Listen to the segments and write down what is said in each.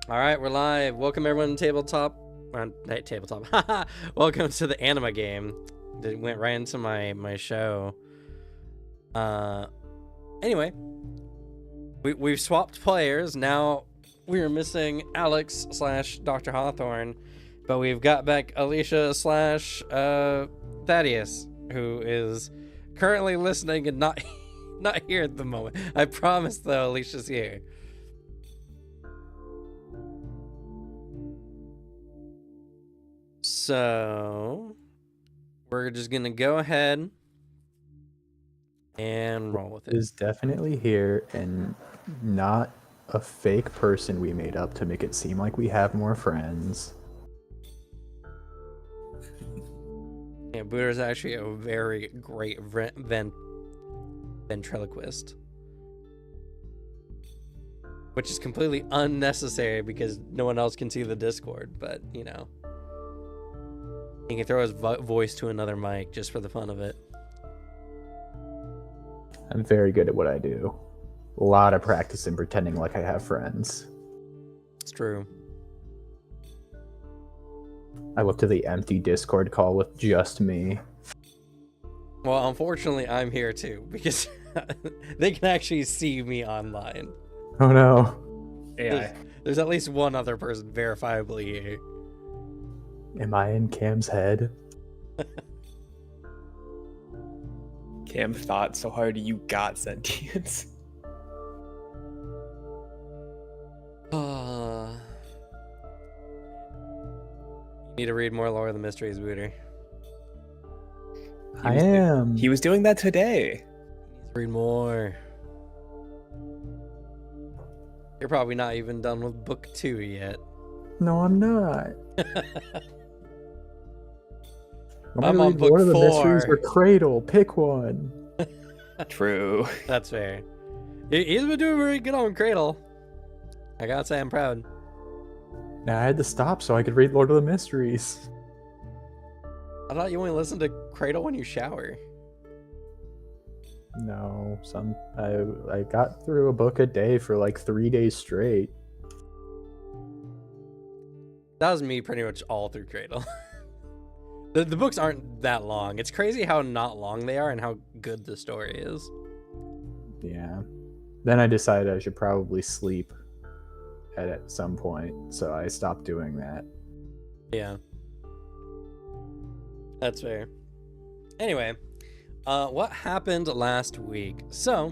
All right, we're live. Welcome everyone to tabletop. Tabletop. Welcome to the Anima game. It went right into my show. Anyway, we've swapped players. Now we are missing Alex / Dr. Hawthorne, but we've got back Alicia / Thaddeus, who is currently listening and not not here at the moment. I promise though, Alicia's here. So we're just gonna go ahead and roll with it. Is definitely here and not a fake person we made up to make it seem like we have more friends. Yeah, Buddha's actually a very great ventriloquist, which is completely unnecessary because no one else can see the Discord, but you know, he can throw his voice to another mic just for the fun of it. I'm very good at what I do. A lot of practice in pretending like I have friends. It's true. I look to the empty Discord call with just me. Well, unfortunately, I'm here too because they can actually see me online. Oh no. AI. There's at least one other person verifiably here. Am I in Cam's head? Cam thought so hard you got sentience. You need to read more Lore of the Mysteries, Booter. I am. He was doing that today. He needs to read more. You're probably not even done with book 2 yet. No, I'm not. I'm on book Lord of the 4. Mysteries or Cradle. Pick one. True. That's fair. He's been doing very good on Cradle. I gotta say, I'm proud. Now I had to stop so I could read Lord of the Mysteries. I thought you only listened to Cradle when you shower. No, I got through a book a day for like 3 days straight. That was me pretty much all through Cradle. The books aren't that long. It's crazy how not long they are and how good the story is. Yeah. Then I decided I should probably sleep at some point, so I stopped doing that. Yeah. That's fair. Anyway, what happened last week? So,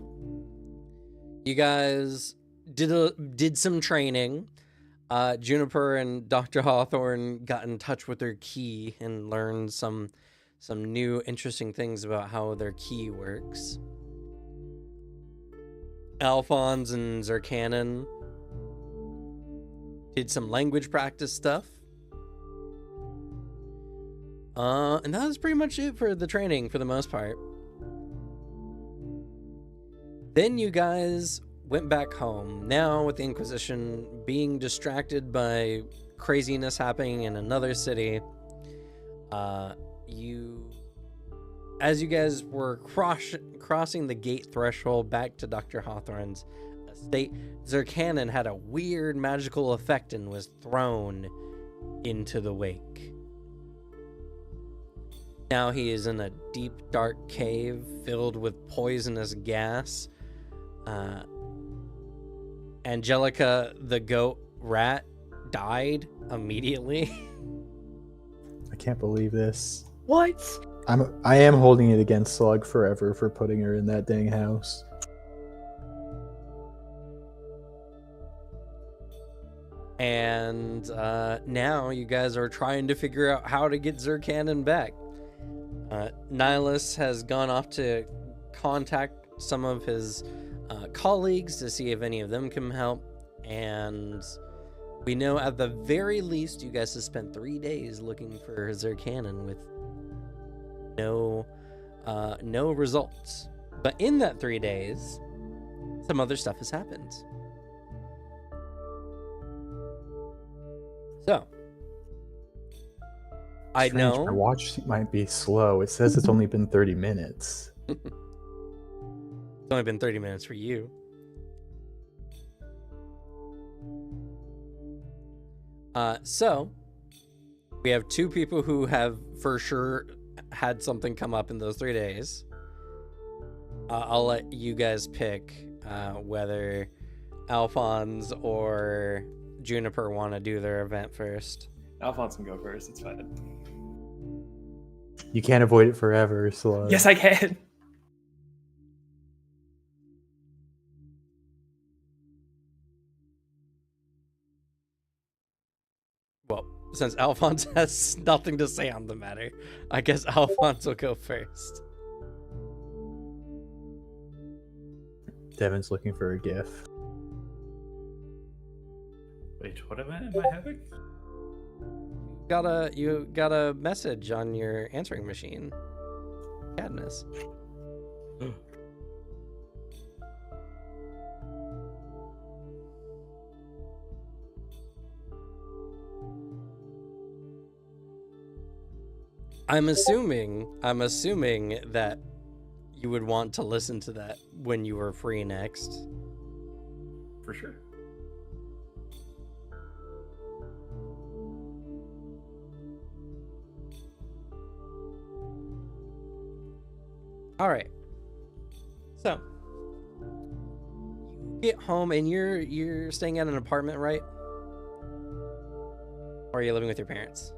you guys did some training. Juniper and Dr. Hawthorne got in touch with their key and learned some new interesting things about how their key works. Alphonse and Zerkanon did some language practice stuff. And that was pretty much it for the training for the most part. Then you guys went back home. Now with the Inquisition being distracted by craziness happening in another city, as you guys were crossing the gate threshold back to Dr. Hawthorne's estate, Zerkanon had a weird magical effect and was thrown into the wake. Now he is in a deep, dark cave filled with poisonous gas. Angelica, the goat rat, died immediately. I can't believe this. What? I am holding it against Slug forever for putting her in that dang house. And now you guys are trying to figure out how to get Zerkanon back. Nihilus has gone off to contact some of his colleagues to see if any of them can help, and we know at the very least you guys have spent 3 days looking for Zerkanon with no results. But in that 3 days, some other stuff has happened. So I Strange, know my watch might be slow. It says it's only been 30 minutes. It's only been 30 minutes for you. So we have 2 people who have for sure had something come up in those 3 days. I'll let you guys pick whether Alphonse or Juniper want to do their event first. Alphonse can go first. It's fine. You can't avoid it forever, Slug. Yes, I can. Well, since Alphonse has nothing to say on the matter, I guess Alphonse will go first. Devin's looking for a GIF. Wait, what event am I having? You got a message on your answering machine. Cadmus. I'm assuming that you would want to listen to that when you were free next. For sure. All right. So, you get home and you're staying at an apartment, right? Or are you living with your parents?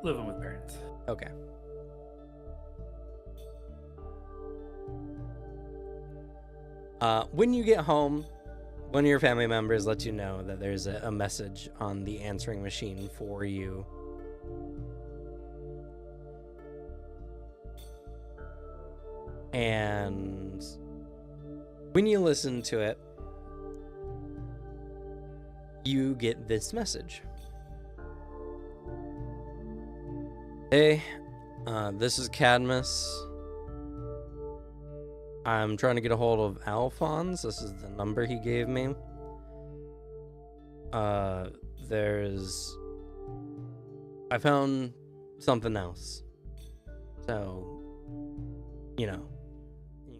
Living with parents. Okay. When you get home, one of your family members lets you know that there's a message on the answering machine for you. And when you listen to it, you get this message. Hey, this is Cadmus. I'm trying to get a hold of Alphonse. This is the number he gave me. I found something else. So, you can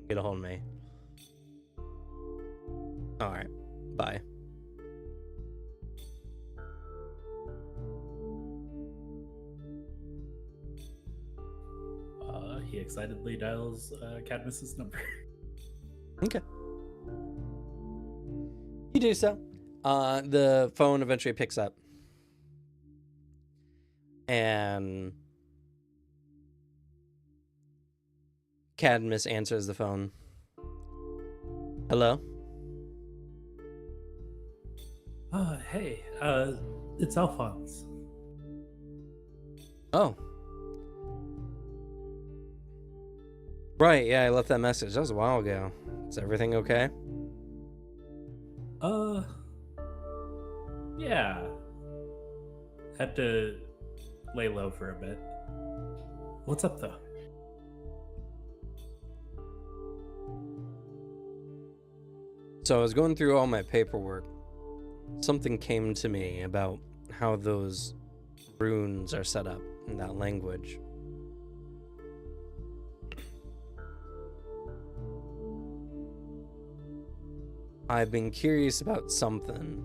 get a hold of me. Alright, bye. He excitedly dials Cadmus's number. Okay. You do so. The phone eventually picks up. And Cadmus answers the phone. Hello? Hey, it's Alphonse. Oh. Right, yeah, I left that message. That was a while ago. Is everything okay? Yeah. Had to lay low for a bit. What's up, though? So I was going through all my paperwork. Something came to me about how those runes are set up in that language. I've been curious about something.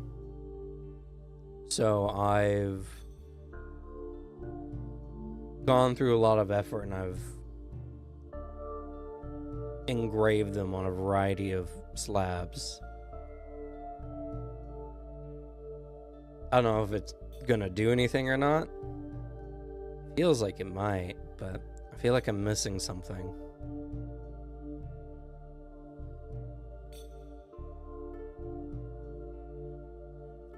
So I've gone through a lot of effort and I've engraved them on a variety of slabs. I don't know if it's gonna do anything or not. Feels like it might, but I feel like I'm missing something.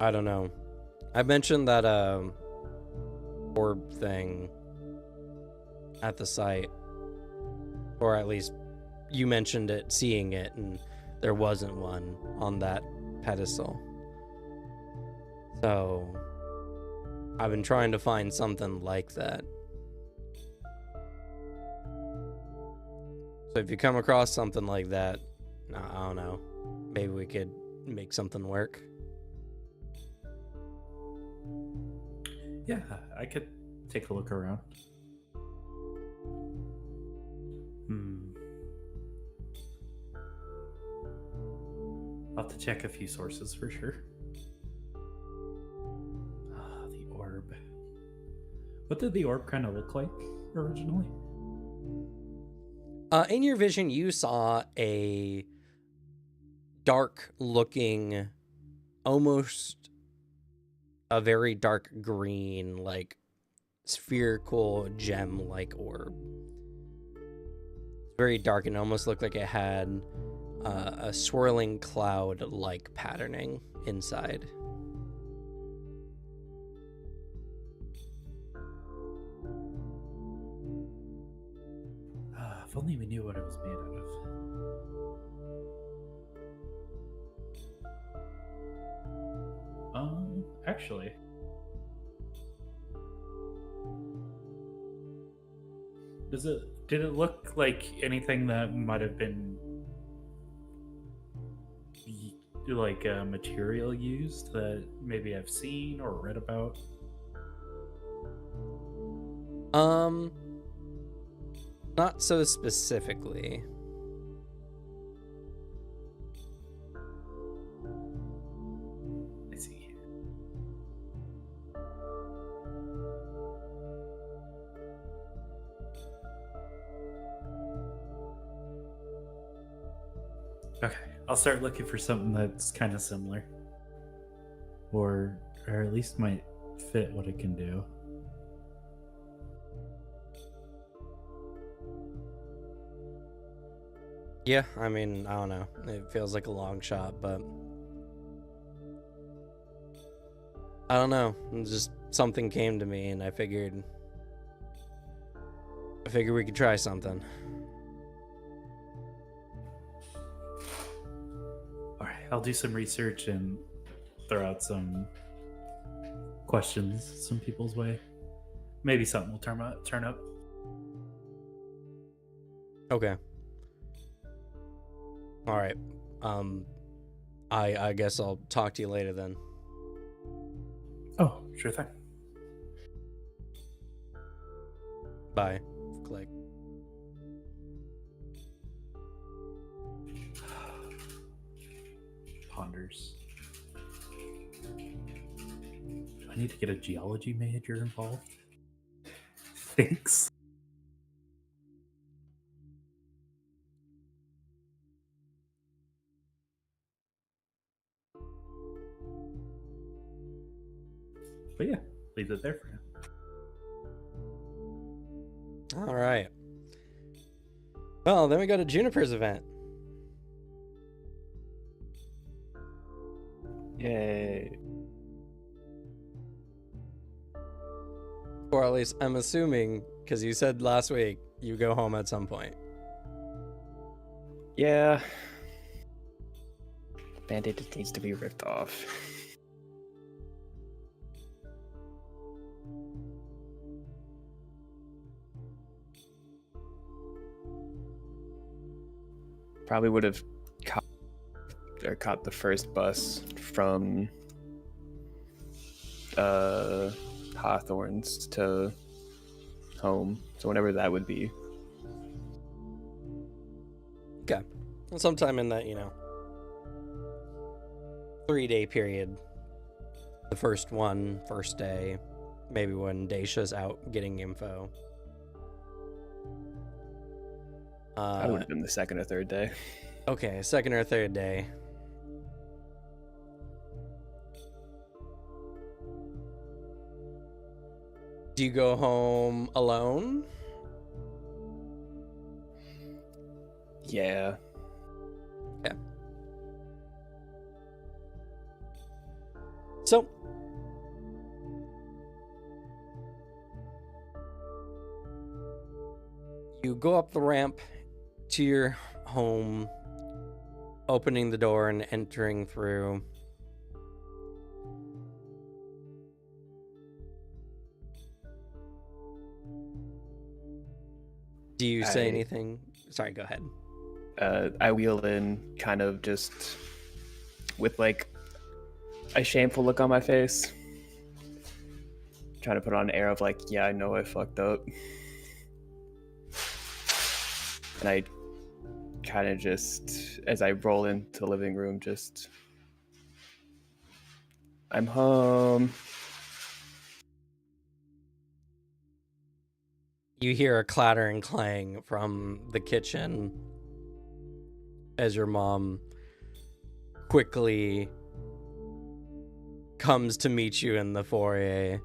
I don't know. I mentioned that orb thing at the site, or at least you mentioned it, seeing it, and there wasn't one on that pedestal. So I've been trying to find something like that. So if you come across something like that, I don't know, maybe we could make something work. Yeah, I could take a look around. I'll have to check a few sources for sure. What did the orb kind of look like originally? In your vision, you saw a dark-looking, almost a very dark green, like spherical gem-like orb. Very dark and almost looked like it had a swirling cloud-like patterning inside. If only we knew what it was made out of. Actually. Did it look like anything that might have been like a material used that maybe I've seen or read about? Not so specifically. I see. Okay, I'll start looking for something that's kind of similar, or at least might fit what it can do. Yeah, I mean, I don't know. It feels like a long shot, but I don't know. Just something came to me, and I figured we could try something. All right, I'll do some research and throw out some questions some people's way. Maybe something will turn up. Okay. All right. I guess I'll talk to you later then. Oh, sure thing. Bye. Click. Ponders. Do I need to get a geology major involved? Thanks. But yeah, leave it there for now. All right. Well, then we go to Juniper's event. Yay. Or at least I'm assuming, because you said last week you go home at some point. Yeah. Band-Aid just needs to be ripped off. Probably would have caught the first bus from Hawthorne's to home. So whenever that would be. Okay. Sometime in that, 3-day period. The first day. Maybe when Daisha's out getting info. That would have been the second or third day. Okay, second or third day. Do you go home alone? Yeah. Okay. So, you go up the ramp to your home, opening the door and entering through. Do you say anything? Sorry, go ahead. I wheel in kind of just with like a shameful look on my face. Trying to put on an air of like, yeah, I know I fucked up. And I kind of just, as I roll into the living room, just, I'm home. You hear a clatter and clang from the kitchen as your mom quickly comes to meet you in the foyer.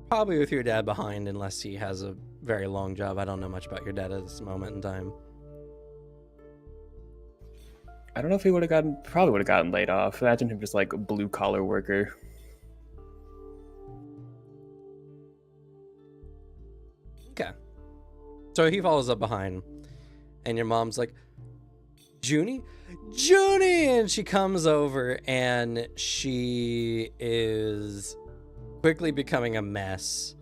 Probably with your dad behind, unless he has a very long job. I don't know much about your dad at this moment in time. I don't know if he probably would have gotten laid off. Imagine him just like a blue collar worker. Okay. So he follows up behind, and your mom's like, Junie? Junie! And she comes over, and she is quickly becoming a mess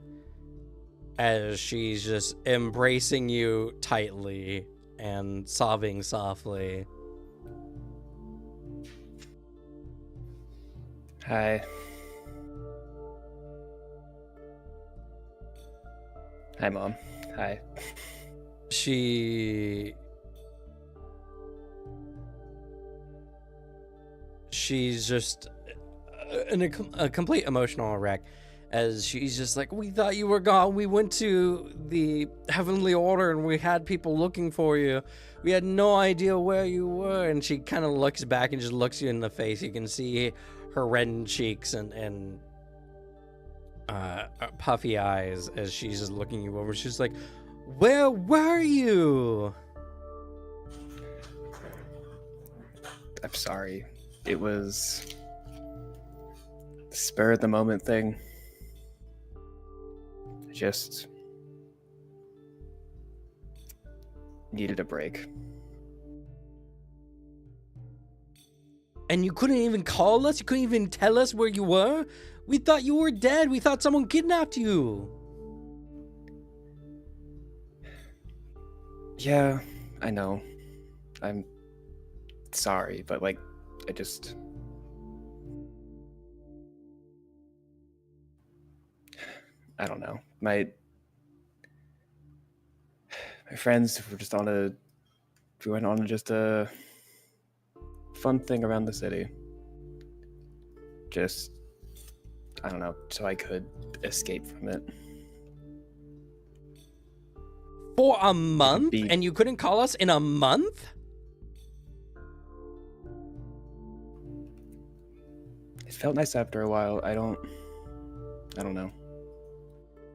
as she's just embracing you tightly and sobbing softly. Hi. Hi, Mom. Hi. She's just in a complete emotional wreck as she's just like, we thought you were gone. We went to the Heavenly Order and we had people looking for you. We had no idea where you were. And she kind of looks back and just looks you in the face. You can see her reddened cheeks and puffy eyes as she's just looking you over. She's like, where were you? I'm sorry. It was the spur of the moment thing. I just needed a break. And you couldn't even call us? You couldn't even tell us where you were? We thought you were dead. We thought someone kidnapped you. Yeah, I know. I'm sorry, but like, I don't know. My friends were just we went on just a fun thing around the city. Just, I don't know, so I could escape from it. For a month? And you couldn't call us in a month? It felt nice after a while. I don't know.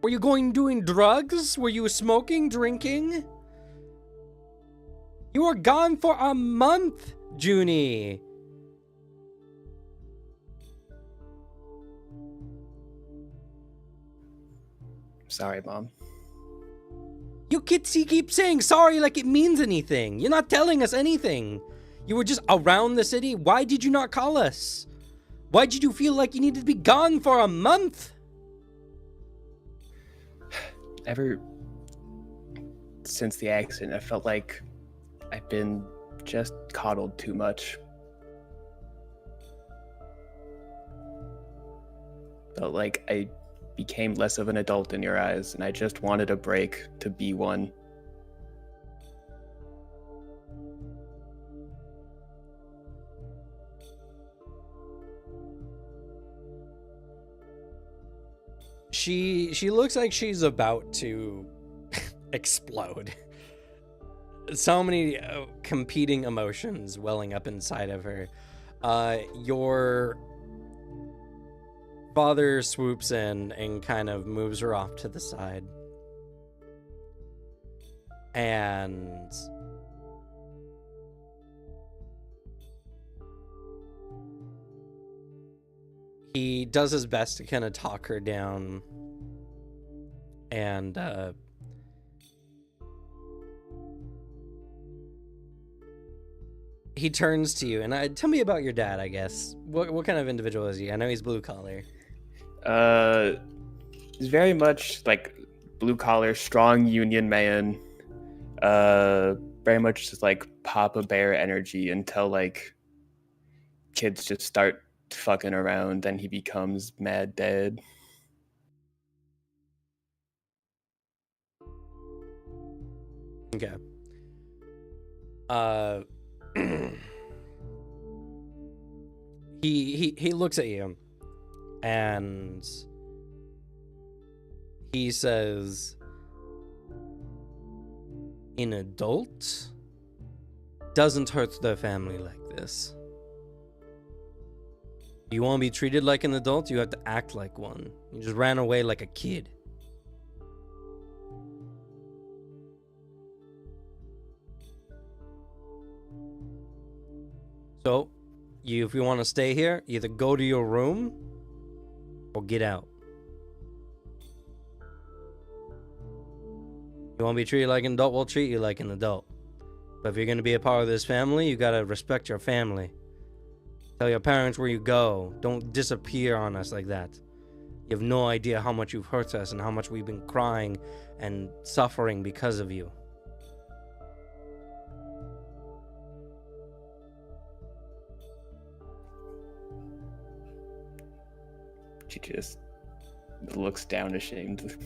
Were you doing drugs? Were you smoking, drinking? You were gone for a month, Junie. Sorry, Mom. You kids keep saying sorry like it means anything. You're not telling us anything. You were just around the city. Why did you not call us? Why did you feel like you needed to be gone for a month? Ever since the accident, I felt like I've been just coddled too much. Felt like I became less of an adult in your eyes, and I just wanted a break to be one. She looks like she's about to explode. So many competing emotions welling up inside of her. Your father swoops in and kind of moves her off to the side. And he does his best to kind of talk her down. And he turns to you and tell me about your dad, I guess. What kind of individual is he? I know he's blue collar. He's very much like blue collar, strong union man. Very much just like Papa Bear energy until like kids just start fucking around, then he becomes mad dad. Okay. He looks at you And he says, an adult doesn't hurt their family like this. You want to be treated like an adult, you have to act like one. You just ran away like a kid. So, if you want to stay here, either go to your room or get out. You want to be treated like an adult, we'll treat you like an adult. But if you're going to be a part of this family, you got to respect your family. Tell your parents where you go. Don't disappear on us like that. You have no idea how much you've hurt us and how much we've been crying and suffering because of you. She just looks down ashamed.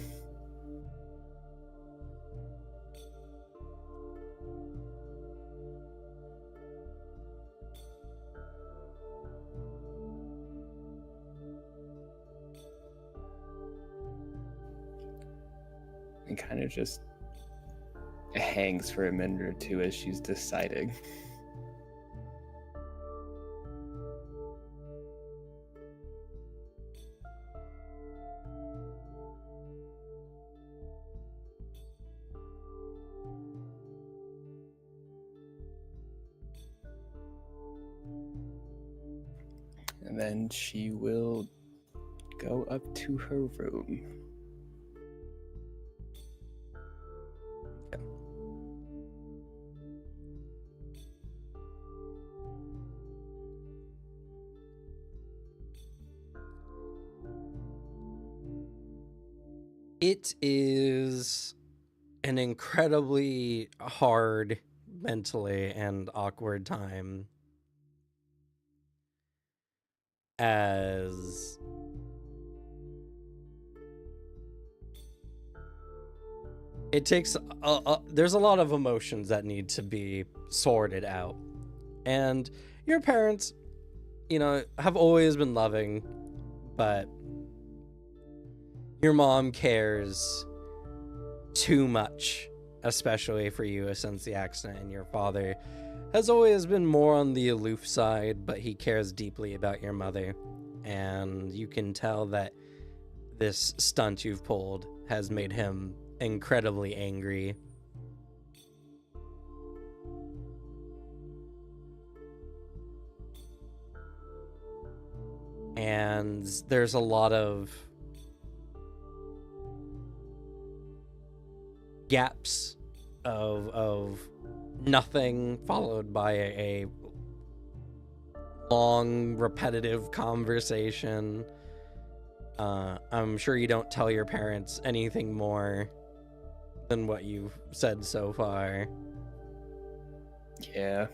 And kind of just hangs for a minute or two as she's deciding. And then she will go up to her room. It is an incredibly hard, mentally, and awkward time as it takes there's a lot of emotions that need to be sorted out. And your parents, have always been loving, but your mom cares too much, especially for you since the accident, and your father has always been more on the aloof side, but he cares deeply about your mother. And you can tell that this stunt you've pulled has made him incredibly angry. And there's a lot of gaps of nothing followed by a long repetitive conversation. I'm sure you don't tell your parents anything more than what you've said so far. Yeah.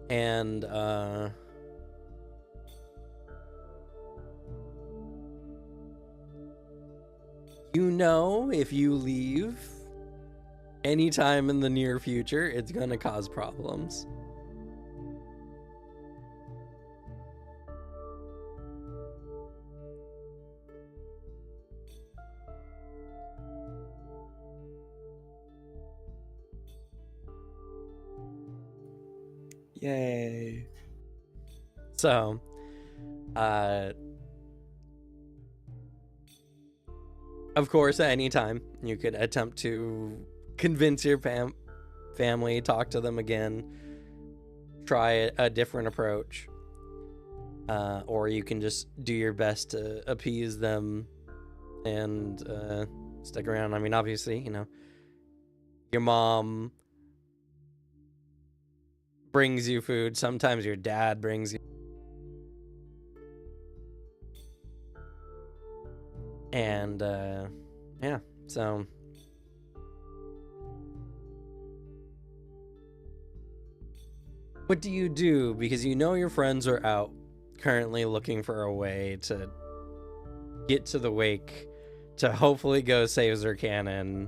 And if you leave anytime in the near future, it's gonna cause problems. Yay. So, of course, at any time, you could attempt to convince your family, talk to them again, try a different approach, or you can just do your best to appease them and stick around. I mean, obviously, your mom brings you food. Sometimes your dad brings you. And, yeah, so. What do you do? Because your friends are out currently looking for a way to get to the wake to hopefully go save Zercannon.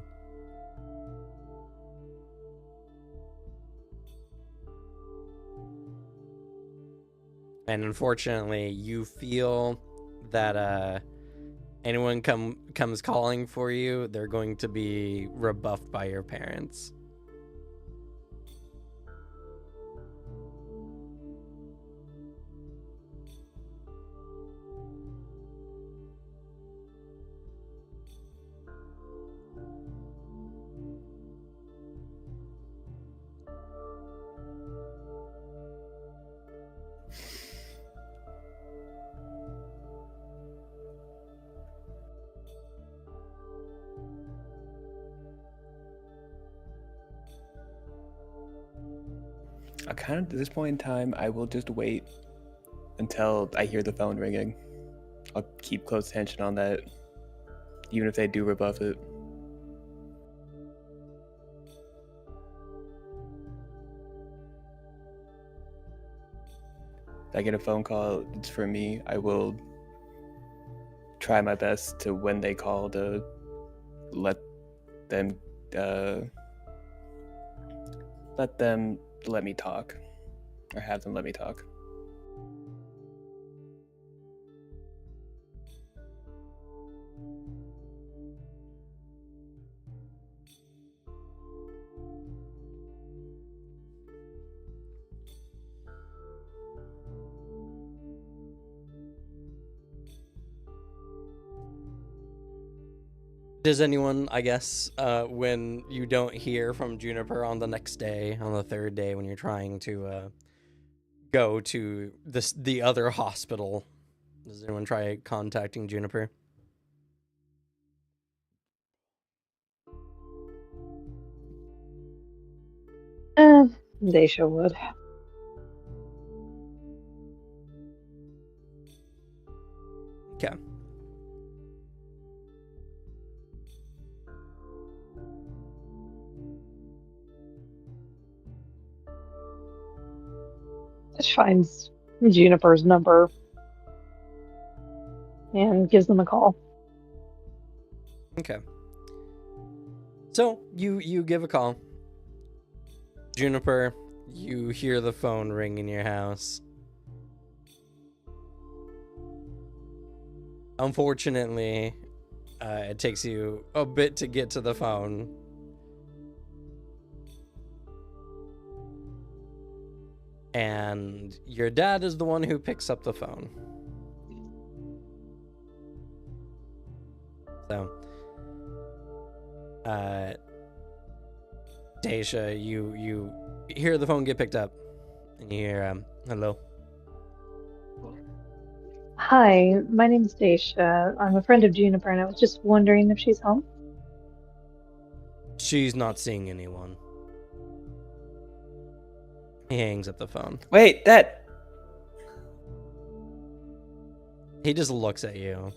And unfortunately, you feel that anyone comes calling for you, they're going to be rebuffed by your parents. I kind of, at this point in time, I will just wait until I hear the phone ringing. I'll keep close attention on that, even if they do rebuff it. If I get a phone call, it's for me. I will try my best to, when they call, to let them let me talk, or have them let me talk. Does anyone, I guess, when you don't hear from Juniper on the next day, on the third day, when you're trying to go to the other hospital, does anyone try contacting Juniper? Daisha would. Okay. Just finds Juniper's number and gives them a call. Okay. So you give a call. Juniper, you hear the phone ring in your house. Unfortunately, it takes you a bit to get to the phone. And your dad is the one who picks up the phone. So, Daisha, you hear the phone get picked up, and you hear, hello. Hi, my name's Daisha. I'm a friend of Juniper, and I was just wondering if she's home. She's not seeing anyone. He hangs up the phone. Wait, that. He just looks at you.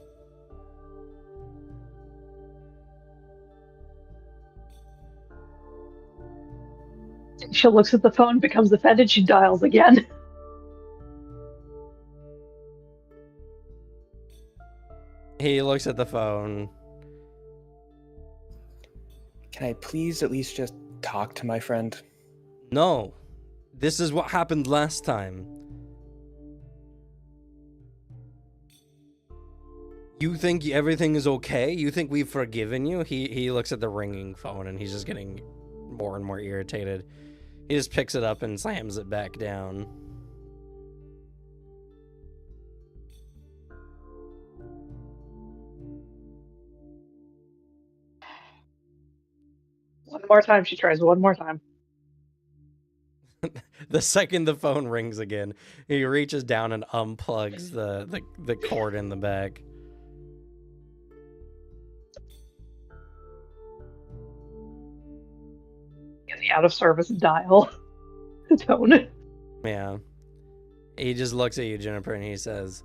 She looks at the phone, becomes offended, she dials again. He looks at the phone. Can I please at least just talk to my friend? No. This is what happened last time. You think everything is okay? You think we've forgiven you? He looks at the ringing phone and he's just getting more and more irritated. He just picks it up and slams it back down. One more time, she tries one more time. The second the phone rings again, he reaches down and unplugs the cord in the back. In the out of service dial tone. Yeah. He just looks at you, Jennifer, and he says,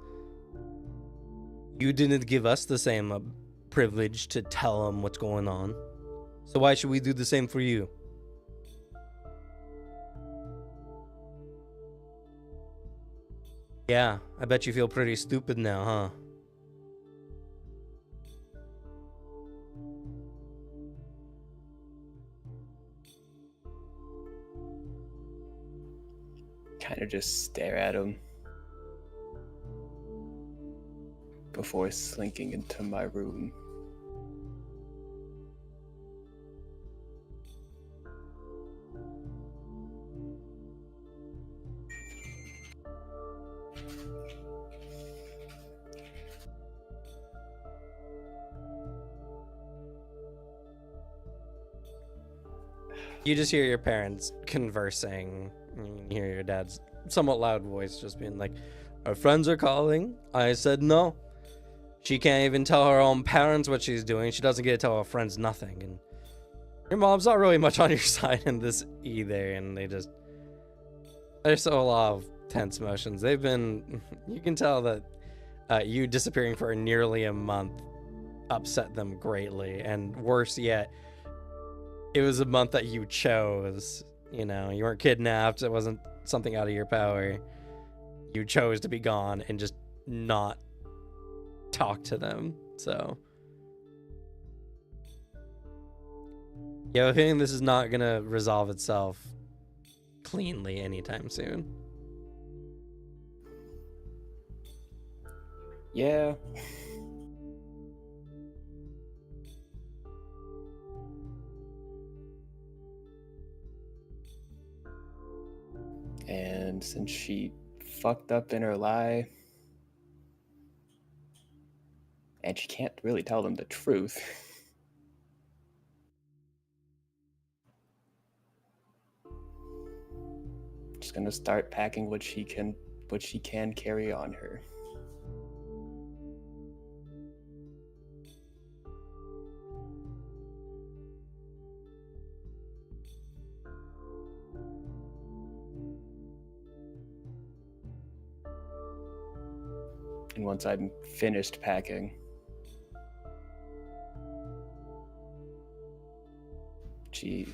"You didn't give us the same privilege to tell him what's going on. So why should we do the same for you?" Yeah, I bet you feel pretty stupid now, huh? Kind of just stare at him. before slinking into my room. You just hear your parents conversing. You hear your dad's somewhat loud voice just being like, "Our friends are calling. I said no. She can't even tell her own parents what she's doing. She doesn't get to tell her friends nothing. And your mom's not really much on your side in this either." And there's a lot of tense emotions. You can tell that you disappearing for nearly a month upset them greatly. And worse yet, it was a month that you chose. You weren't kidnapped. It wasn't something out of your power. You chose to be gone and just not talk to them. So yeah, I think this is not gonna resolve itself cleanly anytime soon. Yeah. And since she fucked up in her lie, and she can't really tell them the truth, just gonna start packing what she can carry on her. And once I'm finished packing, she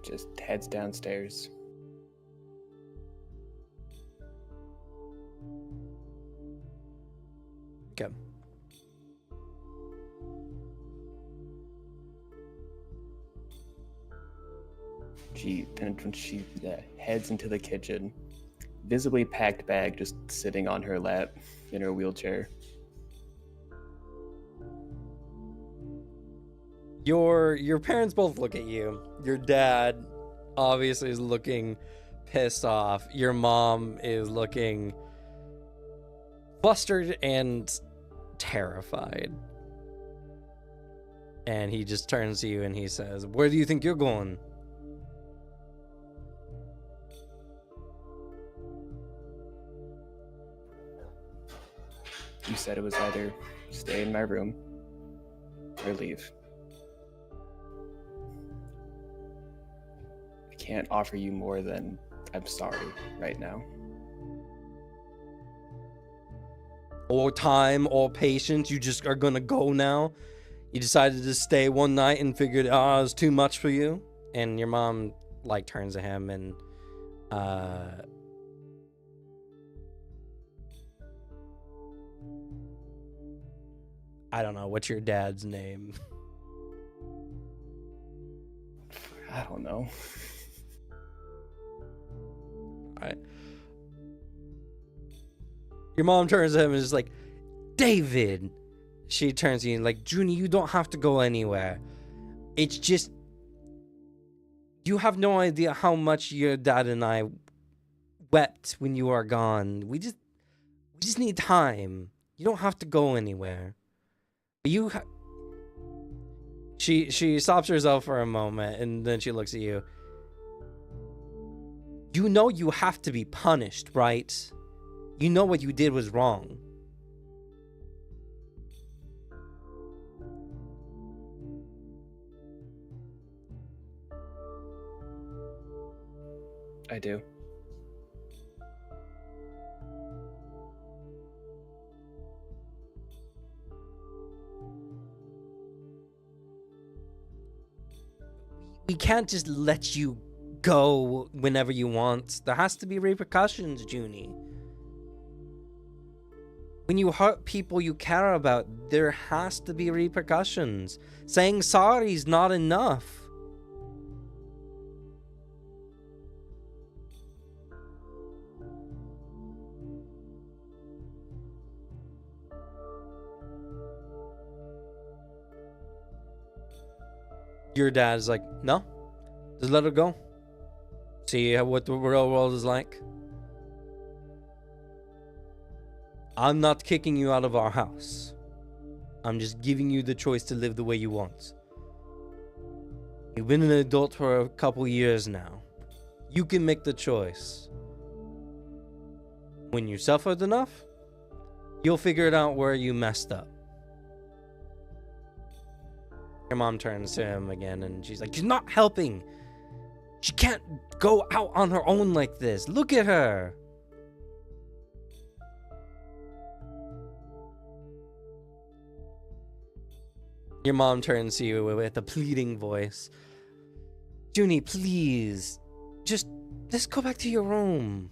just heads downstairs. Okay. When she heads into the kitchen, visibly packed bag just sitting on her lap in her wheelchair. Your parents both look at you. Your dad obviously is looking pissed off. Your mom is looking flustered and terrified. And he just turns to you and he says, "Where do you think you're going?" You said it was either stay in my room or leave. I can't offer you more than I'm sorry right now. Or time or patience, you just are gonna go now? You decided to stay one night and figured it was too much for you? And your mom turns to him and I don't know, what's your dad's name? I don't know. Alright. Your mom turns to him and is like, "David!" She turns to you and "Junie, you don't have to go anywhere. It's just, you have no idea how much your dad and I wept when you are gone. We just need time. You don't have to go anywhere. She stops herself for a moment and then she looks at you. You know you have to be punished, right? You know what you did was wrong." I do. We can't just let you go whenever you want. There has to be repercussions, Junie. When you hurt people you care about, there has to be repercussions. Saying sorry is not enough. Your dad's like, no, just let her go. See what the real world is like. I'm not kicking you out of our house. I'm just giving you the choice to live the way you want. You've been an adult for a couple years now. You can make the choice. When you suffered enough, you'll figure it out where you messed up. Your mom turns to him again and she's like, she's not helping. She can't go out on her own like this. Look at her. Your mom turns to you with a pleading voice. Junie, please. Just go back to your room.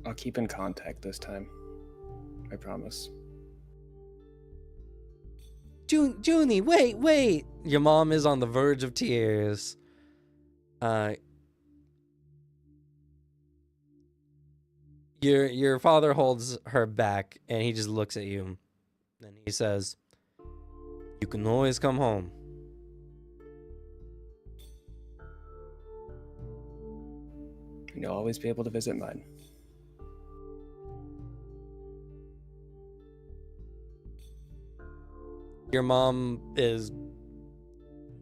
I'll keep in contact this time. I promise. Junie, wait. Your mom is on the verge of tears. Your father holds her back and he just looks at you. And he says, you can always come home. You'll always be able to visit mine. Your mom is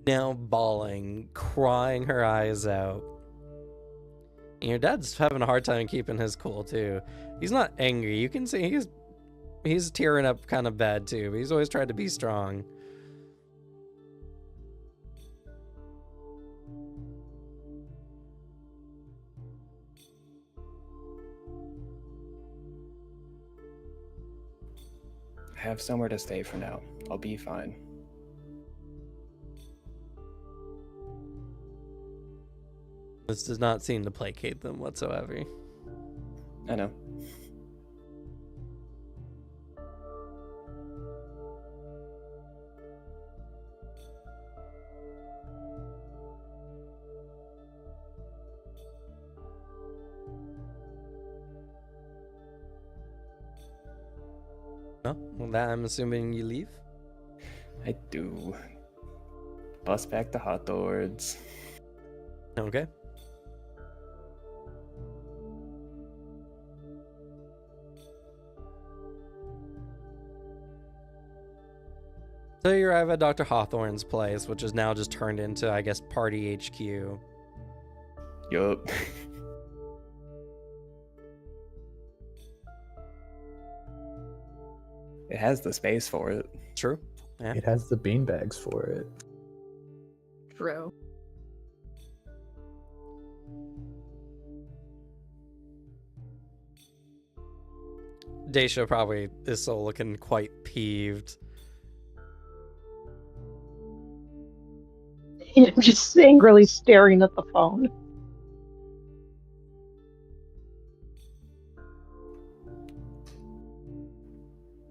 now bawling, crying her eyes out. And your dad's having a hard time keeping his cool too. He's not angry. You can see he's tearing up kind of bad too, but he's always tried to be strong. I have somewhere to stay for now. I'll be fine. This does not seem to placate them whatsoever. I know. No? Well, that I'm assuming you leave? I do. Bus back to Hot Doors. Okay. So you arrive at Dr. Hawthorne's place, which is now just turned into, I guess, Party HQ. Yup. It has the space for it. True. Yeah. It has the beanbags for it. True. Daisha probably is still looking quite peeved. I'm just angrily staring at the phone.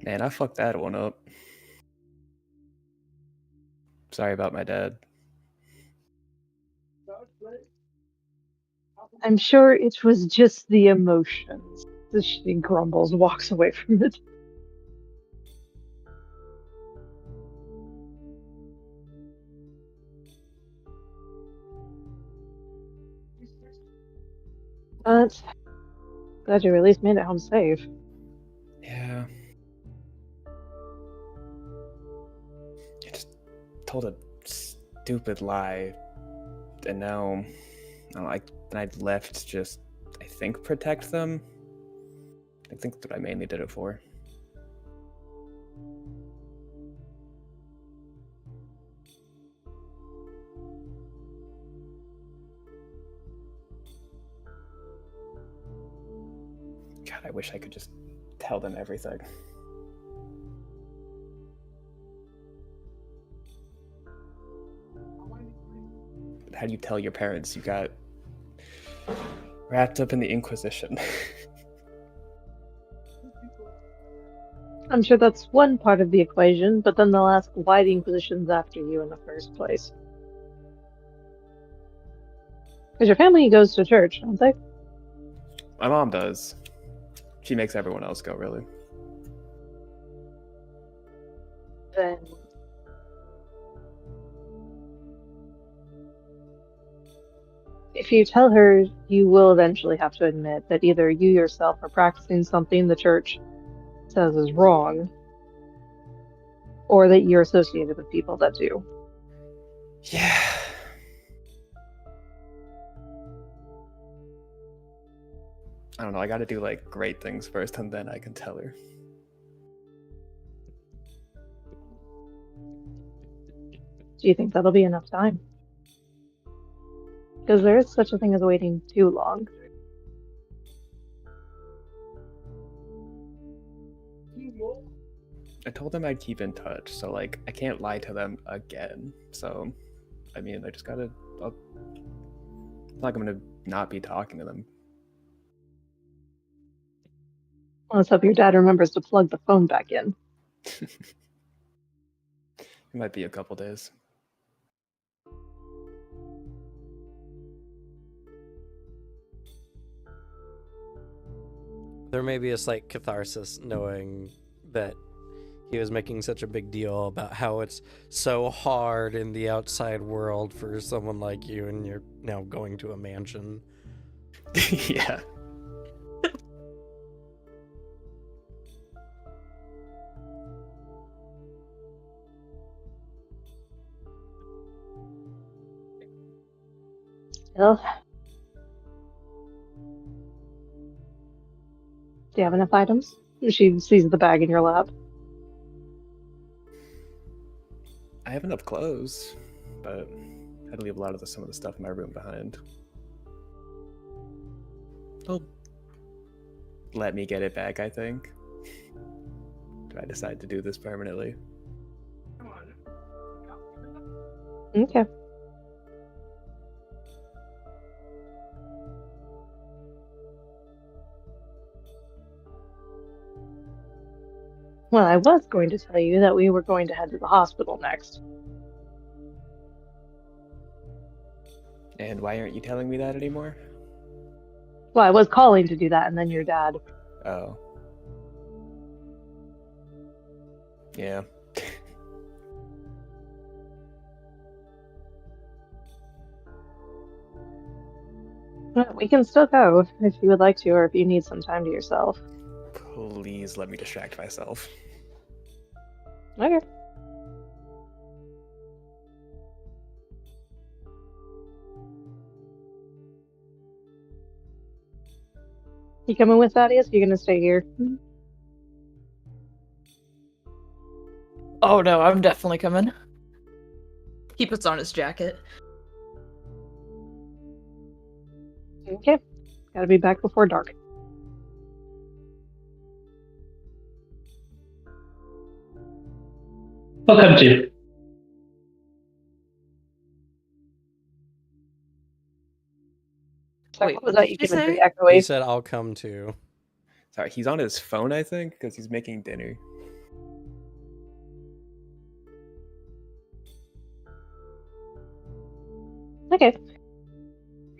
Man, I fucked that one up. Sorry about my dad. I'm sure it was just the emotions. She grumbles, walks away from it. But glad you at least made it home safe. Yeah. I just told a stupid lie, and now I left just, I think, protect them. I think that's what I mainly did it for. God, I wish I could just tell them everything. How do you tell your parents you got wrapped up in the Inquisition? I'm sure that's one part of the equation, but then they'll ask why the Inquisition's after you in the first place. Because your family goes to church, don't they? My mom does. She makes everyone else go, really. Then if you tell her, you will eventually have to admit that either you yourself are practicing something the church says is wrong, or that you're associated with people that do. Yeah. I don't know. I got to do like great things first, and then I can tell her. Do you think that'll be enough time? Because there is such a thing as waiting too long. I told them I'd keep in touch, so like I can't lie to them again. So, I mean, I just gotta. It's not like I'm gonna not be talking to them. Let's hope your dad remembers to plug the phone back in. It might be a couple days. There may be a slight catharsis knowing that he was making such a big deal about how it's so hard in the outside world for someone like you, and you're now going to a mansion. Yeah. Still. Do you have enough items? She sees the bag in your lap. I have enough clothes, but I had to leave a lot of some of the stuff in my room behind. They'll let me get it back, I think. Do I decide to do this permanently? Okay. Well, I was going to tell you that we were going to head to the hospital next. And why aren't you telling me that anymore? Well, I was calling to do that, and then your dad. Oh. Yeah. Well, we can still go if you would like to, or if you need some time to yourself. Please let me distract myself. Okay. You coming with Thaddeus? You gonna stay here? Oh no, I'm definitely coming. He puts on his jacket. Okay. Gotta be back before dark. I'll come too. Sorry, Wait, what was what that? did You you came in say? very He echoey. said, I'll come too. Sorry, he's on his phone, I think, because he's making dinner. Okay.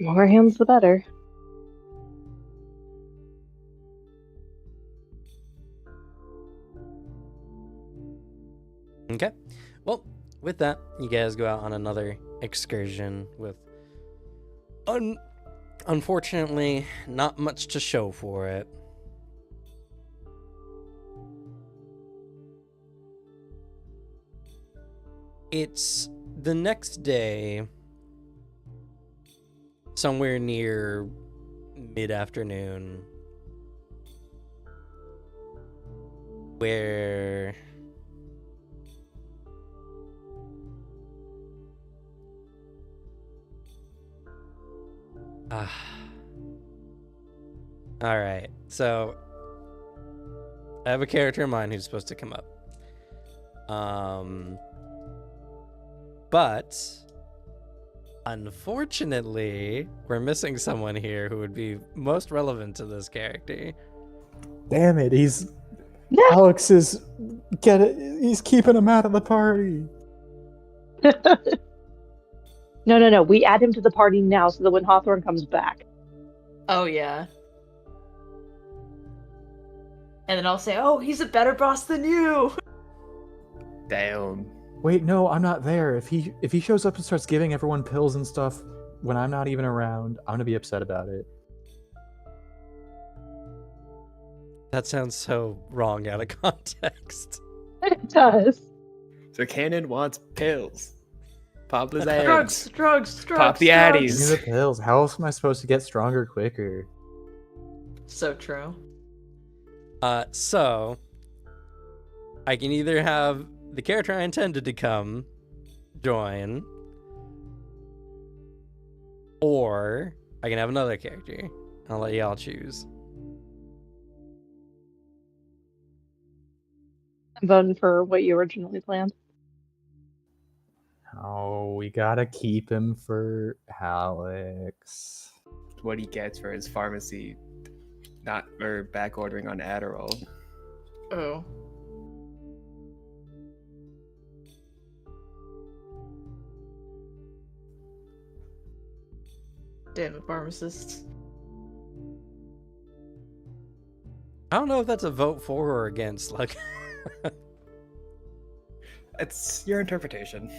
More hands, the better. Okay. Well, with that, you guys go out on another excursion with unfortunately not much to show for it. It's the next day, somewhere near mid-afternoon, where all right, so I have a character in mind who's supposed to come up. But unfortunately, we're missing someone here who would be most relevant to this character. Damn it, Alex is he's keeping him out of the party. No. We add him to the party now so that when Hawthorne comes back. Oh yeah. And then I'll say, "Oh, he's a better boss than you." Damn. Wait, no, I'm not there. If he shows up and starts giving everyone pills and stuff when I'm not even around, I'm gonna be upset about it. That sounds so wrong out of context. It does. So Cannon wants pills. Pop his Drugs, eggs. drugs, drugs. Pop the drugs. Give addies. me the pills. How else am I supposed to get stronger quicker? So true. So I can either have the character I intended to come join, or I can have another character. I'll let y'all choose. I'm voting for what you originally planned. Oh, we gotta keep him for Alex. What he gets for his pharmacy, not or back ordering on Adderall. Oh. Damn it, pharmacists. I don't know if that's a vote for or against. Like, It's your interpretation.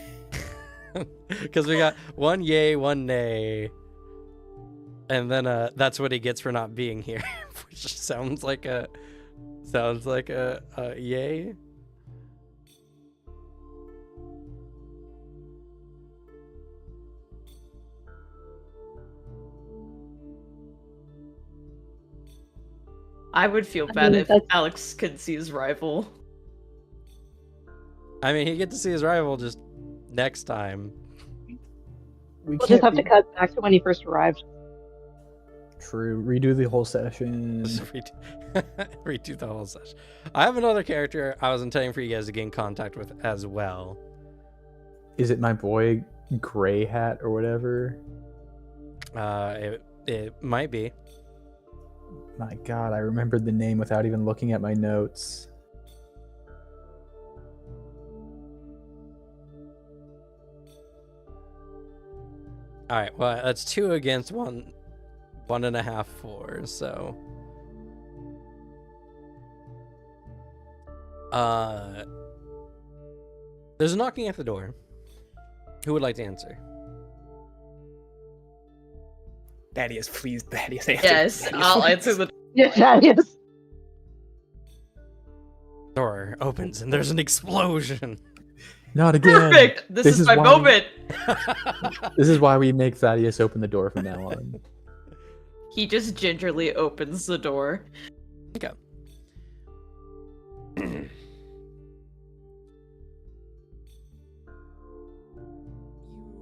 because we got one yay, one nay, and then that's what he gets for not being here, which sounds like a yay. I would feel I bad mean, if that's- Alex could see his rival. I mean, he get to see his rival just next time. We We'll just have to cut back to when he first arrived. True. Redo the whole session. Just redo the whole session. I have another character I was intending for you guys to get in contact with as well. Is it my boy Gray Hat or whatever? It might be. My God, I remembered the name without even looking at my notes. All right, well, that's 2 against 1, 1.5 for. So, there's a knocking at the door. Who would like to answer? Thaddeus, please, Thaddeus, answer. Yes, Thaddeus, I'll please. answer the. Yeah, that is. Door opens and there's an explosion. Not again. Perfect! This is my why- moment! This is why we make Thaddeus open the door from now on. He just gingerly opens the door. Okay.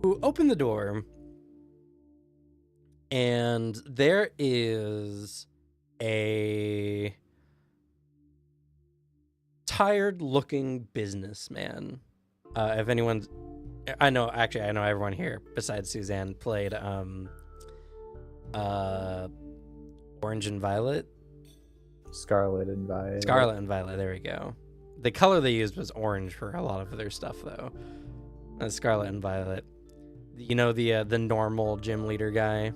You open the door, and there is a tired-looking businessman. If anyone's, I know everyone here besides Suzanne played Orange and Violet. Scarlet and Violet. Scarlet and Violet, there we go. The color they used was orange for a lot of their stuff, though. Scarlet and Violet. You know, the normal gym leader guy?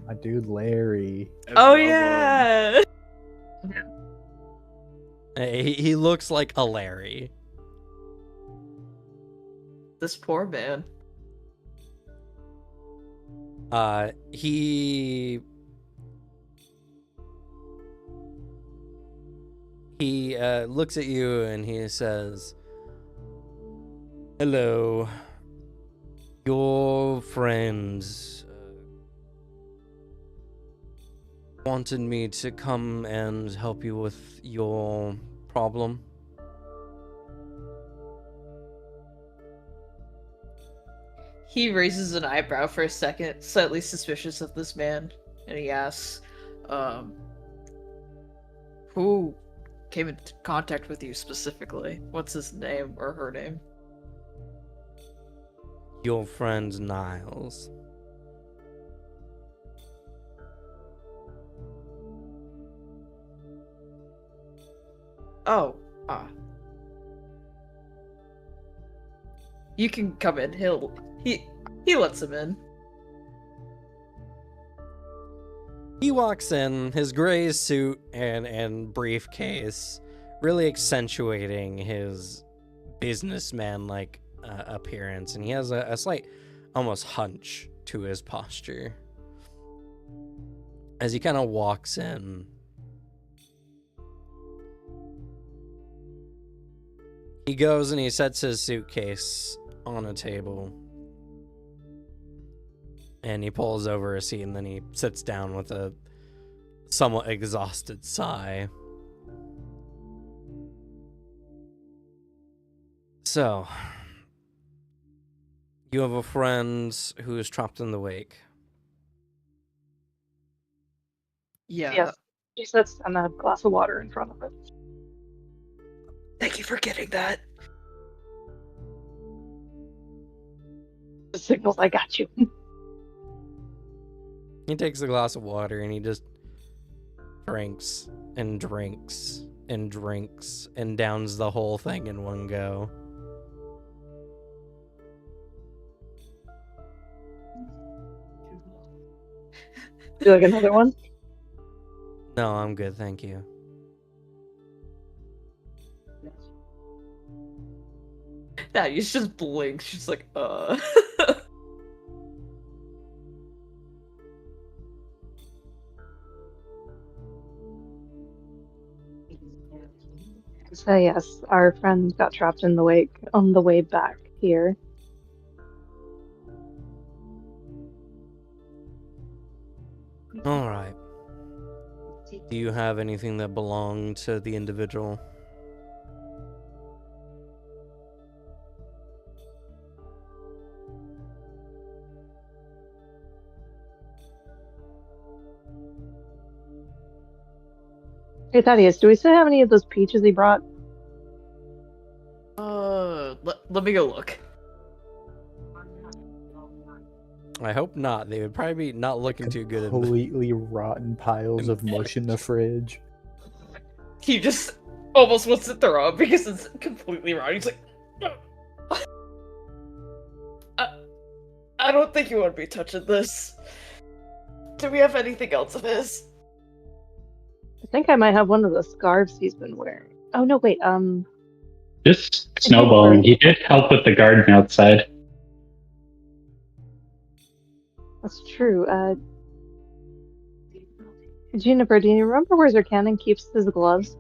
My dude Larry. Oh Love him. yeah! He looks like a Larry. This poor man. He looks at you and he says, "Hello, your friends wanted me to come and help you with your problem." He raises an eyebrow for a second, slightly suspicious of this man, and he asks, who came into contact with you specifically? What's his name or her name? Your friend Niles. Oh, you can come in. He lets him in. He walks in, his gray suit and briefcase, really accentuating his businessman-like appearance, and he has a slight, almost hunch to his posture. As he kind of walks in, he goes and he sets his suitcase on a table. And he pulls over a seat and then he sits down with a somewhat exhausted sigh. So, you have a friend who is trapped in the wake. Yeah. Yes. She sets down a glass of water in front of it. Thank you for getting that. The signals I got you. He takes a glass of water and he just drinks and drinks and drinks and downs the whole thing in one go. Do you like another one? No, I'm good, thank you. Nah, you just blink. She's like, So yes, our friend got trapped in the wake on the way back here. Alright. Do you have anything that belonged to the individual? Hey Thaddeus, do we still have any of those peaches he brought? let me go look. I hope not. They would probably be not looking too good. Completely rotten piles of mush in the fridge. He just almost wants to throw up because it's completely wrong. He's like, I don't think you want to be touching this. Do we have anything else of his? I think I might have one of the scarves he's been wearing. Oh no, wait, Just snowballing. He did help with the garden outside. that's true. Juniper, do you remember where Zerkanin keeps his gloves?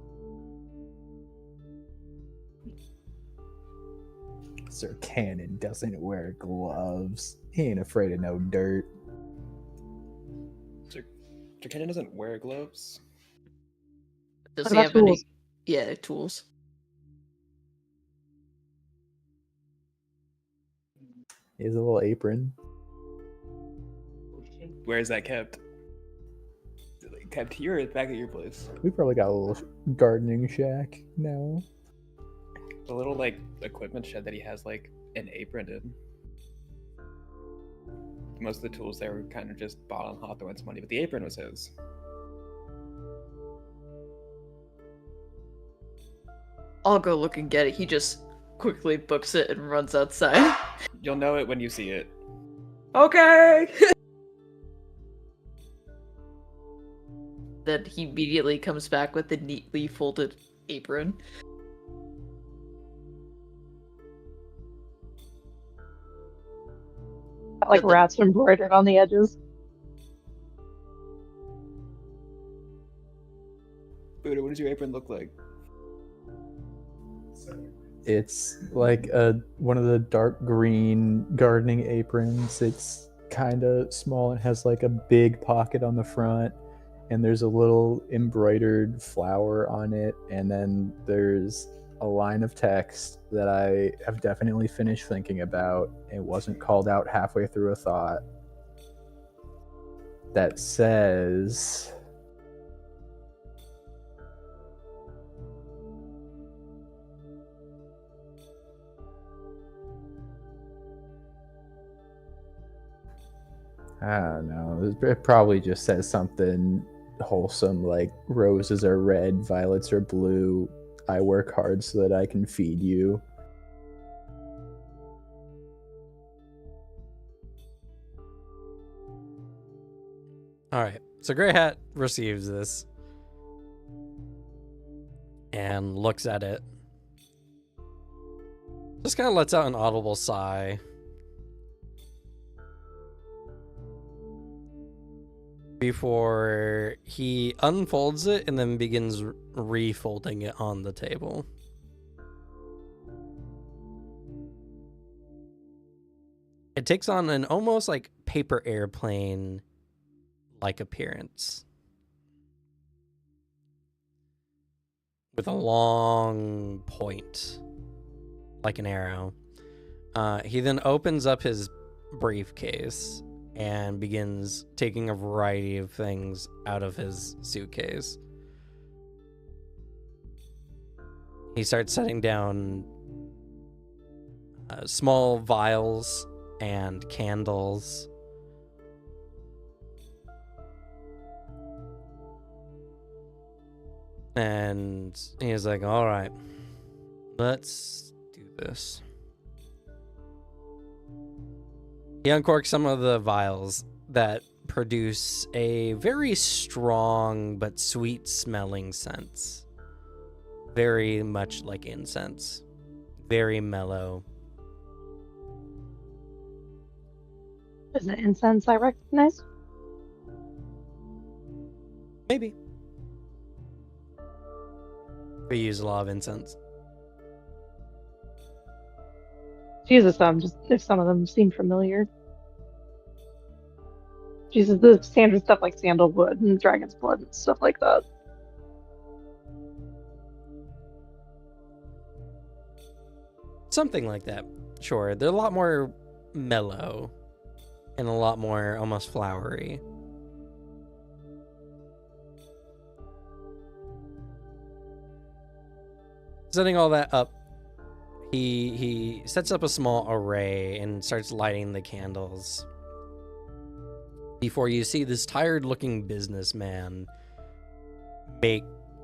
Sir Cannon doesn't wear gloves. He ain't afraid of no dirt. Cannon doesn't wear gloves. Does What he about have any? tools? Yeah, tools. He has a little apron. Where is that kept? Is it like kept here or back at your place? We probably got a little gardening shack now. The little like equipment shed that he has like an apron in. Most of the tools there were kind of just bought on Hawthorne's money, but the apron was his. I'll go look and get it. He just quickly books it and runs outside. You'll know it when you see it. Okay. Then he immediately comes back with a neatly folded apron. Got, like rats embroidered on the edges. Buddha, what does your apron look like? It's like one of the dark green gardening aprons. It's kind of small and has like a big pocket on the front, and there's a little embroidered flower on it, and then there's a line of text that I have definitely finished thinking about. It wasn't called out halfway through a thought. That says, I don't know. It probably just says something wholesome like roses are red, violets are blue. I work hard so that I can feed you. All right. So Grey Hat receives this and looks at it. Just kind of lets out an audible sigh. Before he unfolds it and then begins refolding it on the table. It takes on an almost like paper airplane like appearance. With a long point, like an arrow. He then opens up his briefcase and begins taking a variety of things out of his suitcase. He starts setting down small vials and candles. And he's like, all right, let's do this. He uncorks some of the vials that produce a very strong but sweet smelling scent. Very much like incense. Very mellow. Is it incense I recognize? Maybe. We use a lot of incense. Jesus, just if some of them seem familiar. Jesus, the standard stuff like sandalwood and dragon's blood and stuff like that. Something like that. Sure. They're a lot more mellow and a lot more almost flowery. Setting all that up, he sets up a small array and starts lighting the candles. Before you see this tired-looking businessman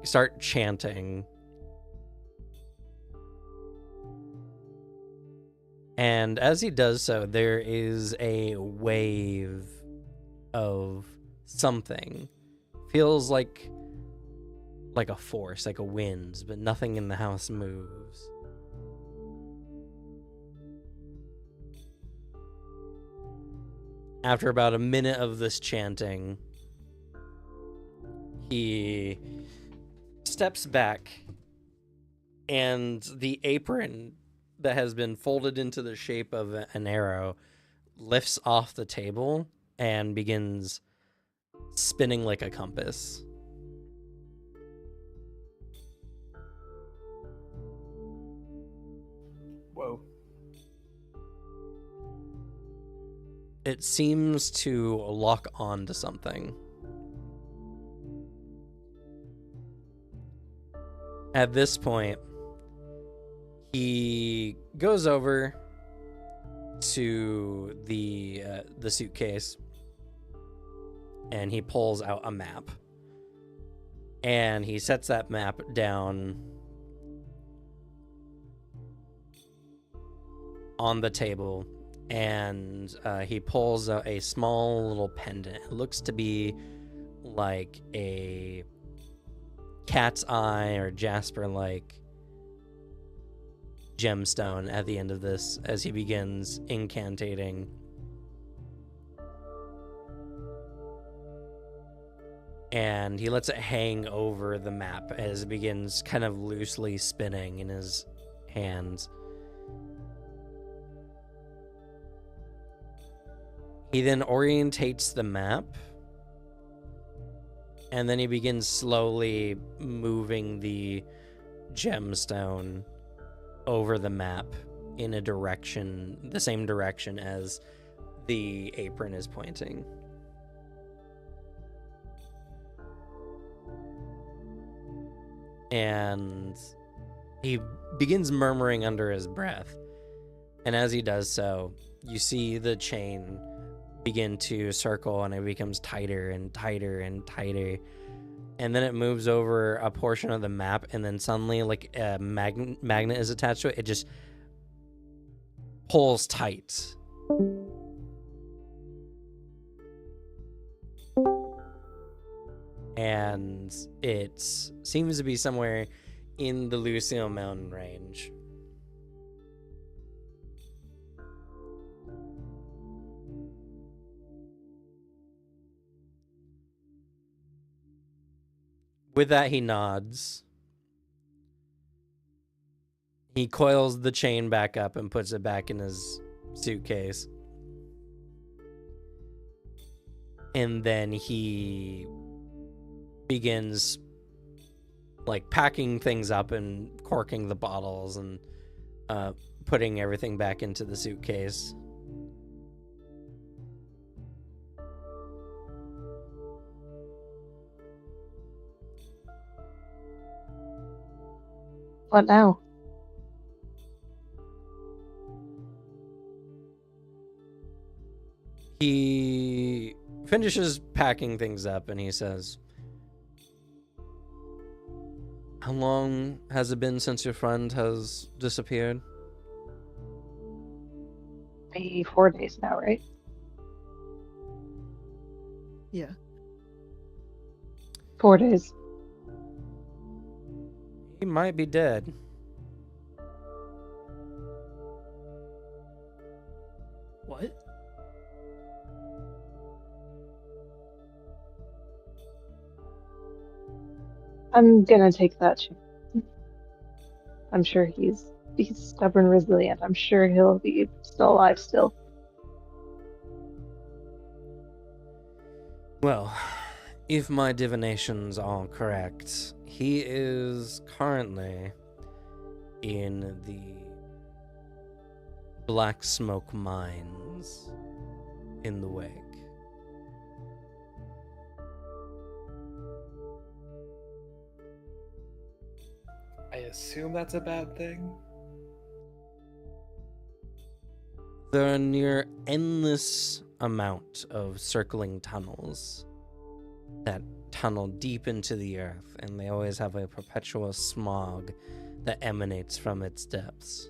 start chanting. And as he does so, there is a wave of something. Feels like a force, like a wind, but nothing in the house moves. After about a minute of this chanting, he steps back, and the apron that has been folded into the shape of an arrow lifts off the table and begins spinning like a compass. Whoa. It seems to lock on to something. At this point, he goes over to the suitcase and he pulls out a map. And he sets that map down on the table, and he pulls out a small little pendant. It looks to be like a cat's eye or jasper-like gemstone at the end of this as he begins incantating. And he lets it hang over the map as it begins kind of loosely spinning in his hands. He then orientates the map, and then he begins slowly moving the gemstone over the map in a direction, the same direction as the apron is pointing. And he begins murmuring under his breath. And as he does so, you see the chain begin to circle, and it becomes tighter and tighter and tighter. And then it moves over a portion of the map, and then suddenly, like a magnet is attached to it. It just pulls tight. and it seems to be somewhere in the Lucio mountain range. With that, he nods. He coils the chain back up and puts it back in his suitcase. And then he begins like packing things up and corking the bottles and putting everything back into the suitcase. What now? He finishes packing things up and he says, "How long has it been since your friend has disappeared?" Maybe 4 days now, right? Yeah. 4 days. He might be dead. What? I'm gonna take that chance. I'm sure he's stubborn, resilient. I'm sure he'll be still alive still. Well, if my divinations are correct, he is currently in the Black Smoke mines in the wake. I assume that's a bad thing. There are near endless amount of circling tunnels that tunnel deep into the earth, and they always have a perpetual smog that emanates from its depths.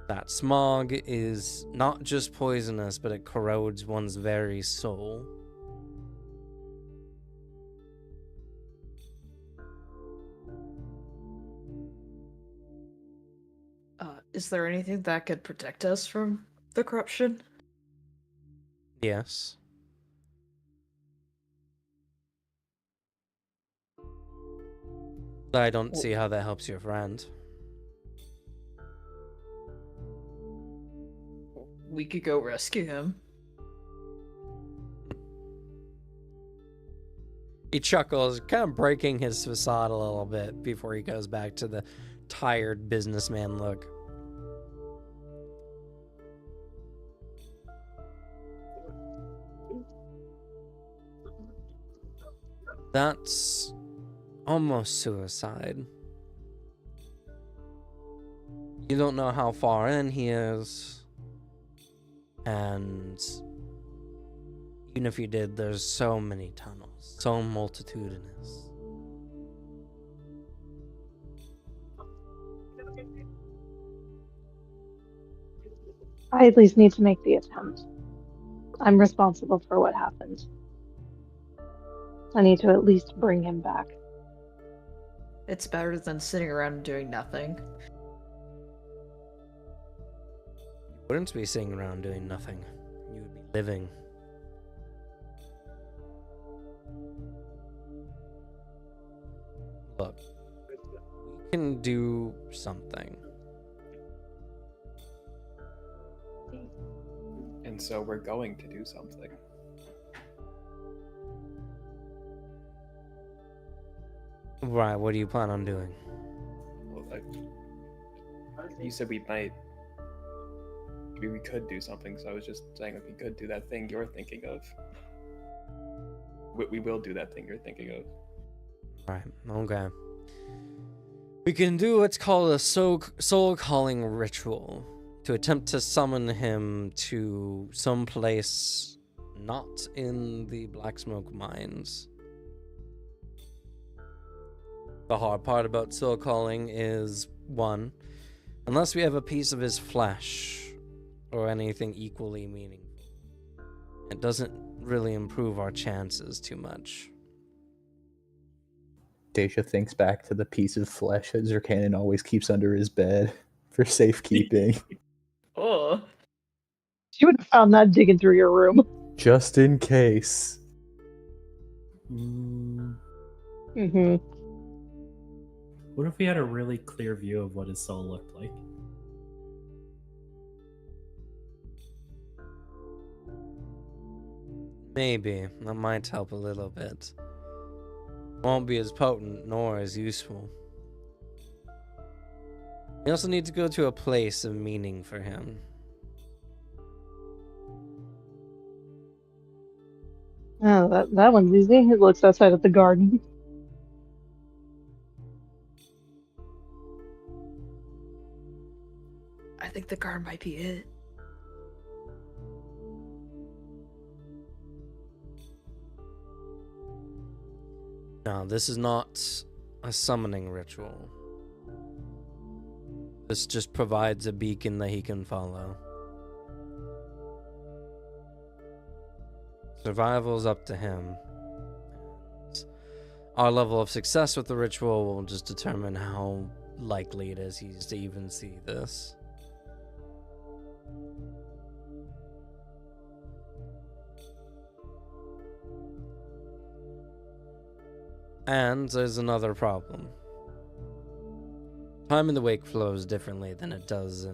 That smog is not just poisonous, but it corrodes one's very soul. Is there anything that could protect us from the corruption? Yes. I don't see how that helps your friend. We could go rescue him. He chuckles, kind of breaking his facade a little bit before he goes back to the tired businessman look. That's almost suicide. You don't know how far in he is. And even if you did, there's so many tunnels, so multitudinous. I at least need to make the attempt. I'm responsible for what happened. I need to at least bring him back. It's better than sitting around and doing nothing. You wouldn't be sitting around doing nothing. You would be living. Look, we can do something. And so we're going to do something. Right, what do you plan on doing? Well, you said we might. We could do something, so I was just saying if we could do that thing you're thinking of. We will do that thing you're thinking of. Right, okay. We can do what's called a soul calling ritual to attempt to summon him to some place not in the Black Smoke mines. The hard part about soul calling is, one, unless we have a piece of his flesh or anything equally meaningful, it doesn't really improve our chances too much. Deja thinks back to the piece of flesh that Zircanon always keeps under his bed for safekeeping. Oh. You would have found that digging through your room. Just in case. Mm-hmm. What if we had a really clear view of what his soul looked like? Maybe. That might help a little bit. Won't be as potent nor as useful. We also need to go to a place of meaning for him. Oh, that one's easy. It looks outside of the garden. I think the guard might be it. No, this is not a summoning ritual. This just provides a beacon that he can follow. Survival's up to him. And our level of success with the ritual will just determine how likely it is he's to even see this. And there's another problem. Time in the wake flows differently than it does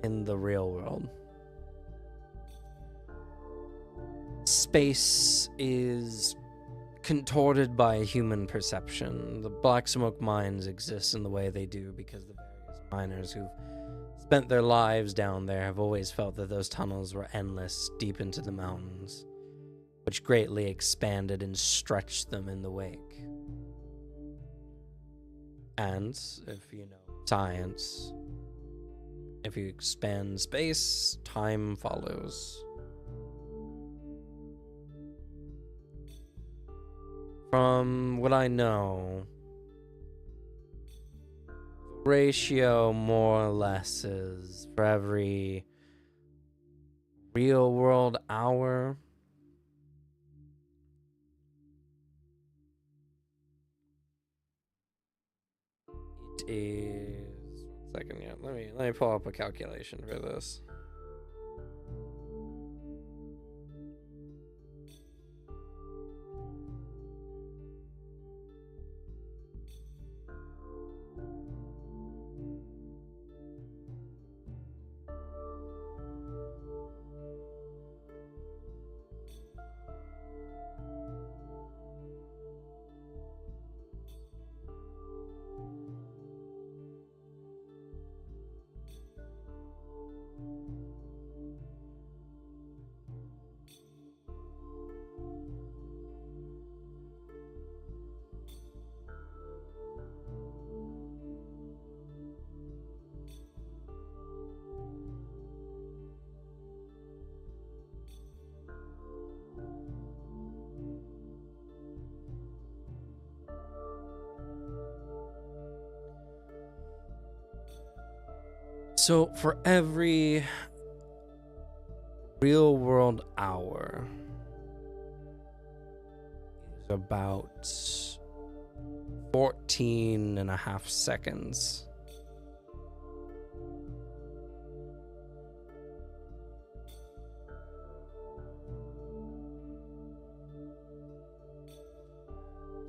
in the real world. Space is contorted by human perception. The black smoke mines exist in the way they do because the various miners who've spent their lives down there have always felt that those tunnels were endless deep into the mountains, which greatly expanded and stretched them in the wake. And if you know science, if you expand space, time follows. From what I know, the ratio more or less is for every real world hour, it is 1 second. Yeah, let me pull up a calculation for this. So for every real world hour is about 14 and a half seconds.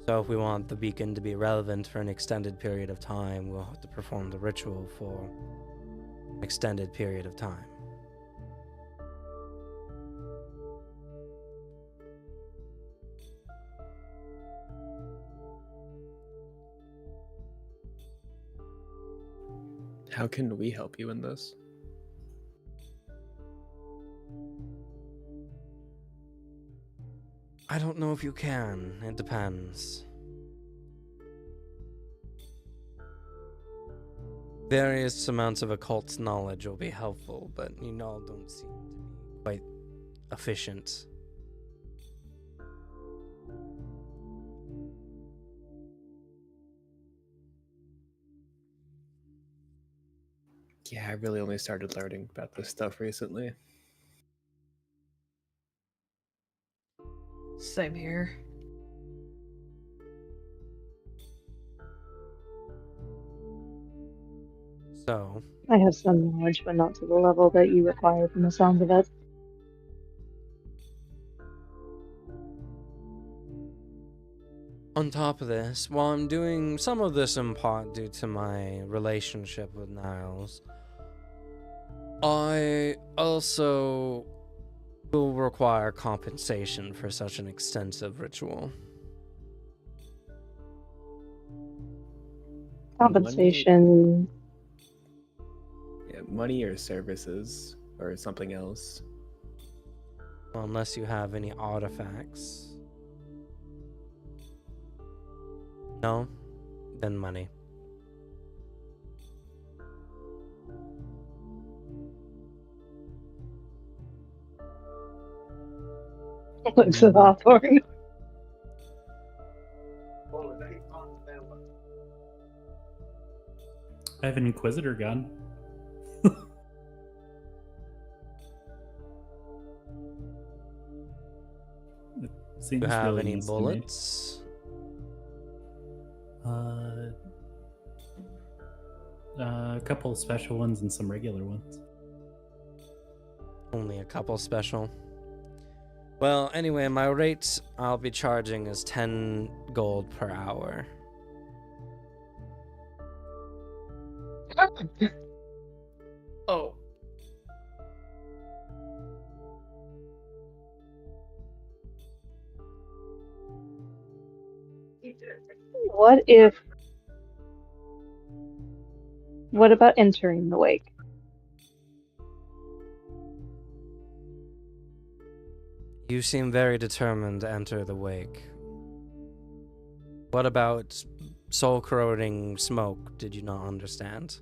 So if we want the beacon to be relevant for an extended period of time, we'll have to perform the ritual for an extended period of time. How can we help you in this? I don't know if you can. It depends. Various amounts of occult knowledge will be helpful, but you all don't seem to be quite efficient. Yeah, I really only started learning about this stuff recently. Same here. So, I have some knowledge, but not to the level that you require from the sounds of it. on top of this, while I'm doing some of this in part due to my relationship with Niles, I also will require compensation for such an extensive ritual. Compensation. Money or services or something else. Well, unless you have any artifacts. No? Then money. Looks at Hawthorne. I have an Inquisitor gun. It Do seems you have really any nice to me. bullets? A couple special ones and some regular ones. Only a couple special. Well, anyway, my rate I'll be charging is 10 gold per hour. Oh. What about entering the wake? You seem very determined to enter the wake. What about soul-corroding smoke? Did you not understand?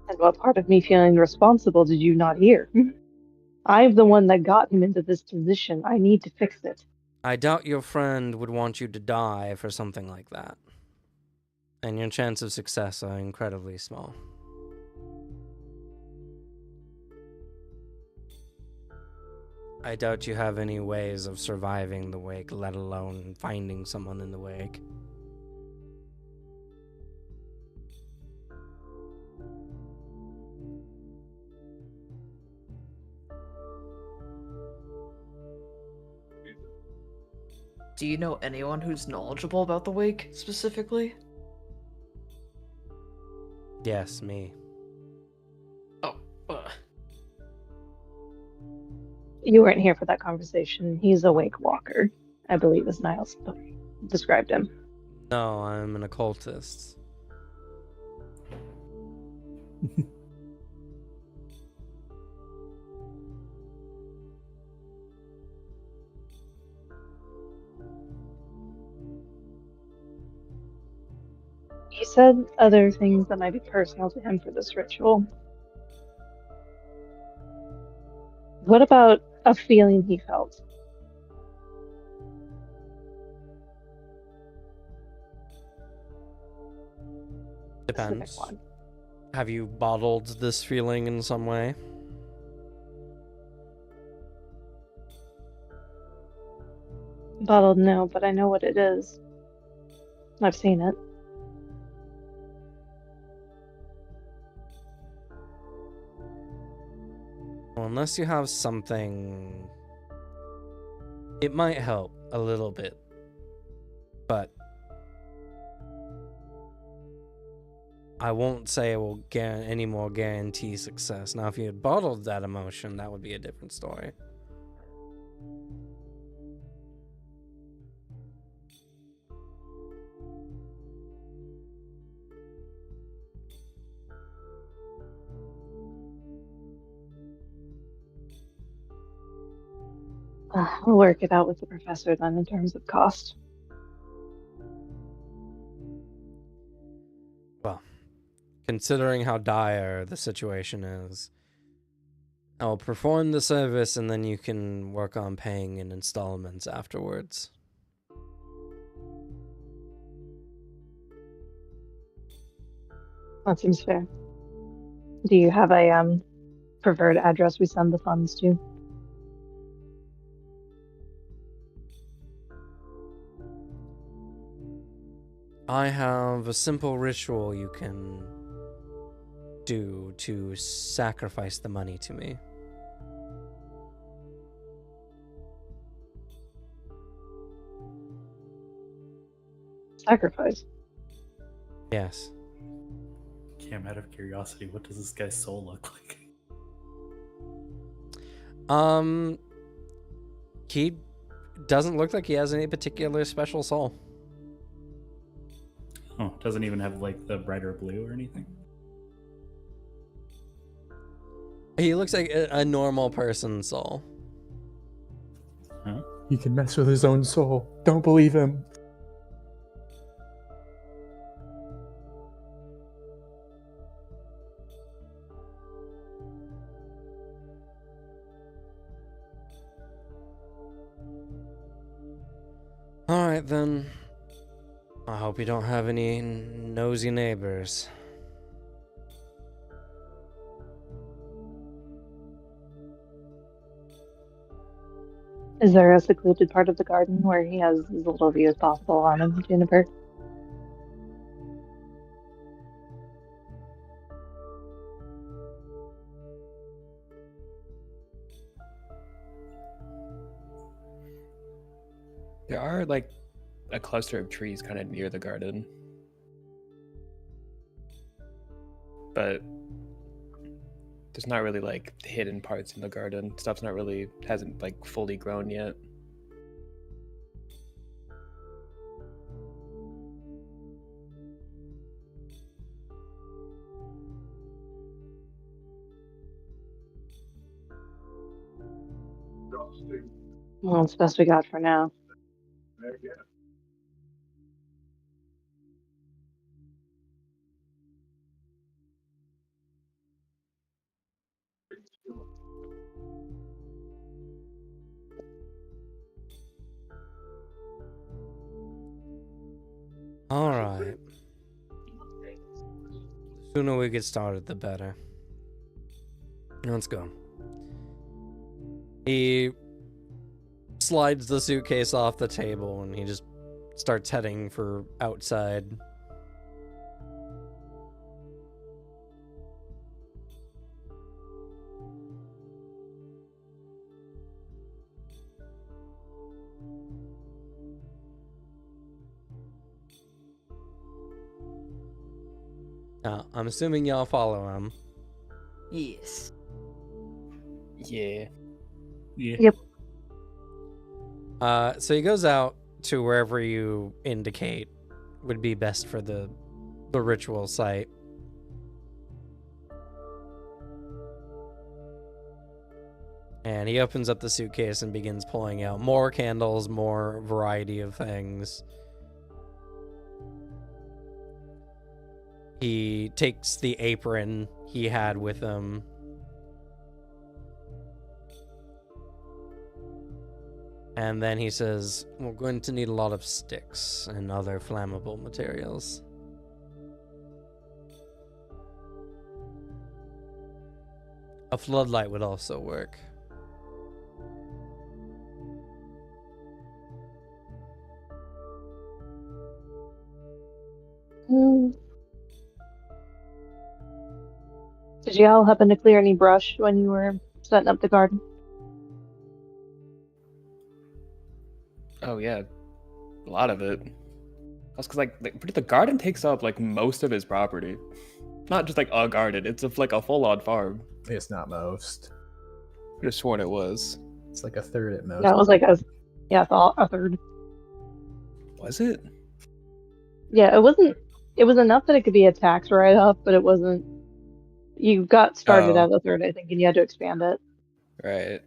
And what part of me feeling responsible did you not hear? I'm the one that got him into this position. I need to fix it. I doubt your friend would want you to die for something like that. And your chance of success are incredibly small. I doubt you have any ways of surviving the wake, let alone finding someone in the wake. Do you know anyone who's knowledgeable about the wake, specifically? Yes, me. Oh, You weren't here for that conversation. He's a wake walker, I believe, as Niles described him. No, I'm an occultist. He said other things that might be personal to him for this ritual. What about a feeling he felt? Specific Depends. one. Have you bottled this feeling in some way? Bottled, no, but I know what it is. I've seen it. Well, unless you have something, it might help a little bit, but I won't say it will any more guarantee success. Now, if you had bottled that emotion, that would be a different story. We'll work it out with the professor then in terms of cost. Well, considering how dire the situation is, I'll perform the service and then you can work on paying in installments afterwards. That seems fair. Do you have a preferred address we send the funds to? I have a simple ritual you can do to sacrifice the money to me. Sacrifice. Yes. Cam, out of curiosity, what does this guy's soul look like? He doesn't look like he has any particular special soul. Oh, doesn't even have like the brighter blue or anything. He looks like a normal person's soul. Huh? He can mess with his own soul. Don't believe him. Alright then. I hope you don't have any nosy neighbors. Is there a secluded part of the garden where he has as little view as possible on him, Juniper? There are like a cluster of trees kind of near the garden, but there's not really like hidden parts in the garden. Stuff's not really hasn't like fully grown yet. Well, it's the best we got for now. Alright. The sooner we get started, the better. Let's go. He slides the suitcase off the table and he just starts heading for outside. I'm assuming y'all follow him. Yes. Yeah. Yeah. Yep. So he goes out to wherever you indicate would be best for the ritual site. And he opens up the suitcase and begins pulling out more candles, more variety of things. He takes the apron he had with him. And then he says, we're going to need a lot of sticks and other flammable materials. A floodlight would also work. Did you all happen to clear any brush when you were setting up the garden? Oh yeah, a lot of it. That's because like the garden takes up like most of his property. Not just like a garden; it's like a full-on farm. It's not most. I could have sworn it was. It's like a third at most. That was like a third. Was it? Yeah, it wasn't. It was enough that it could be a tax write-off, but it wasn't. You got started Oh. at a third, I think, and you had to expand it. Right.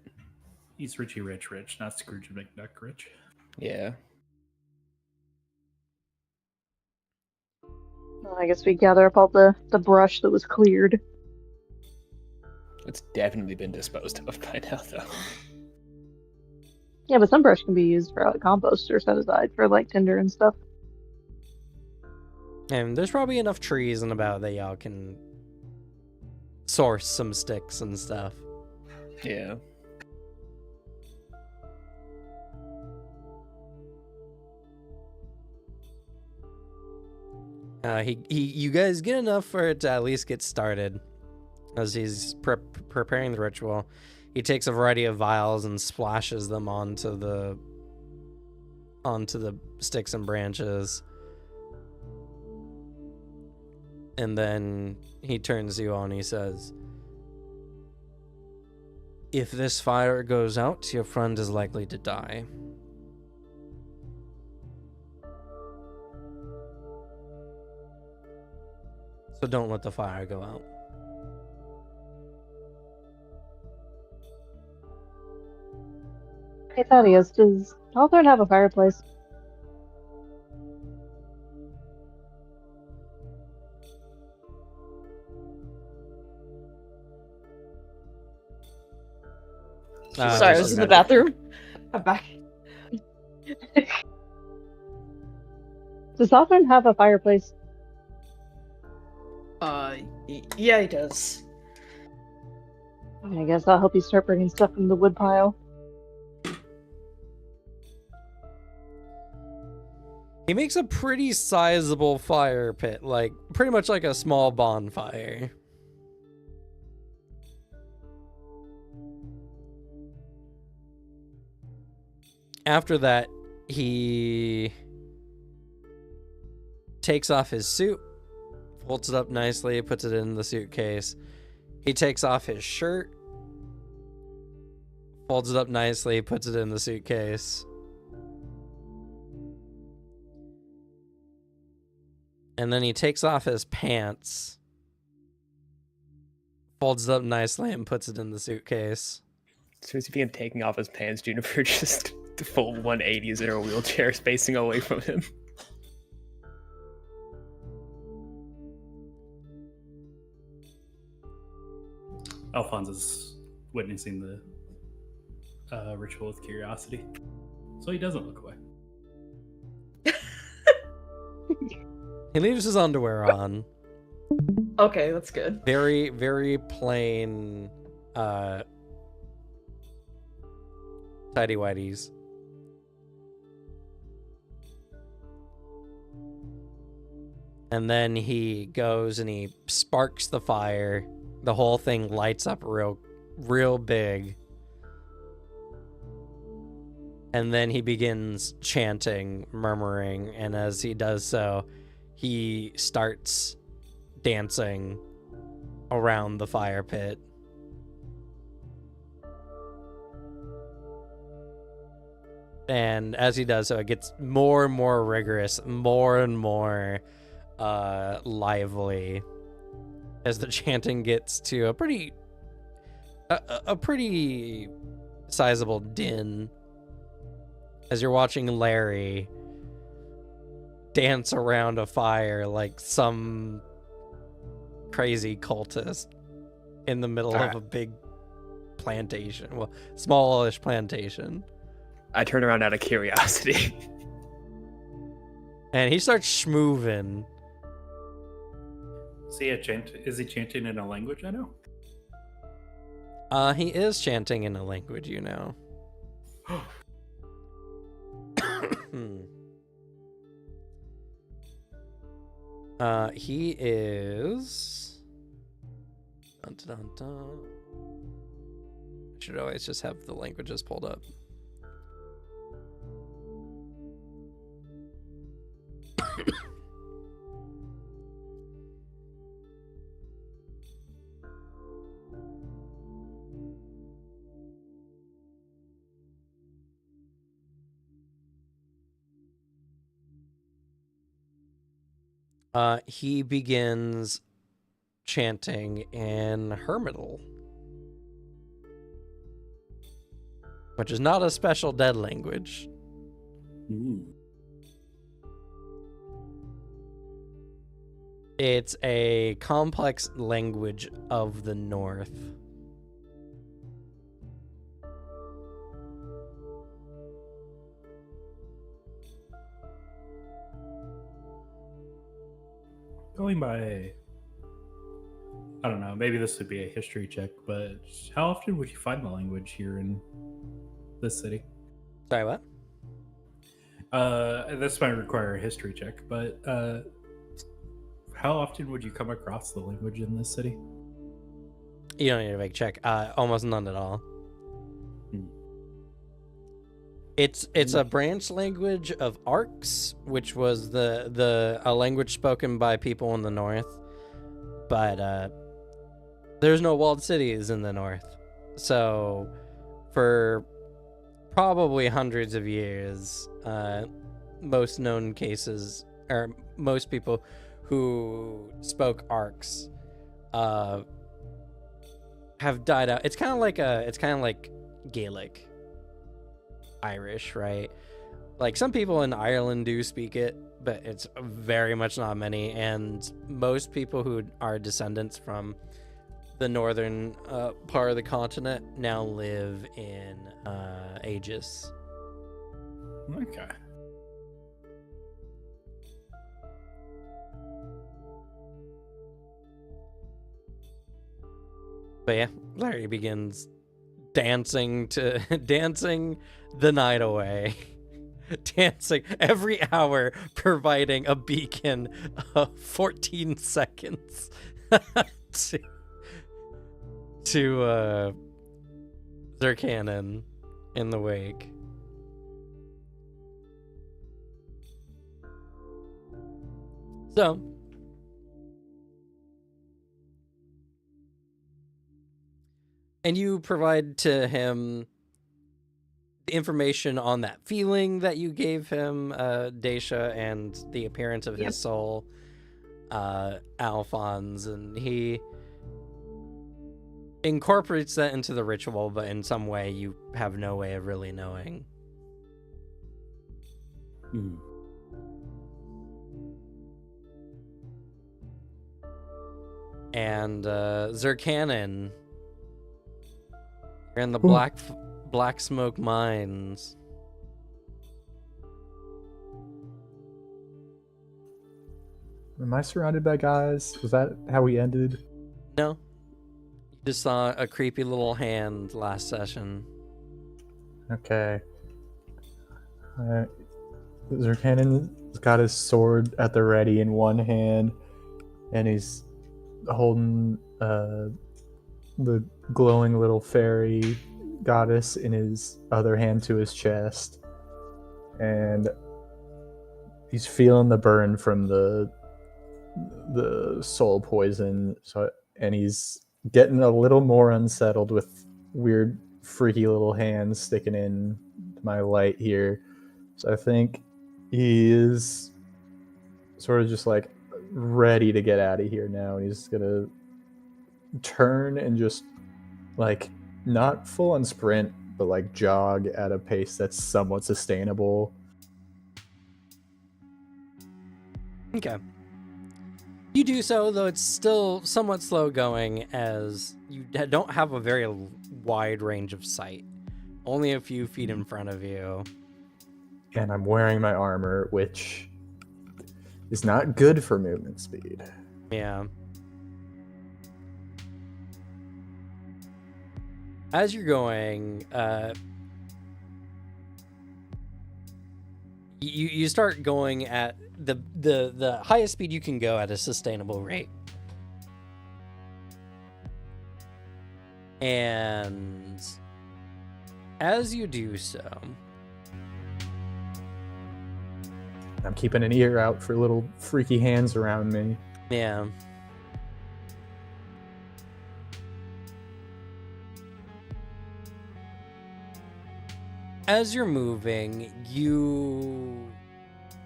He's Richie Rich, not Scrooge McDuck Rich. Yeah. Well, I guess we gather up all the brush that was cleared. It's definitely been disposed of by now, though. Yeah, but some brush can be used for like compost or set aside for like tinder and stuff. And there's probably enough trees and about that y'all can source some sticks and stuff. Yeah. You guys get enough for it to at least get started. As he's preparing the ritual, he takes a variety of vials and splashes them onto the sticks and branches. And then he turns to you all and he says, if this fire goes out, your friend is likely to die. So don't let the fire go out. Hey, Thaddeus, does Hawthorne have a fireplace? Sorry, I was in the bathroom. I'm back. Does Hawthorne have a fireplace? Yeah, he does. I guess I'll help you start bringing stuff from the wood pile. He makes a pretty sizable fire pit, like pretty much like a small bonfire. After that, he takes off his suit, folds it up nicely, puts it in the suitcase. He takes off his shirt, folds it up nicely, puts it in the suitcase. And then he takes off his pants, folds it up nicely, and puts it in the suitcase. So as he began taking off his pants, Juniper just full 180s in her wheelchair, spacing away from him. Alphonse is witnessing the ritual with curiosity, so he doesn't look away. He leaves his underwear on. Okay, that's good. Very, very plain tidy whities. And then he goes and he sparks the fire. The whole thing lights up real big. And then he begins chanting, murmuring, and as he does so, he starts dancing around the fire pit. And as he does so, it gets more and more rigorous, more and more lively, as the chanting gets to a pretty sizable din. As you're watching Larry dance around a fire like some crazy cultist in the middle of a big plantation, well, smallish plantation. I turn around out of curiosity. And he starts schmoovin'. Is he chanting in a language I know? He is chanting in a language you know. He is. Dun, dun, dun. I should always just have the languages pulled up. He begins chanting in Hermital, which is not a special dead language. Ooh. It's a complex language of the North. Going by, I don't know, maybe this would be a history check, but how often would you find the language here in this city? Sorry, what? This might require a history check, but How often would you come across the language in this city? You don't need to make a check. Almost none at all. Hmm. It's a branch language of Arcs, which was a language spoken by people in the north, but there's no walled cities in the north, so for probably hundreds of years, most known cases or most people who spoke Arcs have died out. It's kind of like Gaelic. Irish, right? Like some people in Ireland do speak it, but it's very much not many, and most people who are descendants from the northern part of the continent now live in Aegis. Okay. But yeah, Larry begins dancing the night away. Dancing every hour, providing a beacon of 14 seconds to Zerkanon in the wake. So and you provide to him the information on that feeling that you gave him, Daisha, and the appearance of his soul, Alphonse, and he incorporates that into the ritual, but in some way you have no way of really knowing. Hmm. And Zerkanon, you're in the Ooh. Black Smoke Mines. Am I surrounded by guys? Was that how we ended? No, you just saw a creepy little hand last session. Okay. Zerkanon's got his sword at the ready in one hand, and he's holding the glowing little fairy goddess in his other hand to his chest, and he's feeling the burn from the soul poison, and he's getting a little more unsettled with weird freaky little hands sticking in my light here. So I think he is sort of just like ready to get out of here now, and he's gonna turn and just like not full on sprint, but like jog at a pace that's somewhat sustainable. Okay. You do so, though it's still somewhat slow going, as you don't have a very wide range of sight. Only a few feet in front of you. And I'm wearing my armor, which is not good for movement speed. Yeah. As you're going, you start going at the highest speed you can go at a sustainable rate. And as you do so, I'm keeping an ear out for little freaky hands around me. yeah. As you're moving, you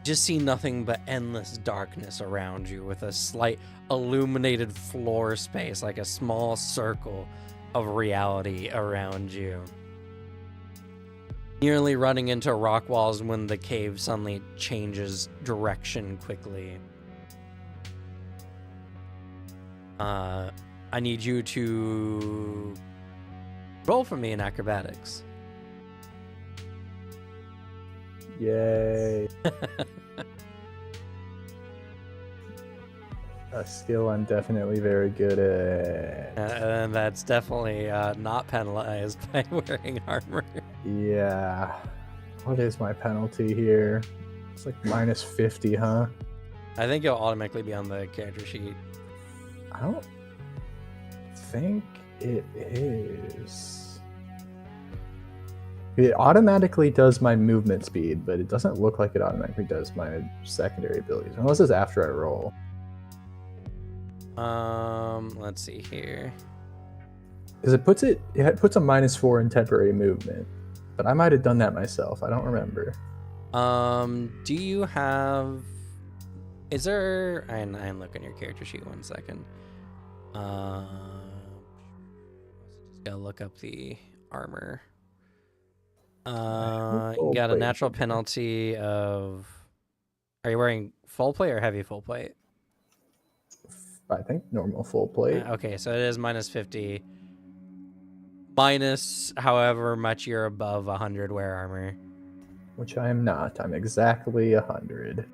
just see nothing but endless darkness around you, with a slight illuminated floor space, like a small circle of reality around you. Nearly running into rock walls when the cave suddenly changes direction quickly. I need you to roll for me in acrobatics. Yay. A skill I'm definitely very good at. And that's definitely not penalized by wearing armor. Yeah. What is my penalty here? It's like minus 50, huh? I think it'll automatically be on the character sheet. I don't think it is. It automatically does my movement speed, but it doesn't look like it automatically does my secondary abilities, unless it's after I roll. Let's see here. Because it puts a -4 in temporary movement, but I might have done that myself. I don't remember. Do you have? Is there? I'm looking at your character sheet. 1 second. Just gotta look up the armor. You got a natural penalty of. Are you wearing full plate or heavy full plate? I think normal full plate. Okay, so it is -50. Minus however much you're above 100 wear armor. Which I am not. I'm exactly 100.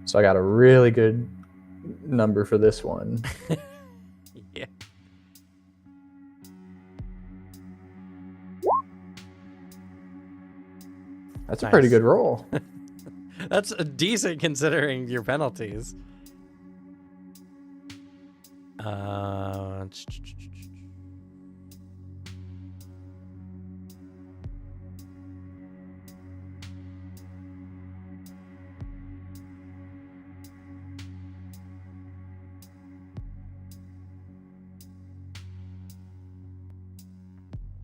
So I got a really good number for this one. Yeah. That's a pretty Nice. good roll. That's decent considering your penalties.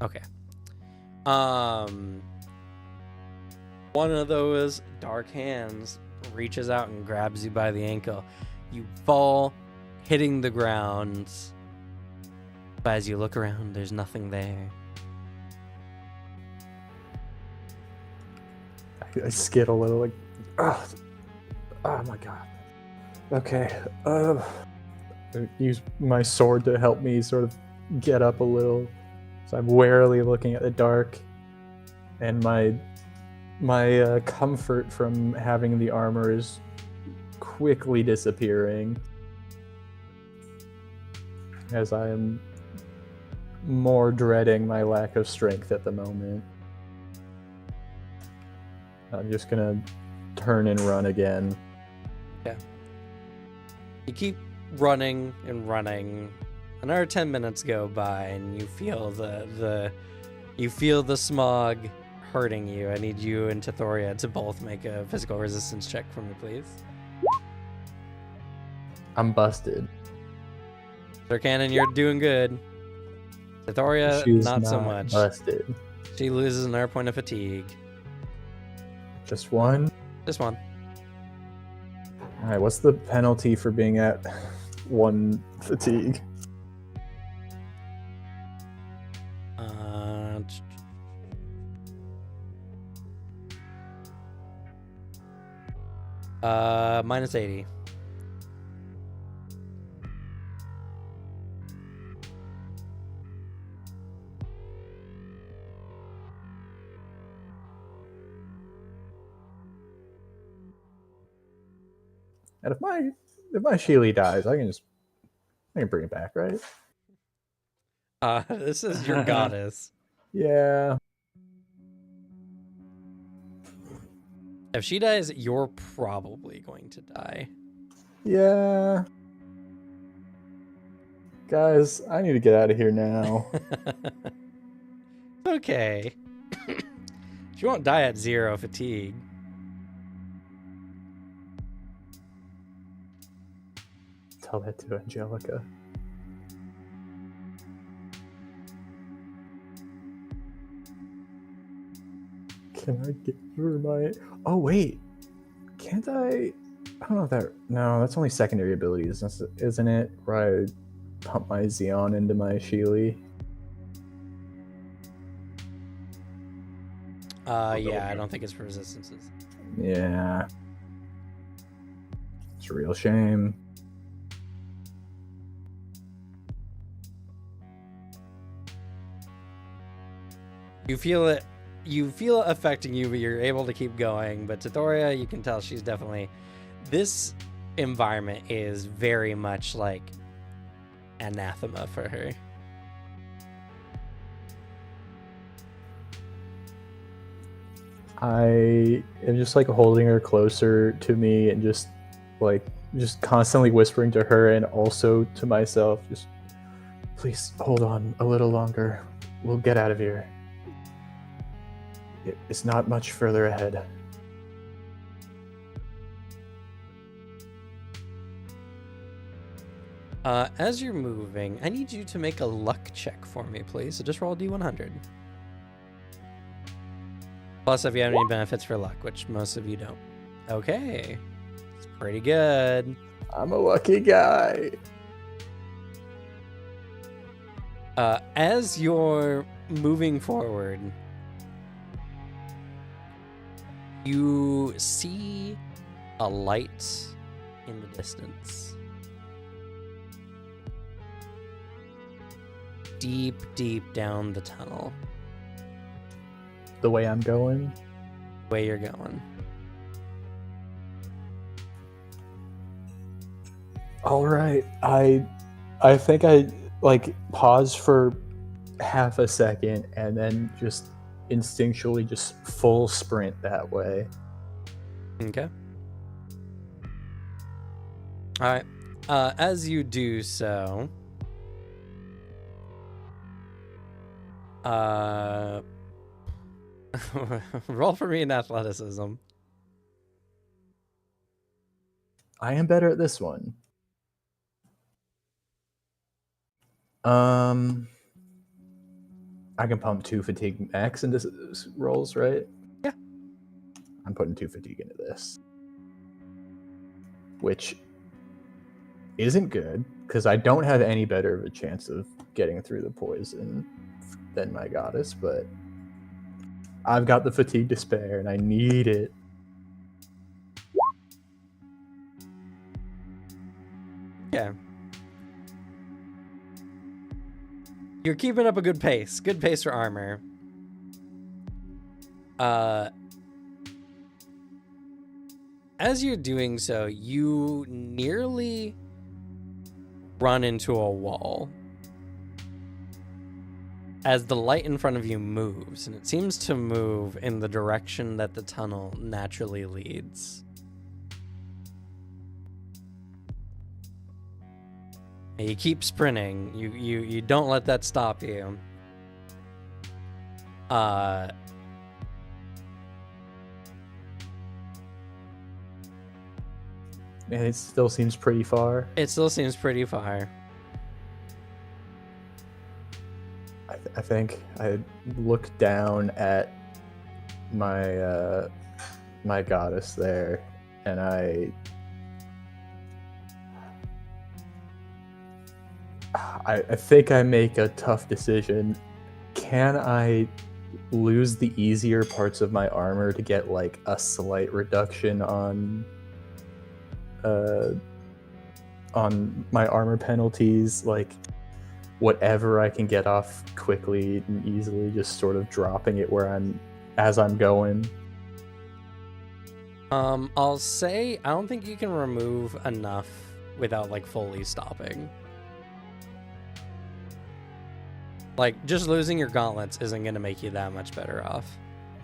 Okay. One of those dark hands reaches out and grabs you by the ankle. You fall, hitting the ground. But as you look around, there's nothing there. I skid a little, like, oh my god. Okay. I use my sword to help me sort of get up a little. So I'm warily looking at the dark, and my comfort from having the armor is quickly disappearing as I am more dreading my lack of strength at the moment. I'm just gonna turn and run again. Yeah. You keep running and running. Another 10 minutes go by, and you feel the smog hurting you. I need you and Tithoria to both make a physical resistance check for me, please. I'm busted. Sir Cannon, you're doing good. Tithoria, She's not so much. Busted. She loses another point of fatigue. Just one? Just one. Alright, what's the penalty for being at 1 fatigue? -80. And if my Sheely dies, I can bring it back, right? This is your goddess. Yeah. If she dies, you're probably going to die. Yeah. Guys, I need to get out of here now. Okay. She won't die at 0 fatigue. Tell that to Angelica. Can I give her my... Oh, wait. Can't I... I don't know if that... No, that's only secondary abilities, isn't it? Where I pump my Xeon into my Sheely. Yeah, I don't think it's for resistances. Yeah. It's a real shame. You feel it affecting you, but you're able to keep going. But Tithoria, you can tell she's definitely... This environment is very much like anathema for her. I am just like holding her closer to me and just constantly whispering to her and also to myself, just please hold on a little longer. We'll get out of here. It's not much further ahead. As you're moving, I need you to make a luck check for me, please. So just roll a d100. Plus, if you have any benefits for luck, which most of you don't. Okay. It's pretty good. I'm a lucky guy. As you're moving forward, you see a light in the distance. Deep, deep down the tunnel. The way I'm going? The way you're going. All right. I think I pause for half a second and then just instinctually just full sprint that way. Okay. All right. As you do so, roll for me in athleticism. I am better at this one. I can pump 2 fatigue max into rolls, right? Yeah. I'm putting 2 fatigue into this. Which isn't good, because I don't have any better of a chance of getting through the poison than my goddess, but I've got the fatigue to spare, and I need it. Yeah. You're keeping up a good pace. Good pace for armor. As you're doing so, you nearly run into a wall as the light in front of you moves, and it seems to move in the direction that the tunnel naturally leads. You keep sprinting. You don't let that stop you. And it still seems pretty far. It still seems pretty far. I think I look down at my my goddess there, and I think I make a tough decision. Can I lose the easier parts of my armor to get like a slight reduction on my armor penalties, like whatever I can get off quickly and easily, just sort of dropping it where as I'm going? I'll say I don't think you can remove enough without like fully stopping. Like, just losing your gauntlets isn't going to make you that much better off.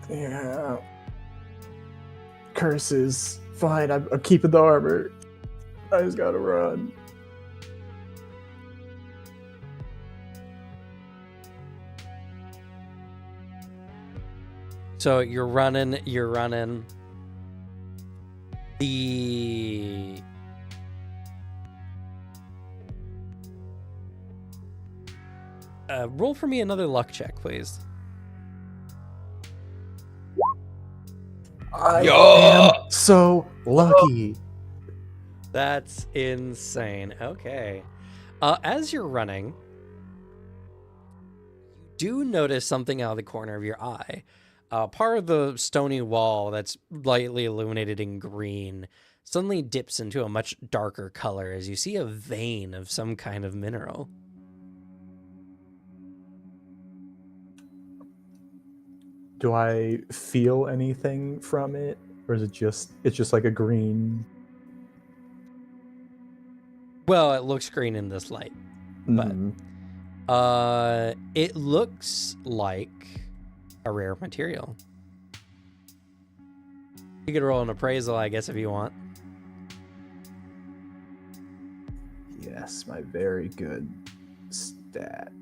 Yeah. Curses. Fine, I'm keeping the armor. I just gotta run. So you're running. The... roll for me another luck check, please. I am so lucky. That's insane. Okay. As you're running, you do notice something out of the corner of your eye. Part of the stony wall that's lightly illuminated in green suddenly dips into a much darker color as you see a vein of some kind of mineral. Do I feel anything from it, or is it's just like a green? Well, it looks green in this light, but it looks like a rare material. You could roll an appraisal, I guess, if you want. Yes, my very good stat.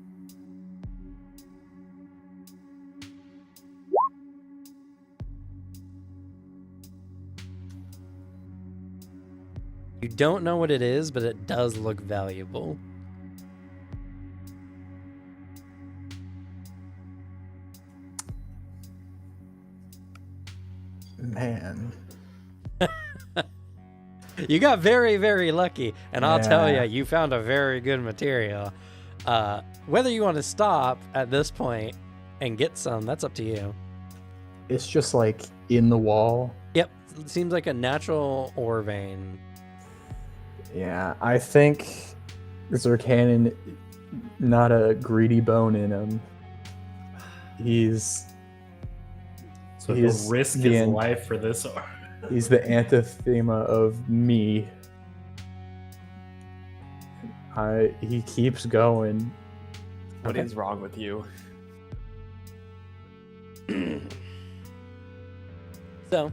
You don't know what it is, but it does look valuable. Man. You got very, very lucky, and I'll tell Yeah. you, you found a very good material. Whether you want to stop at this point and get some, that's up to you. It's just like in the wall. Yep, it seems like a natural ore vein. Yeah, I think Zircanon, not a greedy bone in him. He's So He's he'll risk the his end. life for this. he's the anthema of me. He keeps going. What is wrong with you? So,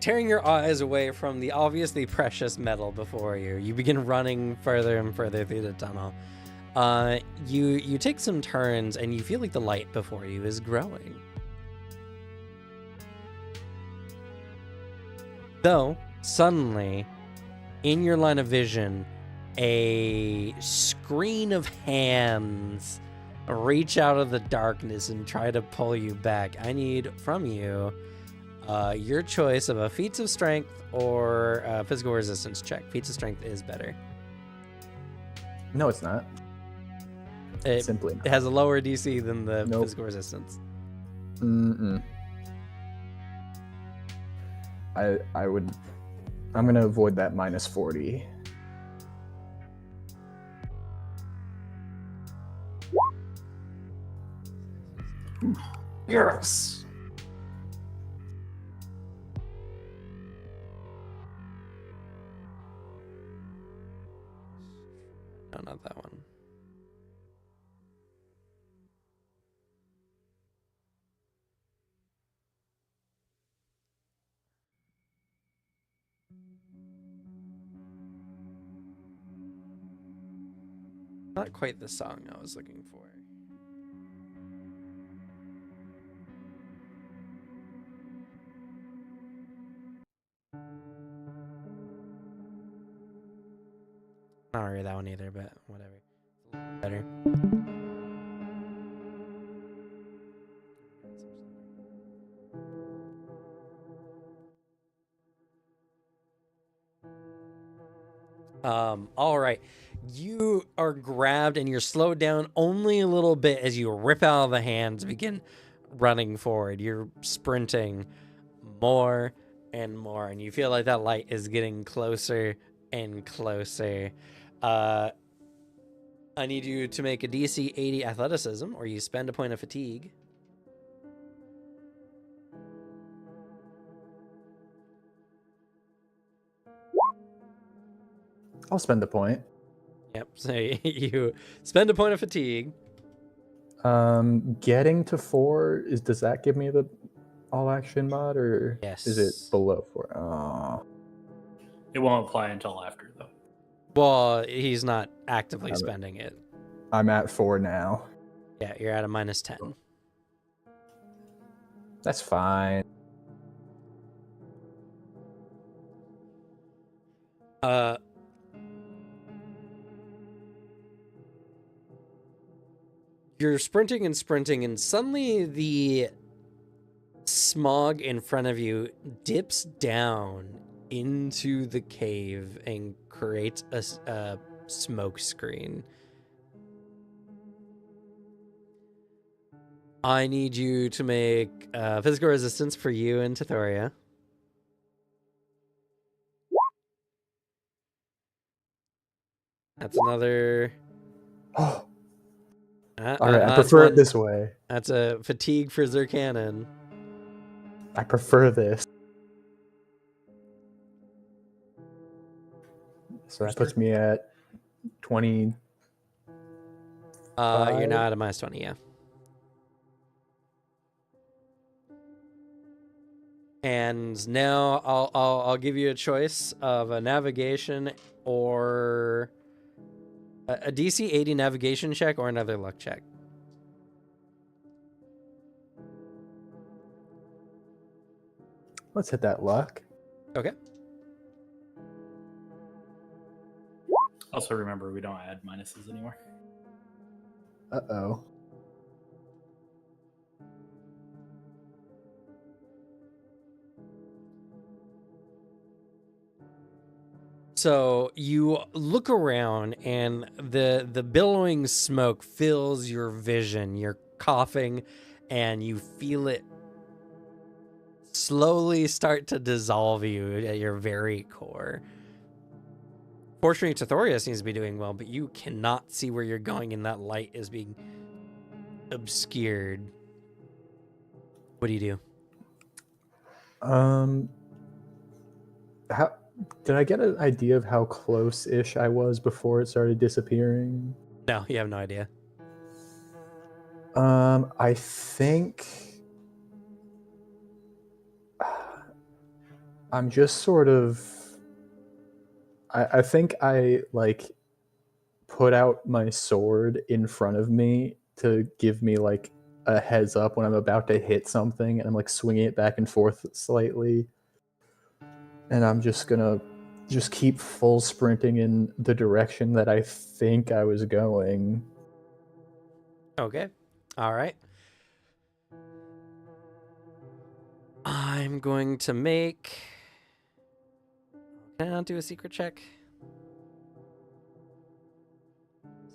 tearing your eyes away from the obviously precious metal before you, you begin running further and further through the tunnel. You take some turns, and you feel like the light before you is growing. Though, suddenly, in your line of vision, a screen of hands reach out of the darkness and try to pull you back. I need from you your choice of a feats of strength or a physical resistance check. Feats of strength is better. No, it's not. It Simply not. has a lower DC than the Nope. physical resistance. Mm-mm. I'm gonna avoid that minus 40. Yes. No, not that one. Not quite the song I was looking for. I don't read that one either, but whatever. It's a little better. All right. You are grabbed and you're slowed down only a little bit as you rip out of the hands, begin running forward. You're sprinting more and more, and you feel like that light is getting closer and closer. I need you to make a DC 80 athleticism, or you spend a point of fatigue. I'll spend a point. Yep, so you spend a point of fatigue. Getting to 4 does that give me the all action mod, or Yes. is it below 4? Oh, It won't apply until after, though. Well, he's not actively I'm- spending it. I'm at 4 now. Yeah, you're at a minus 10. That's fine. You're sprinting and sprinting, and suddenly the smog in front of you dips down into the cave and creates a smoke screen. I need you to make physical resistance for you and Tithoria. That's another. Oh, All all right. I prefer it this way. That's a fatigue for Zircanon. I prefer this. So that puts me at 20. You're now at a minus 20, yeah. And now I'll give you a choice of a navigation or a DC 80 navigation check or another luck check. Let's hit that luck. Okay. Also, remember we don't add minuses anymore. Uh-oh. So you look around and the billowing smoke fills your vision. You're coughing and you feel it slowly start to dissolve you at your very core. Fortunately, Tithoria seems to be doing well, but you cannot see where you're going and that light is being obscured. What do you do? How did I get an idea of how close-ish I was before it started disappearing? No, you have no idea. I think I'm just sort of. I think I like put out my sword in front of me to give me like a heads up when I'm about to hit something, and I'm like swinging it back and forth slightly. And I'm just gonna just keep full sprinting in the direction that I think I was going. Okay. All right. I'm going to make... Can I not do a secret check?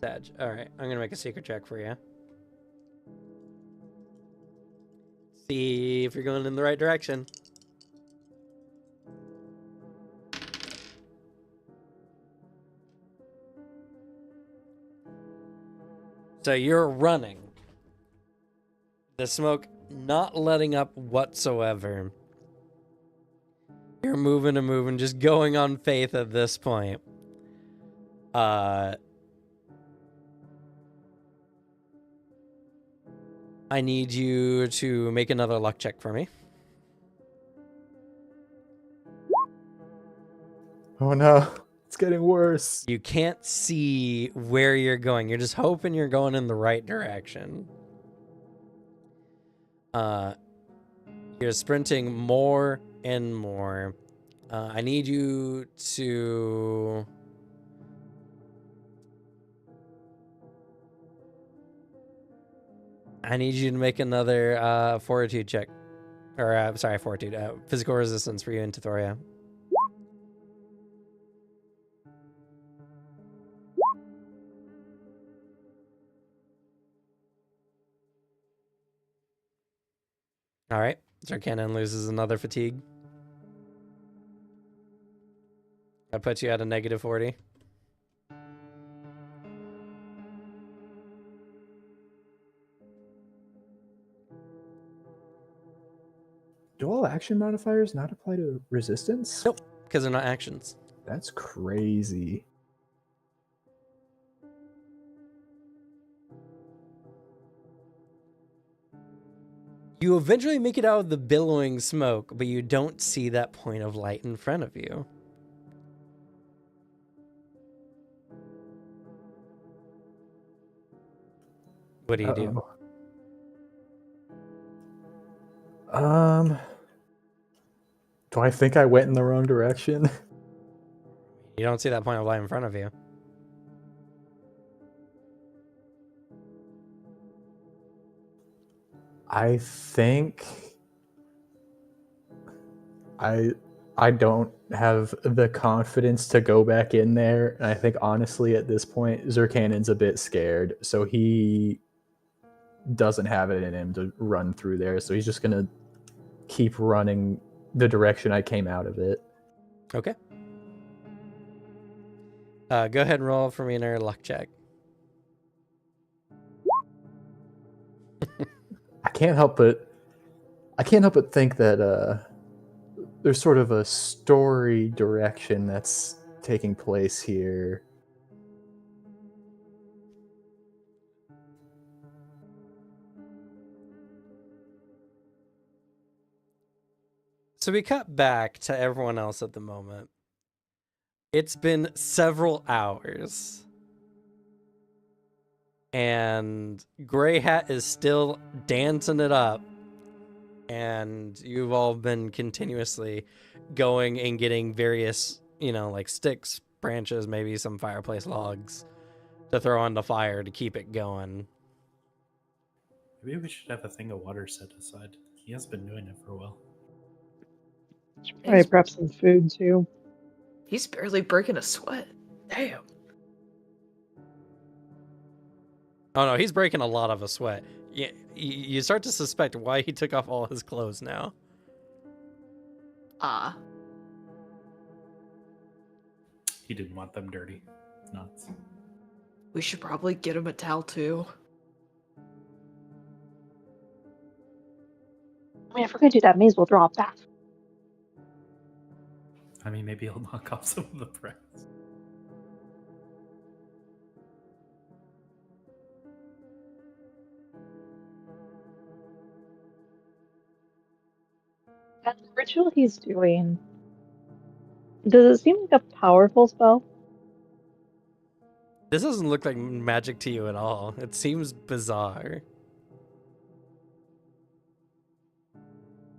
Sag. All right. I'm going to make a secret check for you. See if you're going in the right direction. So you're running. The smoke not letting up whatsoever. You're moving and moving, just going on faith at this point. I need you to make another luck check for me. Oh no, it's getting worse. You can't see where you're going. You're just hoping you're going in the right direction. You're sprinting more and more. I need you to... I need you to make another fortitude check. Or, sorry, fortitude. Physical resistance for you in Tithoria. All right. Zarkanon loses another fatigue. That puts you at a negative 40. Do all action modifiers not apply to resistance? Nope, because they're not actions. That's crazy. You eventually make it out of the billowing smoke, but you don't see that point of light in front of you. What do you do? Do I think I went in the wrong direction? You don't see that point of light in front of you. I think I don't have the confidence to go back in there, and I think honestly at this point Zerkanon's a bit scared, so he doesn't have it in him to run through there, so he's just gonna keep running the direction I came out of it. Okay. Go ahead and roll for me another luck check. I can't help but think that there's sort of a story direction that's taking place here. So we cut back to everyone else at the moment. It's been several hours. And Grey Hat is still dancing it up. And you've all been continuously going and getting various, like sticks, branches, maybe some fireplace logs to throw on the fire to keep it going. Maybe we should have a thing of water set aside. He has been doing it for a while. Probably prep some food too. He's barely breaking a sweat. Damn. Oh no, he's breaking a lot of a sweat. You start to suspect why he took off all his clothes now. Ah. He didn't want them dirty. Nuts. We should probably get him a towel too. I mean, if we're gonna do that, may as well draw a bath. I mean, maybe he'll knock off some of the press. That ritual he's doing, does it seem like a powerful spell? This doesn't look like magic to you at all. It seems bizarre.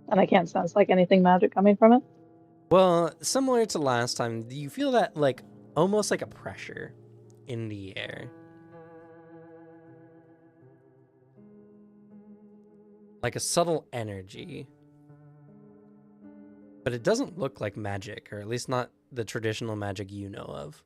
And I can't sense like anything magic coming from it. Well, similar to last time, you feel that like almost like a pressure in the air. Like a subtle energy. But it doesn't look like magic, or at least not the traditional magic you know of.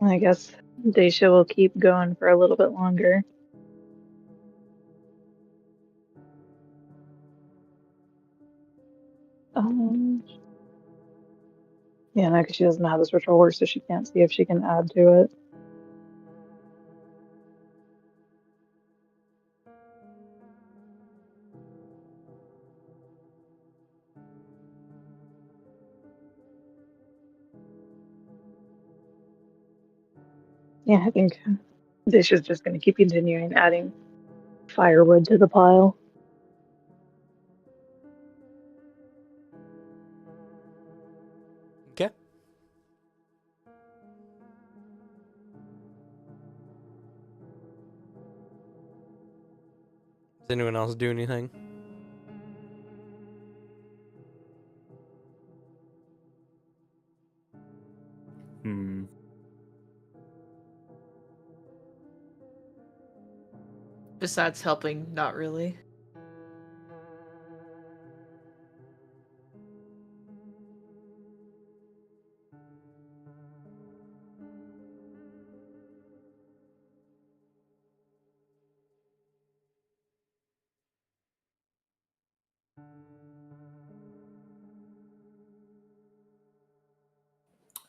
I guess Daisha will keep going for a little bit longer. Yeah, no, because she doesn't know how this ritual works, so she can't see if she can add to it. Yeah, I think Daisha's just going to keep continuing adding firewood to the pile. Okay. Does anyone else do anything? Besides helping, not really.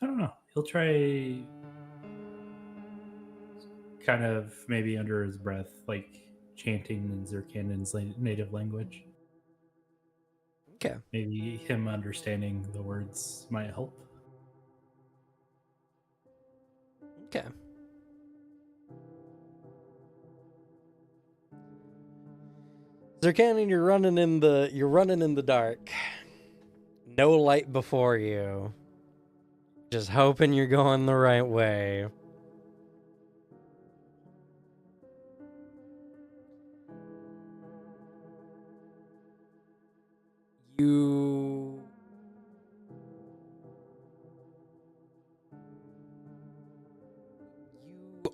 I don't know. He'll try kind of maybe under his breath, like chanting in Zirkandan's native language. Okay. Maybe him understanding the words might help. Okay. Zirkandan, you're running in the dark. No light before you. Just hoping you're going the right way. You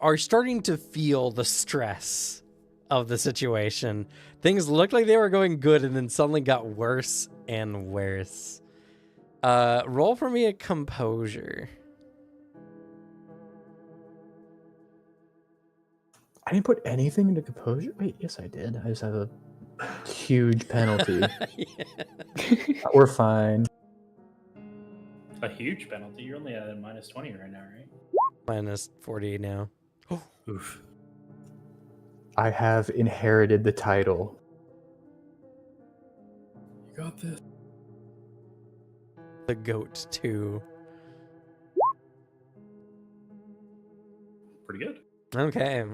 are starting to feel the stress of the situation. Things looked like they were going good and then suddenly got worse and worse. Roll for me a composure. I didn't put anything into composure. Wait, yes, I did. I just have a huge penalty. Yeah. We're fine. a huge penalty. You're only at a -20 right now, right? Minus 40 now. Oof. I have inherited the title. You got this. The goat too. Pretty good. Okay.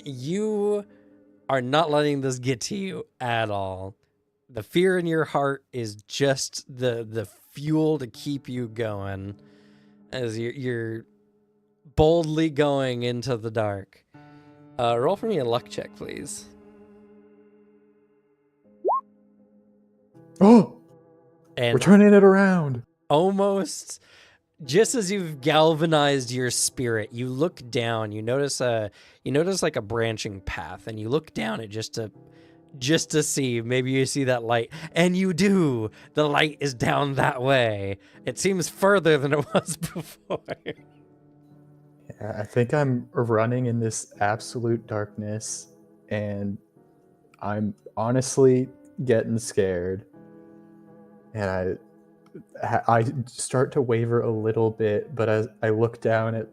You are not letting this get to you at all. The fear in your heart is just the fuel to keep you going as you're boldly going into the dark. Roll for me a luck check, please. Oh, And we're turning it around. almost just as you've galvanized your spirit, you look down. You notice like a branching path, and you look down it just to see. Maybe you see that light, and you do. The light is down that way. It seems further than it was before. Yeah, I think I'm running in this absolute darkness, and I'm honestly getting scared. And I start to waver a little bit, but as I look down at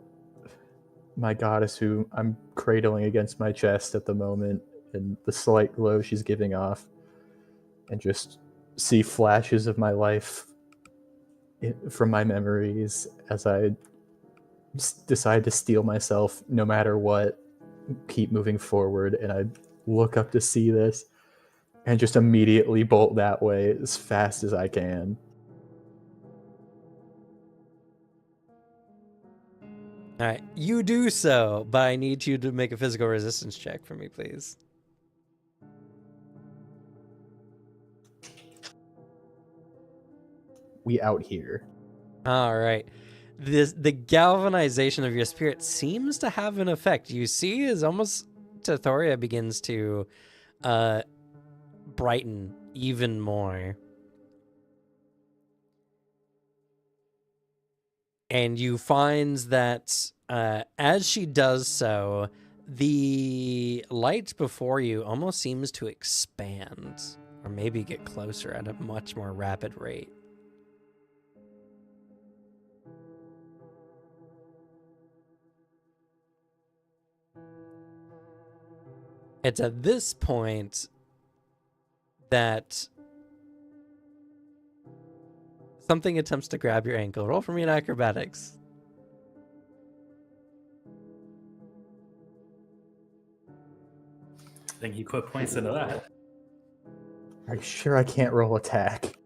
my goddess, who I'm cradling against my chest at the moment, and the slight glow she's giving off, and just see flashes of my life from my memories as I decide to steel myself no matter what, keep moving forward. And I look up to see this and just immediately bolt that way as fast as I can. All right, you do so, but I need you to make a physical resistance check for me, please. We out here. All right. The galvanization of your spirit seems to have an effect. You see as almost Tithoria begins to brighten even more. And you find that as she does so, the light before you almost seems to expand, or maybe get closer at a much more rapid rate. It's at this point that something attempts to grab your ankle. Roll for me in acrobatics. I think he put points into that. Are you sure I can't roll attack?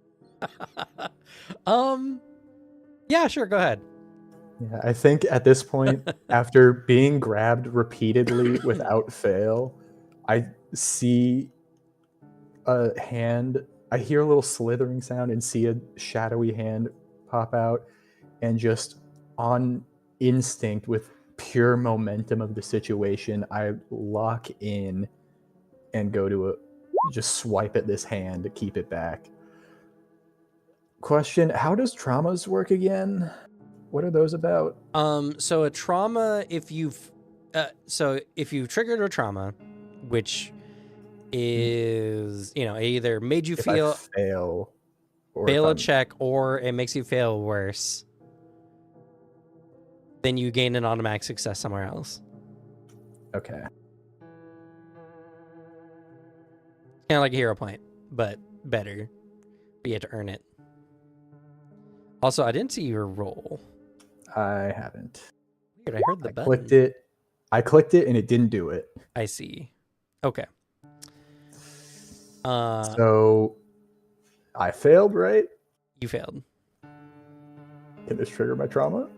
Yeah, sure, go ahead. Yeah, I think at this point, after being grabbed repeatedly without fail, I see a hand. I hear a little slithering sound and see a shadowy hand pop out, and just on instinct, with pure momentum of the situation, I lock in and go to just swipe at this hand to keep it back. Question: how does traumas work again? What are those about? So a trauma, if you've triggered a trauma, which is, it either made you If feel I fail a check, or it makes you fail worse, then you gain an automatic success somewhere else. Okay. Kind of like a hero point, but better. But you have to earn it. Also, I didn't see your roll. I haven't. Weird, I heard the button. Clicked it. I clicked it and it didn't do it. I see. Okay. So I failed, right? You failed. Can this trigger my trauma?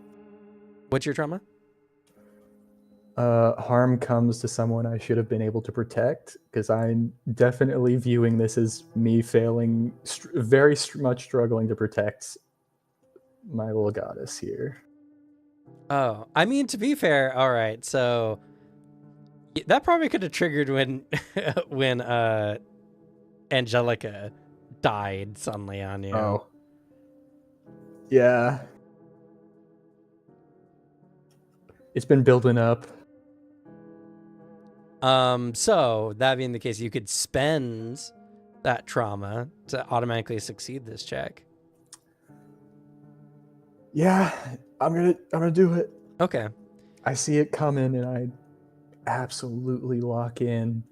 What's your trauma? Harm comes to someone I should have been able to protect, because I'm definitely viewing this as me failing, very much struggling to protect my little goddess here. Oh, I mean, to be fair, all right, so that probably could have triggered when when Angelica died suddenly on you. Oh. Yeah. It's been building up. So that being the case, you could spend that trauma to automatically succeed this check. Yeah, I'm gonna do it. Okay. I see it coming, and I absolutely lock in.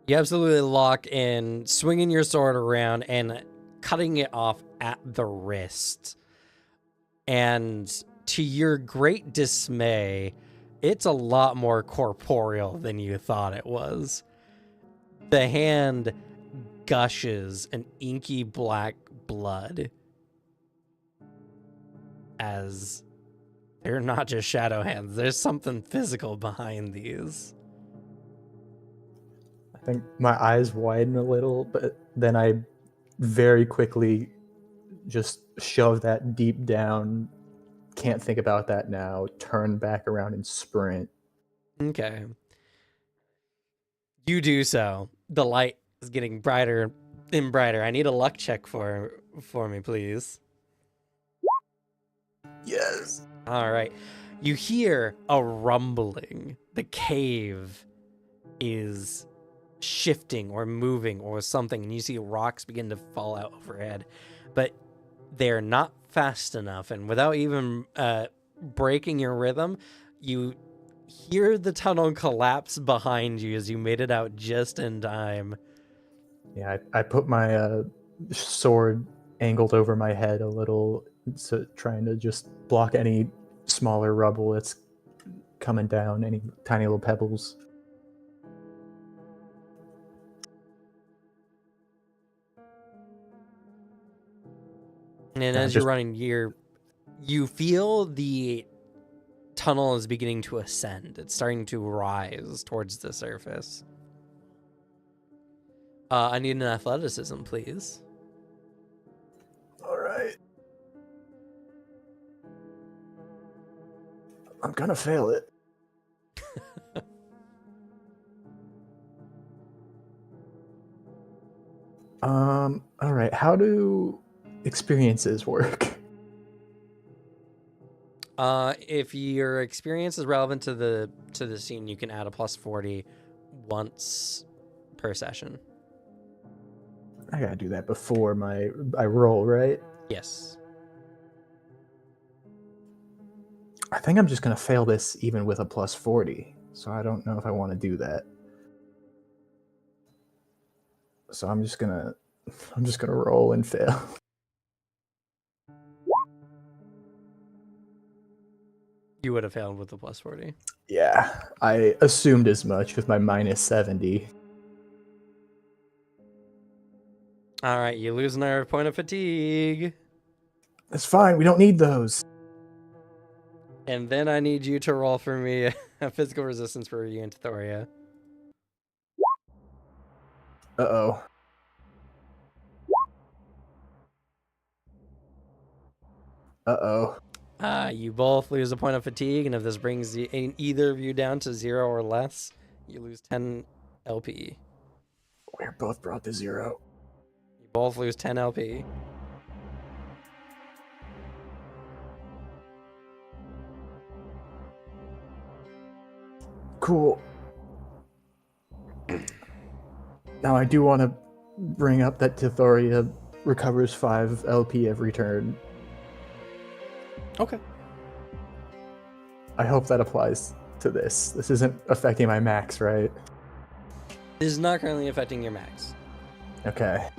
You absolutely lock in, swinging your sword around and cutting it off at the wrist. And to your great dismay, it's a lot more corporeal than you thought it was. The hand gushes an inky black blood as they're not just shadow hands. There's something physical behind these. I think my eyes widen a little, but then I very quickly just shove that deep down. Can't think about that now. Turn back around and sprint. Okay. You do so. The light is getting brighter and brighter. I need a luck check for me, please. Yes. All right. You hear a rumbling. The cave is shifting or moving or something, and you see rocks begin to fall out overhead. But they're not fast enough, and without even breaking your rhythm, you hear the tunnel collapse behind you as you made it out just in time. Yeah, I put my sword angled over my head a little, so trying to just block any smaller rubble that's coming down, any tiny little pebbles. And as you're running, you feel the tunnel is beginning to ascend. It's starting to rise towards the surface. I need an athleticism, please. All right. I'm gonna fail it. All right. How do experiences work? If your experience is relevant to the scene, you can add a plus 40 once per session. I gotta do that before I roll, right? Yes. I think I'm just gonna fail this even with a plus 40, so I don't know if I want to do that. So I'm just gonna roll and fail. You would have failed with the plus 40. Yeah, I assumed as much with my minus 70. All right, you lose another point of fatigue. That's fine. We don't need those. And then I need you to roll for me a physical resistance for you and Thoria. Uh-oh. Uh-oh. You both lose a point of fatigue, and if this brings either of you down to 0 or less, you lose 10 LP. We're both brought to 0. You both lose 10 LP. Cool. Now I do want to bring up that Tithoria recovers 5 LP every turn. Okay. I hope that applies to this. This isn't affecting my max, right? This is not currently affecting your max. Okay.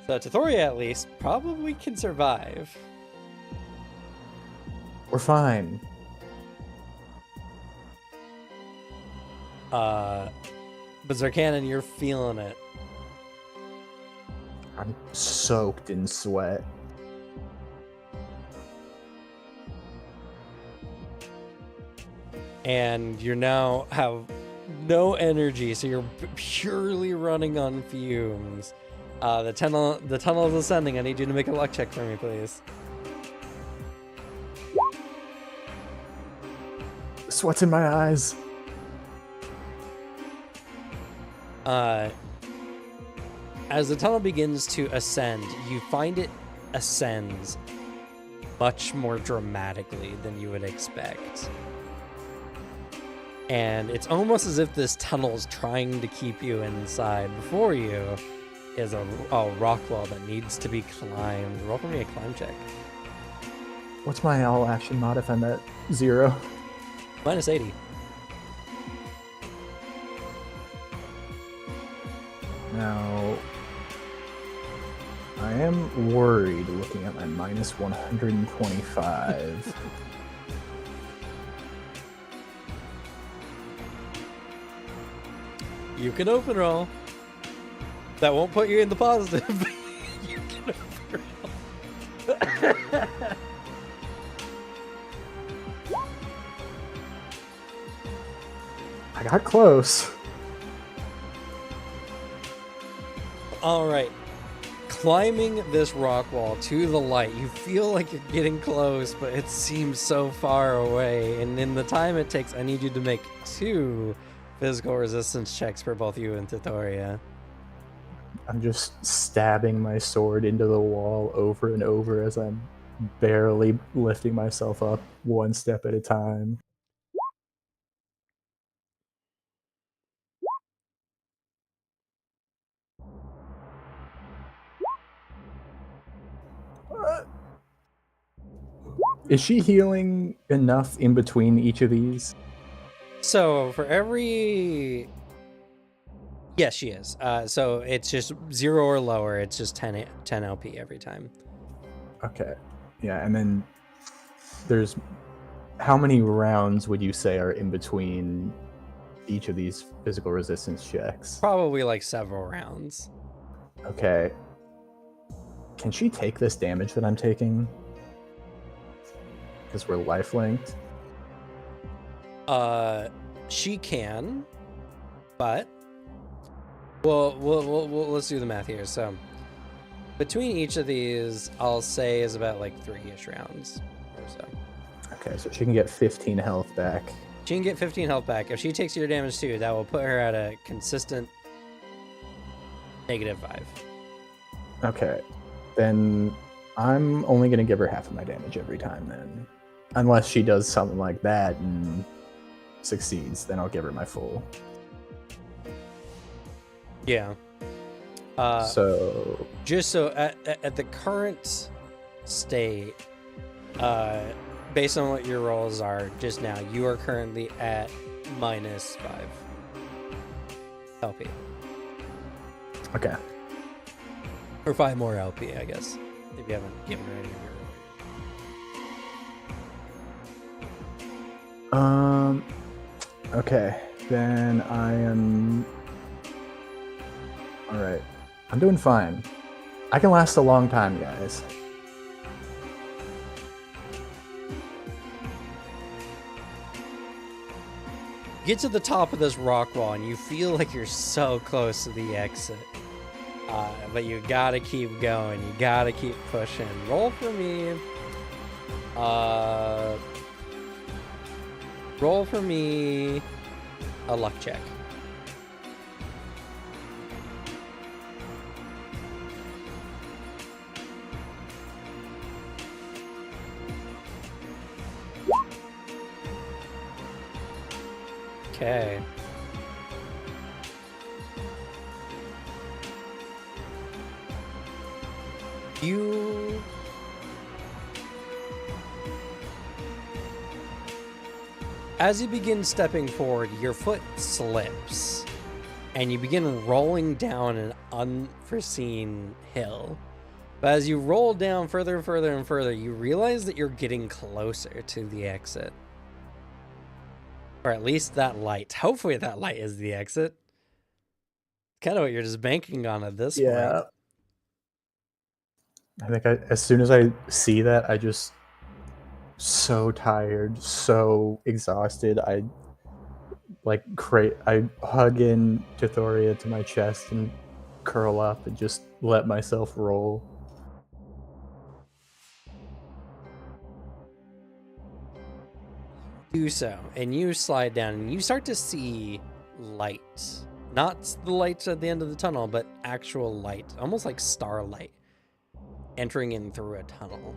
So Tithoria, at least, probably can survive. We're fine. But Zarkanon, you're feeling it. I'm soaked in sweat. And you now have no energy, so you're purely running on fumes. The tunnel is ascending. I need you to make a luck check for me, please. Sweat's in my eyes. As the tunnel begins to ascend, you find it ascends much more dramatically than you would expect. And it's almost as if this tunnel is trying to keep you inside before you. is a rock wall that needs to be climbed. Roll for me a climb check. What's my all action mod if I'm at 0? Minus 80. Now, I am worried looking at my minus 125. You can open roll. That won't put you in the positive. You can open roll. I got close. All right. Climbing this rock wall to the light, you feel like you're getting close, but it seems so far away. And in the time it takes, I need you to make 2 physical resistance checks for both you and Tithoria. I'm just stabbing my sword into the wall over and over as I'm barely lifting myself up one step at a time. Is she healing enough in between each of these? So for every... Yes, she is. So it's just 0 or lower. It's just 10 LP every time. Okay. Yeah, and then there's... How many rounds would you say are in between each of these physical resistance checks? Probably like several rounds. Okay. Can she take this damage that I'm taking? Because we're life-linked? She can, but... Well, let's do the math here. So, between each of these, I'll say is about like 3-ish rounds or so. Okay, so she can get 15 health back. She can get 15 health back. If she takes your damage too, that will put her at a consistent -5. Okay, then I'm only going to give her half of my damage every time then. Unless she does something like that and succeeds, then I'll give her my full. Yeah. So Just so at the current state, based on what your rolls are just now, you are currently at -5 LP. okay. Or 5 more LP, I guess, if you haven't given her any of your Okay, then I am... Alright, I'm doing fine. I can last a long time, guys. Get to the top of this rock wall and you feel like you're so close to the exit. But you gotta keep going. You gotta keep pushing. Roll for me. Roll for me a luck check. Okay. You... As you begin stepping forward, your foot slips, and you begin rolling down an unforeseen hill. But as you roll down further and further and further, you realize that you're getting closer to the exit. Or at least that light. Hopefully that light is the exit. Kind of what you're just banking on at this point. I think as soon as I see that, I just... so tired, so exhausted. I hug in Tithoria to my chest and curl up and just let myself roll. Do so, and you slide down, and you start to see light. Not the lights at the end of the tunnel, but actual light, almost like starlight, entering in through a tunnel.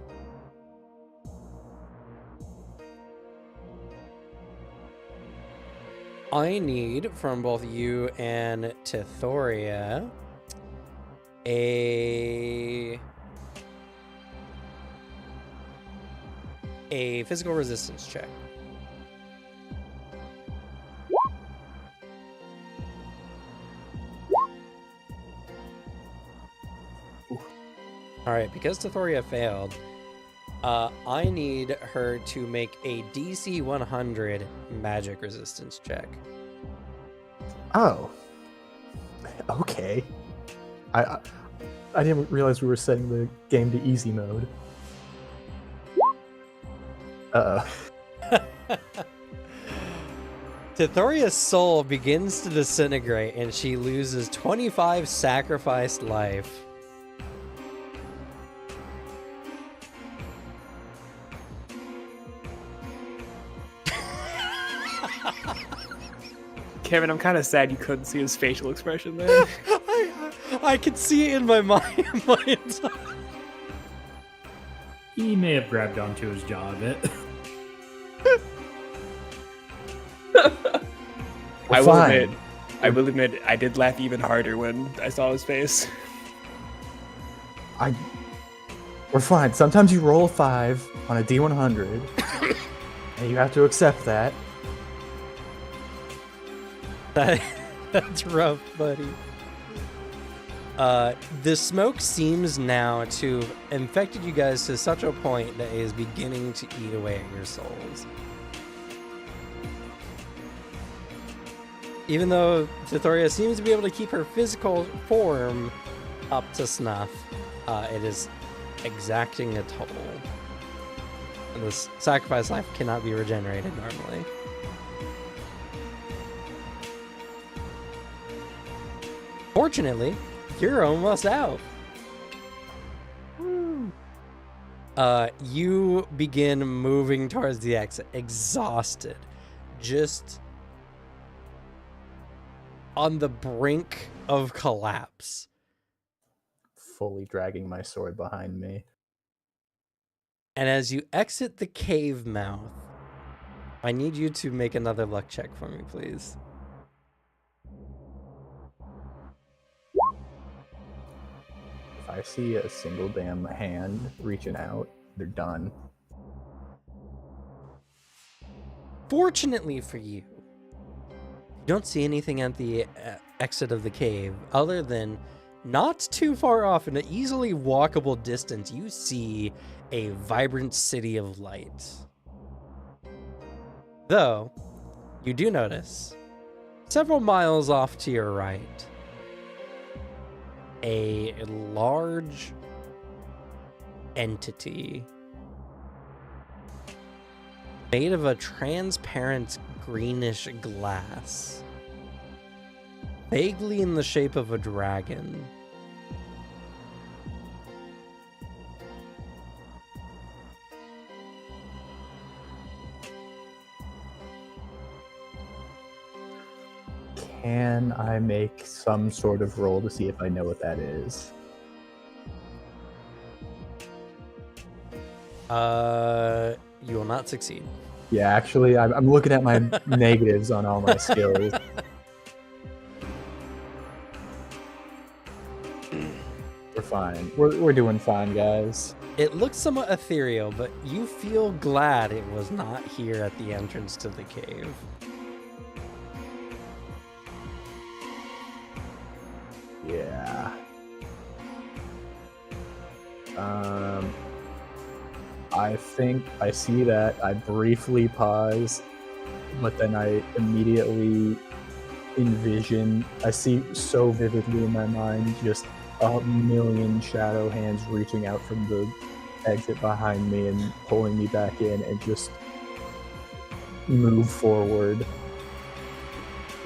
I need from both you and Tithoria a physical resistance check. All right, because Tithoria failed, I need her to make a DC 100 magic resistance check. Oh. Okay. I didn't realize we were setting the game to easy mode. Tithoria's soul begins to disintegrate and she loses 25 sacrificed life. Kevin, I'm kind of sad you couldn't see his facial expression there. I could see it in my mind. He may have grabbed onto his jaw a bit. I will admit, I did laugh even harder when I saw his face. We're fine. Sometimes you roll a 5 on a D100, and you have to accept that. That's rough, buddy. The smoke seems now to have infected you guys to such a point that it is beginning to eat away at your souls. Even though Tithoria seems to be able to keep her physical form up to snuff, it is exacting a toll. And this sacrifice life cannot be regenerated normally. Fortunately, you're almost out. You begin moving towards the exit, exhausted, just on the brink of collapse. Fully dragging my sword behind me. And as you exit the cave mouth, I need you to make another luck check for me, please. If I see a single damn hand reaching out, they're done. Fortunately for you, you don't see anything at the exit of the cave other than not too far off in an easily walkable distance. You see a vibrant city of light. Though, you do notice, several miles off to your right, a large entity made of a transparent greenish glass, vaguely in the shape of a dragon. Can I make some sort of roll to see if I know what that is? You will not succeed. Yeah, actually, I'm looking at my negatives on all my skills. We're fine. We're doing fine, guys. It looks somewhat ethereal, but you feel glad it was not here at the entrance to the cave. Yeah. I think I see that. I briefly pause, but then I immediately envision, I see so vividly in my mind just a million shadow hands reaching out from the exit behind me and pulling me back in and just move forward.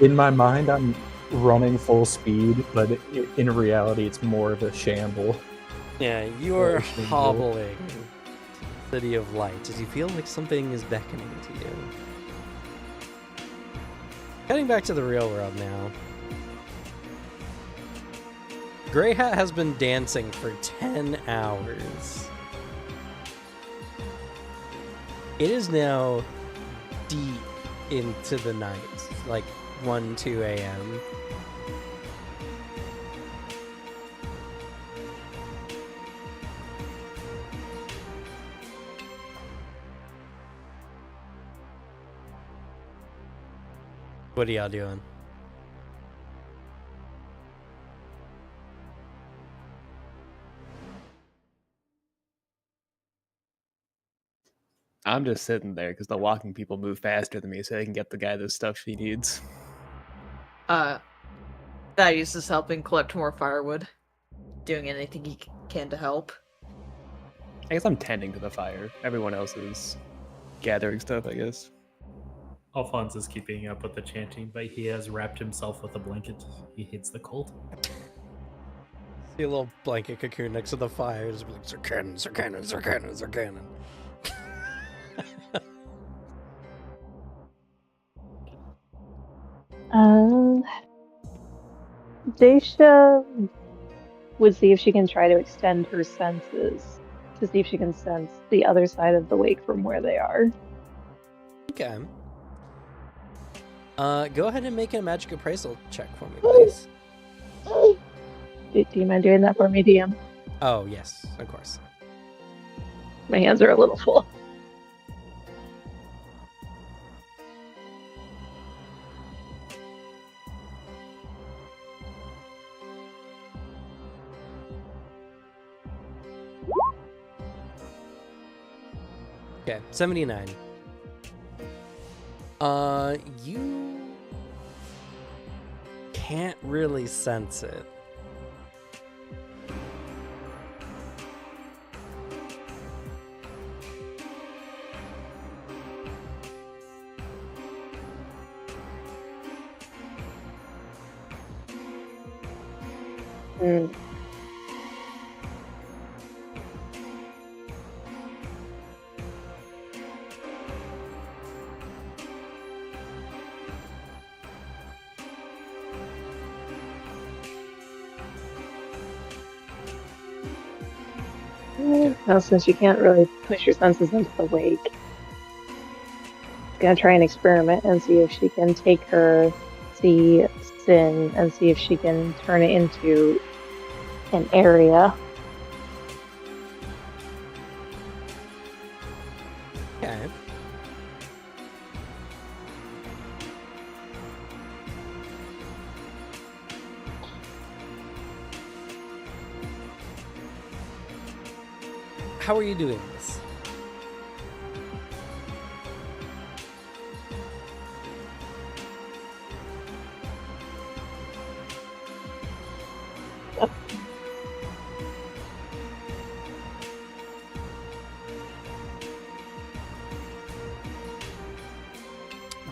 In my mind, I'm running full speed, but in reality, it's more of a shamble. Yeah, you are hobbling City of Light as you feel like something is beckoning to you. Heading back to the real world now. Grey Hat has been dancing for 10 hours. It is now deep into the night, like 1, 2 a.m. What are y'all doing? I'm just sitting there because the walking people move faster than me, so they can get the guy the stuff he needs. Thaddeus is helping collect more firewood. Doing anything he can to help. I guess I'm tending to the fire. Everyone else is gathering stuff, I guess. Alphonse is keeping up with the chanting, but he has wrapped himself with a blanket. He hates the cold. See a little blanket cocoon next to the fire. Just be like, Sir Cannon, Sir Cannon, Sir Cannon, Sir Cannon. Daisha would see if she can try to extend her senses to see if she can sense the other side of the lake from where they are. Okay. Go ahead and make a magic appraisal check for me, please. Do you mind doing that for me, DM? Oh, yes, of course. My hands are a little full. Okay, 79. You can't really sense it. Now, since you can't really push your senses into the lake, she's gonna try an experiment and see if she can take her see sin and see if she can turn it into an area. Okay. How are you doing this?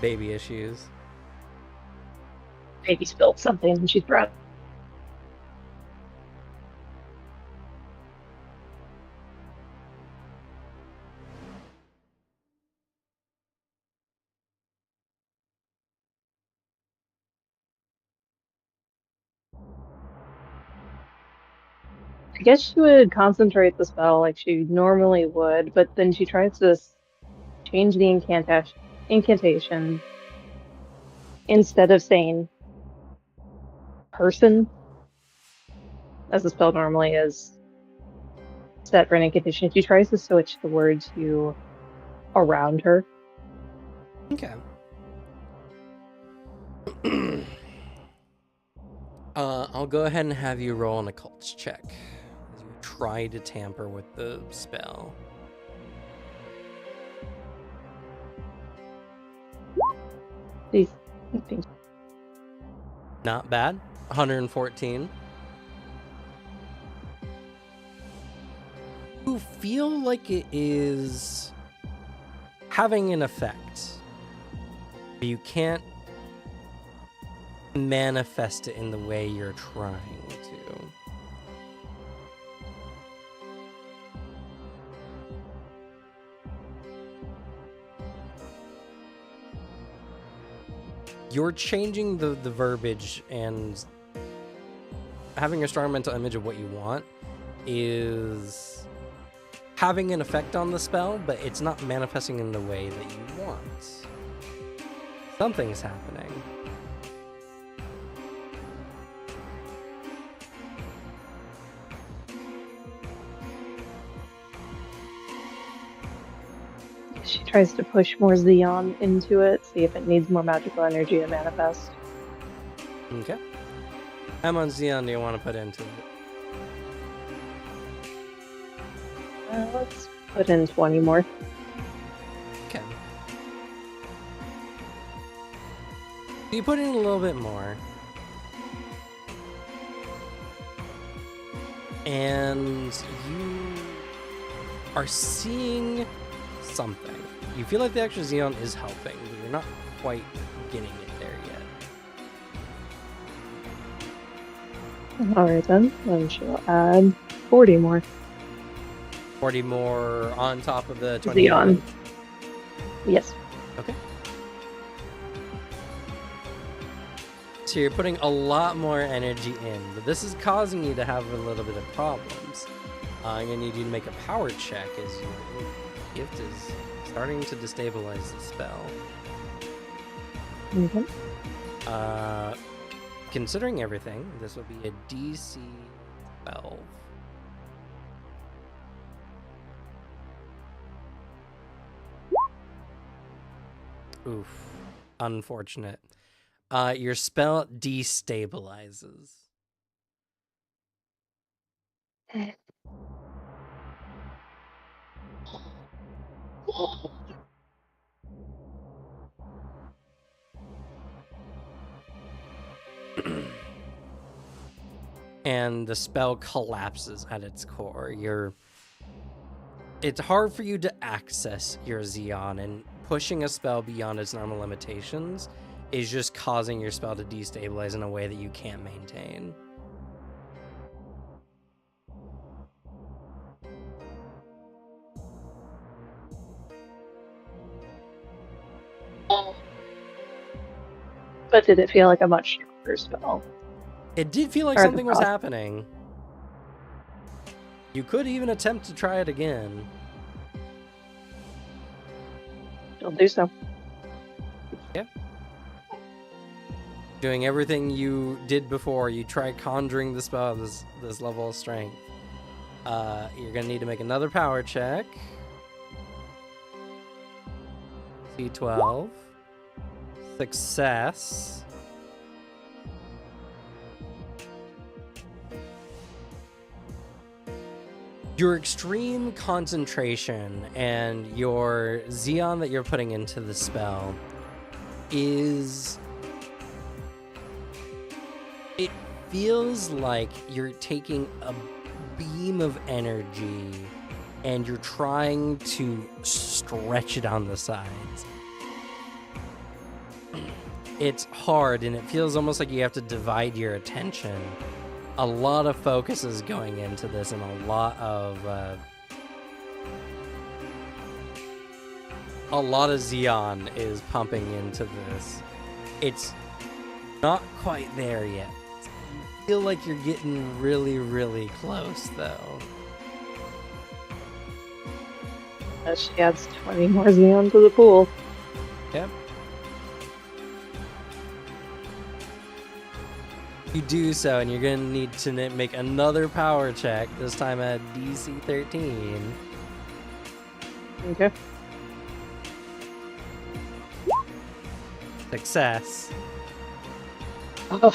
Baby issues. Maybe spilled something and she's brought. I guess she would concentrate the spell like she normally would, but then she tries to change the incantation instead of saying person, as the spell normally is set for an incantation. She tries to switch the word to around her. Okay. I'll go ahead and have you roll an occult check as you try to tamper with the spell. These Not bad. 114. You feel like it is having an effect, but you can't manifest it in the way you're trying to. You're changing the verbiage and having a strong mental image of what you want is having an effect on the spell, but it's not manifesting in the way that you want. Something's happening. she tries to push more Xeon into it, see if it needs more magical energy to manifest. Okay. How much Xeon do you want to put into it? Let's put in 20 more. Okay. You put in a little bit more. And you are seeing something. You feel like the extra Xeon is helping, but you're not quite getting it there yet. Alright then she'll add 40 more. 40 more on top of the 20 Xeon. Yes. Okay. So you're putting a lot more energy in, but this is causing you to have a little bit of problems. I'm going to need you to make a power check as your gift is starting to destabilize the spell. Okay. Considering everything, this will be a DC 12. Oof. Unfortunate. Your spell destabilizes. And the spell collapses at its core. It's hard for you to access your Xeon, and pushing a spell beyond its normal limitations is just causing your spell to destabilize in a way that you can't maintain. But did it feel like a much stronger spell? It did feel like Or the something was frost. happening. You could even attempt to try it again. She'll do so. Doing everything you did before, you try conjuring the spell at this level of strength. You're gonna need to make another power check. C12. Success. Your extreme concentration and your Xeon that you're putting into the spell is... It feels like you're taking a beam of energy and you're trying to stretch it on the sides. It's hard and it feels almost like you have to divide your attention. A lot of focus is going into this, and a lot of Xeon is pumping into this. It's not quite there yet. You feel like you're getting really, really close, though. She adds 20 more Xeon to the pool. Yep. You do so, and you're going to need to make another power check, this time at DC 13. Okay. Success. Oh.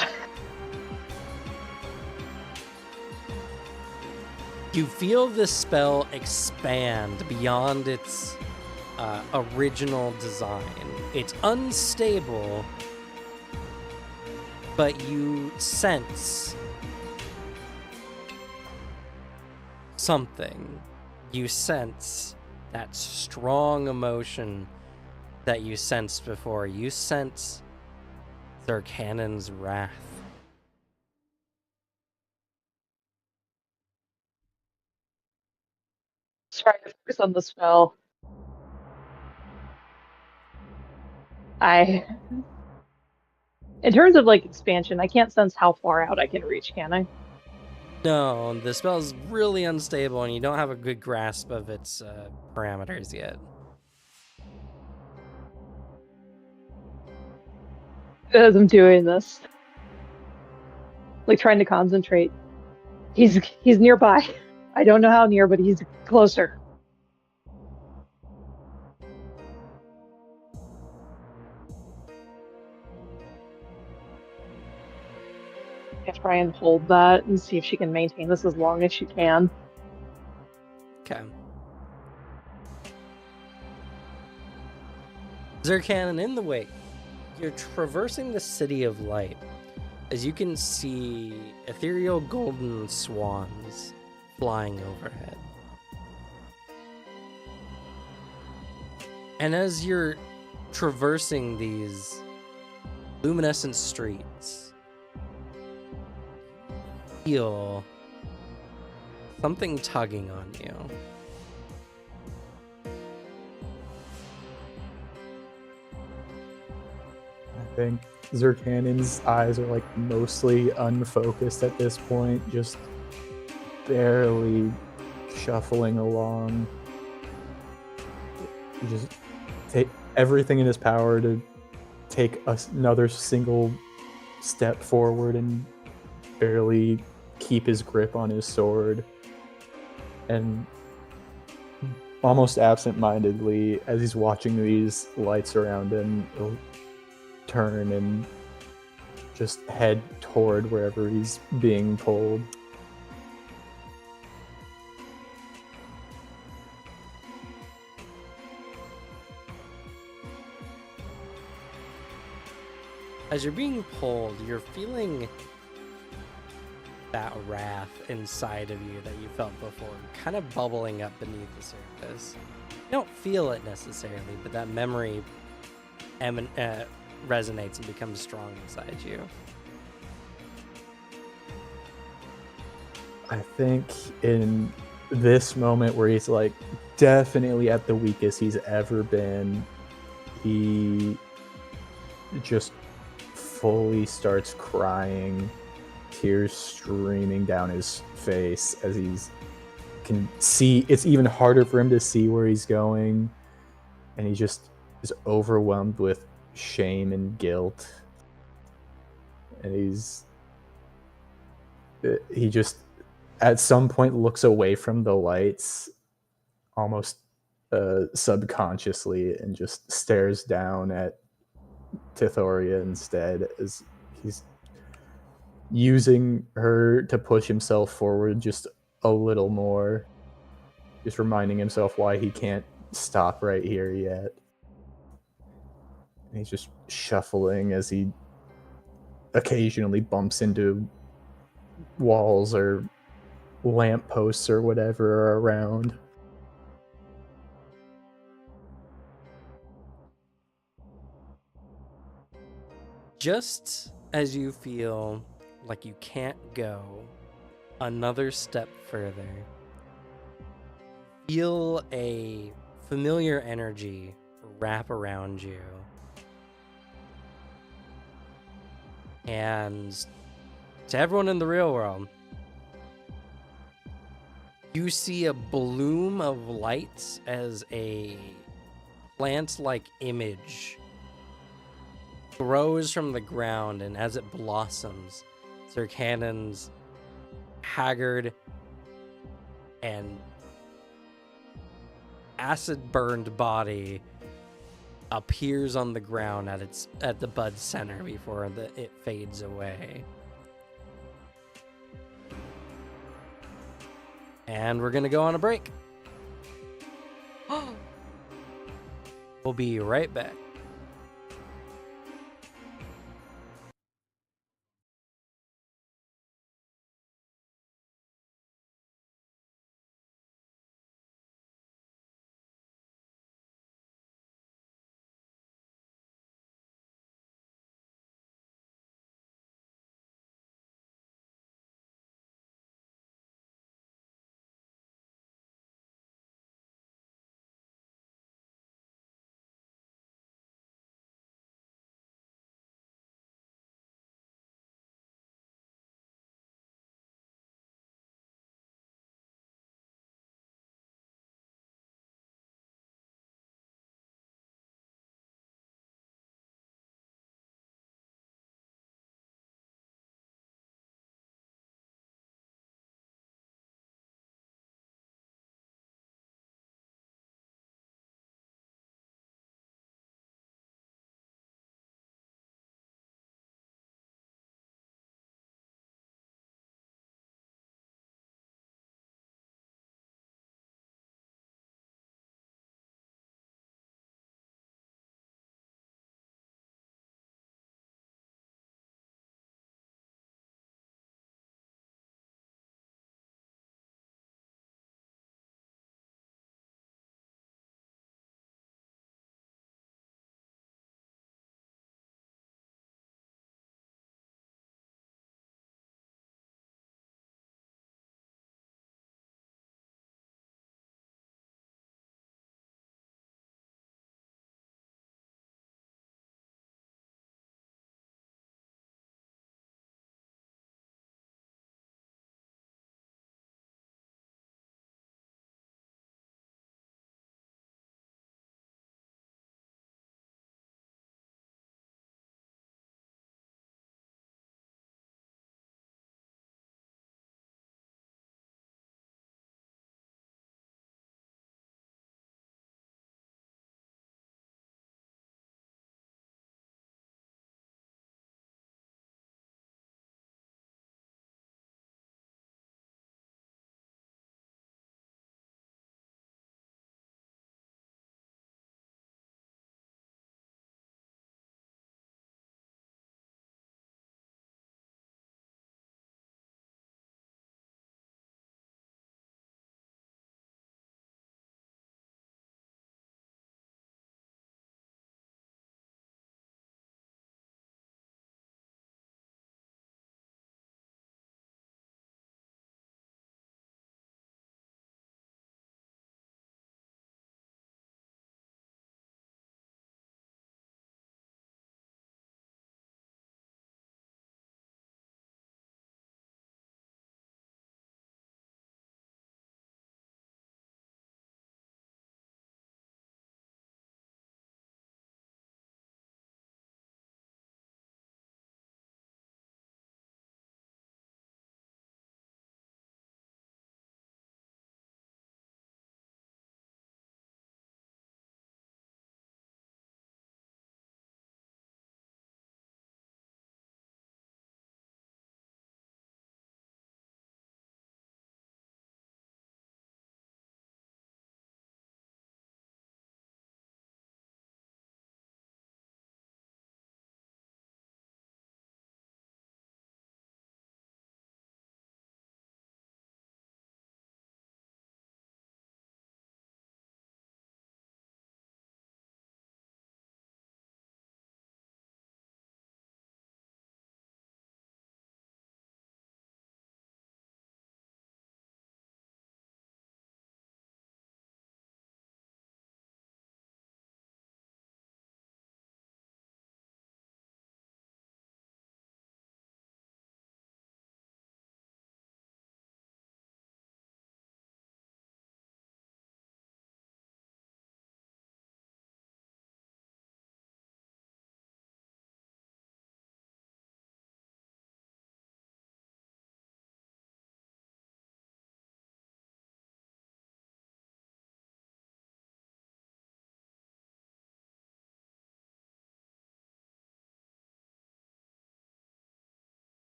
You feel this spell expand beyond its original design. It's unstable, but you sense something. You sense that strong emotion that you sensed before. You sense Zircanon's wrath. Try to focus on the spell. In terms of like expansion, I can't sense how far out I can reach, can I? No, the spell is really unstable and you don't have a good grasp of its parameters yet. As I'm doing this, like trying to concentrate, he's nearby. I don't know how near, but he's closer. I try and hold that and see if she can maintain this as long as she can. Okay. Zircan, in the wake, you're traversing the City of Light as you can see ethereal golden swans flying overhead. And as you're traversing these luminescent streets, feel something tugging on you. I think Zircanion's eyes are like mostly unfocused at this point, just barely shuffling along. He just take everything in his power to take another single step forward and barely keep his grip on his sword. And almost absent-mindedly, as he's watching these lights around him, he'll turn and just head toward wherever he's being pulled. As you're being pulled, you're feeling that wrath inside of you that you felt before, kind of bubbling up beneath the surface. You don't feel it necessarily, but that memory resonates and becomes strong inside you. I think in this moment where he's like definitely at the weakest he's ever been, he just fully starts crying, tears streaming down his face as he's can see. It's even harder for him to see where he's going, and he just is overwhelmed with shame and guilt, and he just at some point looks away from the lights almost subconsciously and just stares down at Tithoria instead, as he's using her to push himself forward just a little more, just reminding himself why he can't stop right here yet. And he's just shuffling as he occasionally bumps into walls or lampposts or whatever are around. Just as you feel like you can't go another step further, feel a familiar energy wrap around you. And to everyone in the real world, you see a bloom of lights as a plant-like image grows from the ground, and as it blossoms, Sir Cannon's haggard and acid-burned body appears on the ground at the bud's center before it fades away. And we're gonna go on a break. We'll be right back.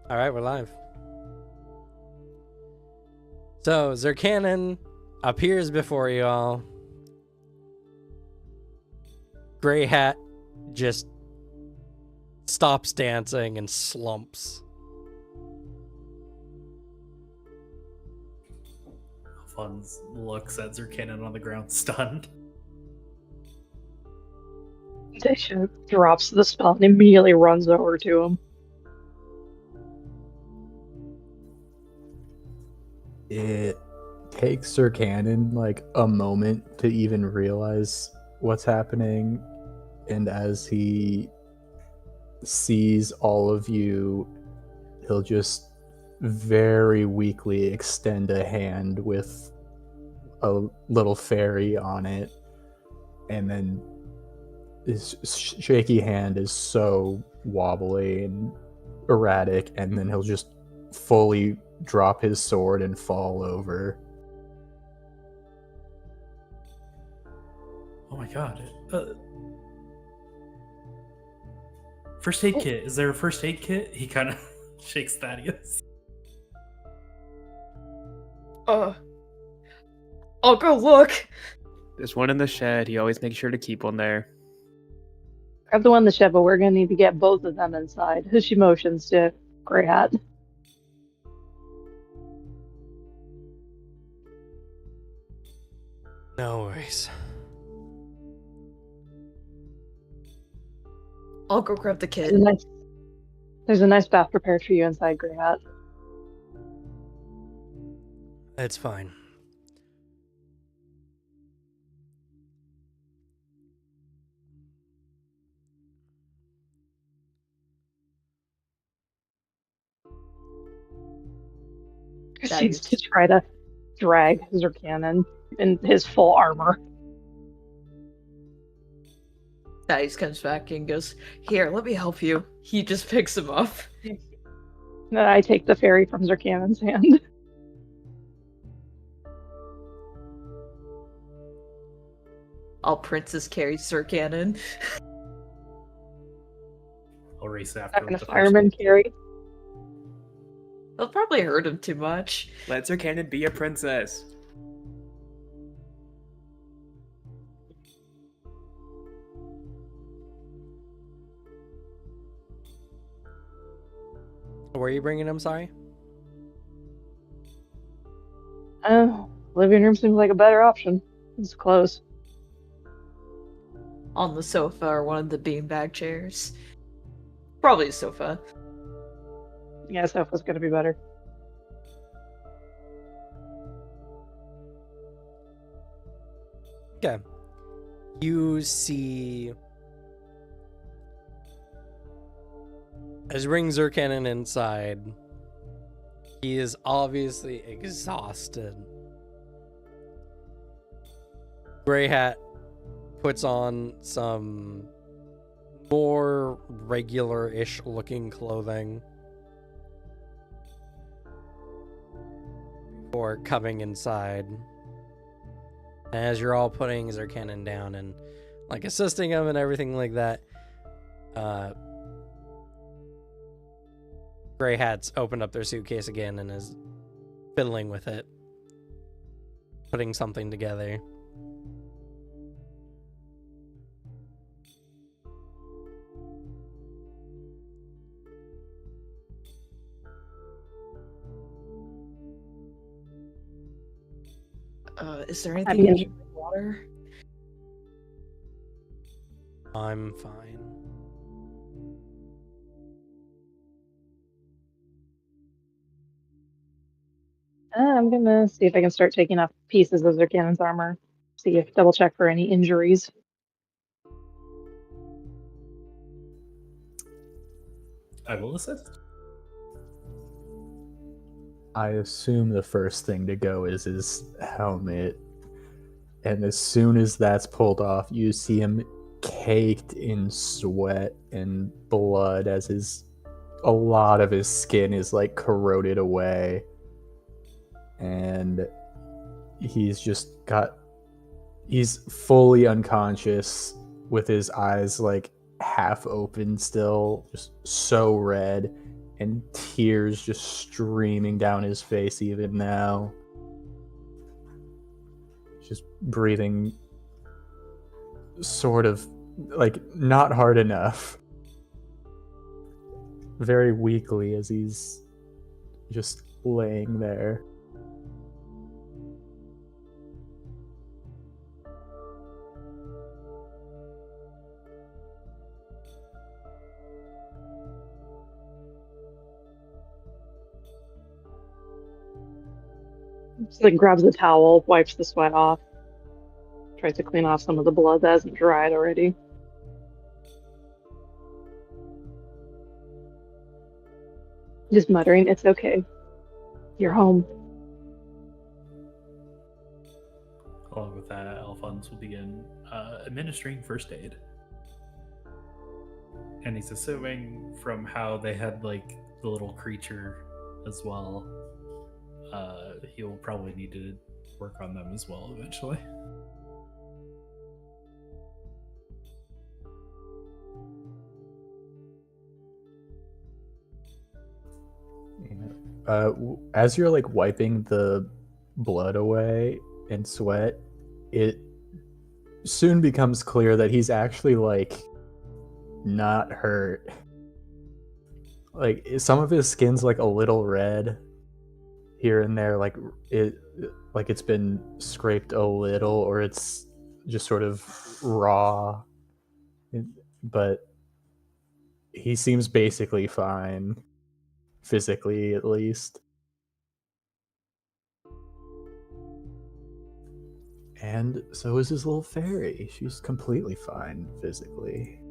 All right, we're live. So Zerkanon appears before you all. Gray Hat just stops dancing and slumps. Swans looks at Zerkanon on the ground, stunned. Daisha drops the spell and immediately runs over to him. It takes Sir Cannon like a moment to even realize what's happening, and as he sees all of you, he'll just very weakly extend a hand with a little fairy on it, and then his shaky hand is so wobbly and erratic, and then he'll just fully drop his sword and fall over. Oh my god. First aid kit. Is there a first aid kit? He kind of shakes Thaddeus. I'll go look. There's one in the shed. He always makes sure to keep one there. Grab the one in the shed, but we're gonna need to get both of them inside. She motions to Grey Hat. No worries. I'll go grab the kid. There's a nice bath prepared for you inside, Grey Hat. It's fine. Proceeds to try to drag Zerkanon in his full armor. Thaddeus comes back and goes, "Here, let me help you." He just picks him up. Then I take the fairy from Zerkanon's hand. I'll princess carry Zerkanon. I'll race after And a with the fireman first carry. They'll probably hurt him too much. Let Sir Cannon be a princess. Where are you bringing him? Sorry. Living room seems like a better option. It's close. On the sofa or one of the beanbag chairs. Probably a sofa. Yeah, sofa's gonna be better. Okay. You see, as you bring Zerkanon inside, he is obviously exhausted. Grey Hat puts on some more regular-ish looking clothing before coming inside. And as you're all putting Zerkanon down and like assisting him and everything like that, Grey Hat's opened up their suitcase again and is fiddling with it, putting something together. Is there anything you need? Water? I'm fine. I'm gonna see if I can start taking off pieces of Zerkanon's armor. See if double check for any injuries. I will assist. I assume the first thing to go is his helmet. And as soon as that's pulled off, you see him caked in sweat and blood as a lot of his skin is like corroded away. And he's fully unconscious with his eyes like half open still, just so red, and tears just streaming down his face even now. Just breathing sort of like not hard enough. Very weakly as he's just laying there. Just like grabs a towel, wipes the sweat off, tries to clean off some of the blood that hasn't dried already. Just muttering, "It's okay. You're home." Along with that, Alphonse will begin administering first aid. And he's assuming from how they had like the little creature as well, he'll probably need to work on them as well eventually. As you're like wiping the blood away and sweat, it soon becomes clear that he's actually like not hurt. Like some of his skin's like a little red here and there, like it's been scraped a little, or it's just sort of raw. But he seems basically fine, physically at least. And so is his little fairy. She's completely fine physically.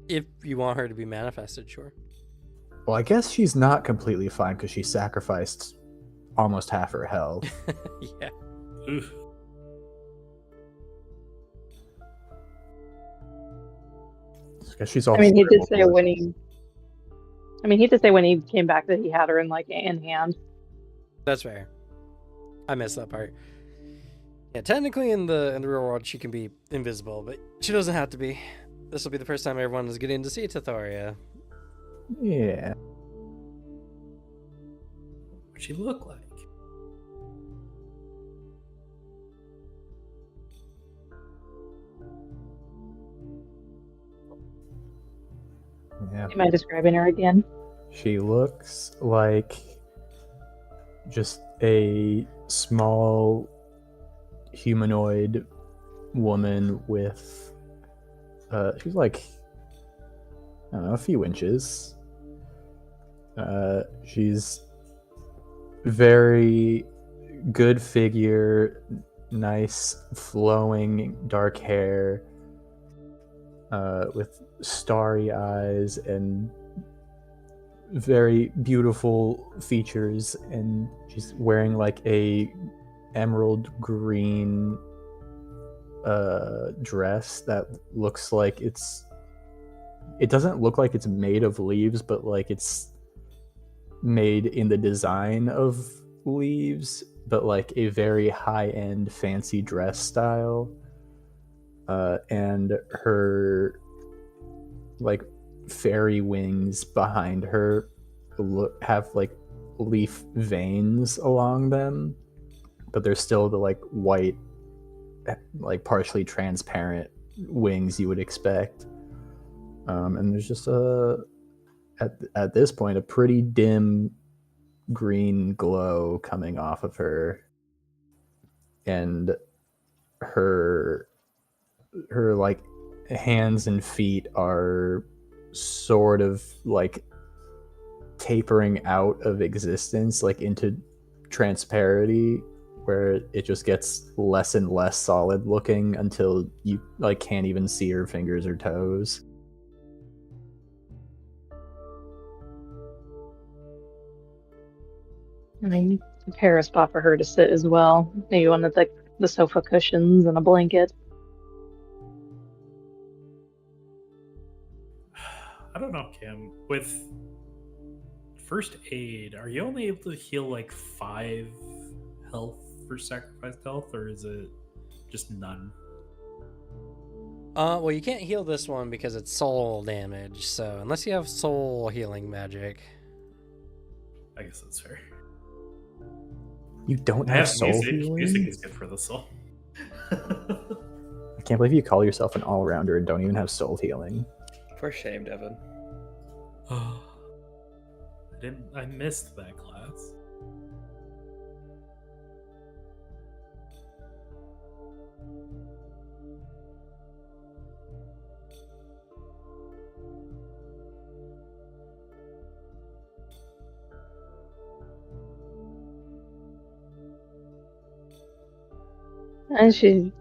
If you want her to be manifested, sure. Well, I guess she's not completely fine because she sacrificed almost half her health. Yeah. Oof. Because she's all. I mean, he did say when he came back that he had her in hand. That's fair. I missed that part. Yeah, technically in the real world she can be invisible, but she doesn't have to be. This will be the first time everyone is getting to see Tithoria. Yeah. What'd she look like? Yeah. Am I describing her again? She looks like just a small humanoid woman with she's like, I don't know, a few inches. She's very good figure, nice flowing dark hair, with starry eyes and very beautiful features, and she's wearing like a emerald green dress that looks like it doesn't look like it's made of leaves, but like it's made in the design of leaves, but like a very high-end fancy dress style. And her like fairy wings behind her have like leaf veins along them, but they're still the like white, like partially transparent wings you would expect. And there's just at this point a pretty dim green glow coming off of her, and her like hands and feet are sort of like tapering out of existence, like into transparency, where it just gets less and less solid looking until you like can't even see her fingers or toes. I mean, prepare a spot for her to sit as well. Maybe one of the sofa cushions and a blanket. I don't know, Kim. With first aid, are you only able to heal like 5 health for sacrificed health, or is it Just none. Well, you can't heal this one because it's soul damage. So unless you have soul healing magic, I guess that's fair. You don't I have have soul music. healing? Music is good for the soul. I can't believe you call yourself an all-rounder and don't even have soul healing. For shame, Devin. I missed that class. And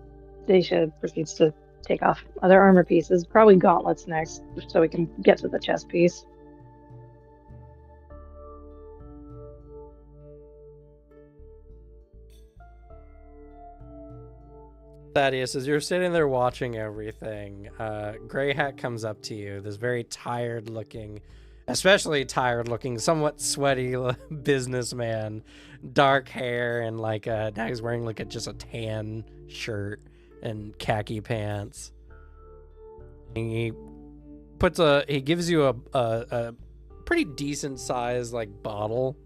Daisha proceeds to take off other armor pieces, probably gauntlets next, so we can get to the chest piece. Thaddeus, as you're sitting there watching everything, Grey Hat comes up to you. This very especially tired looking, somewhat sweaty businessman, dark hair, and now he's wearing just a tan shirt and khaki pants. And he gives you a pretty decent sized bottle,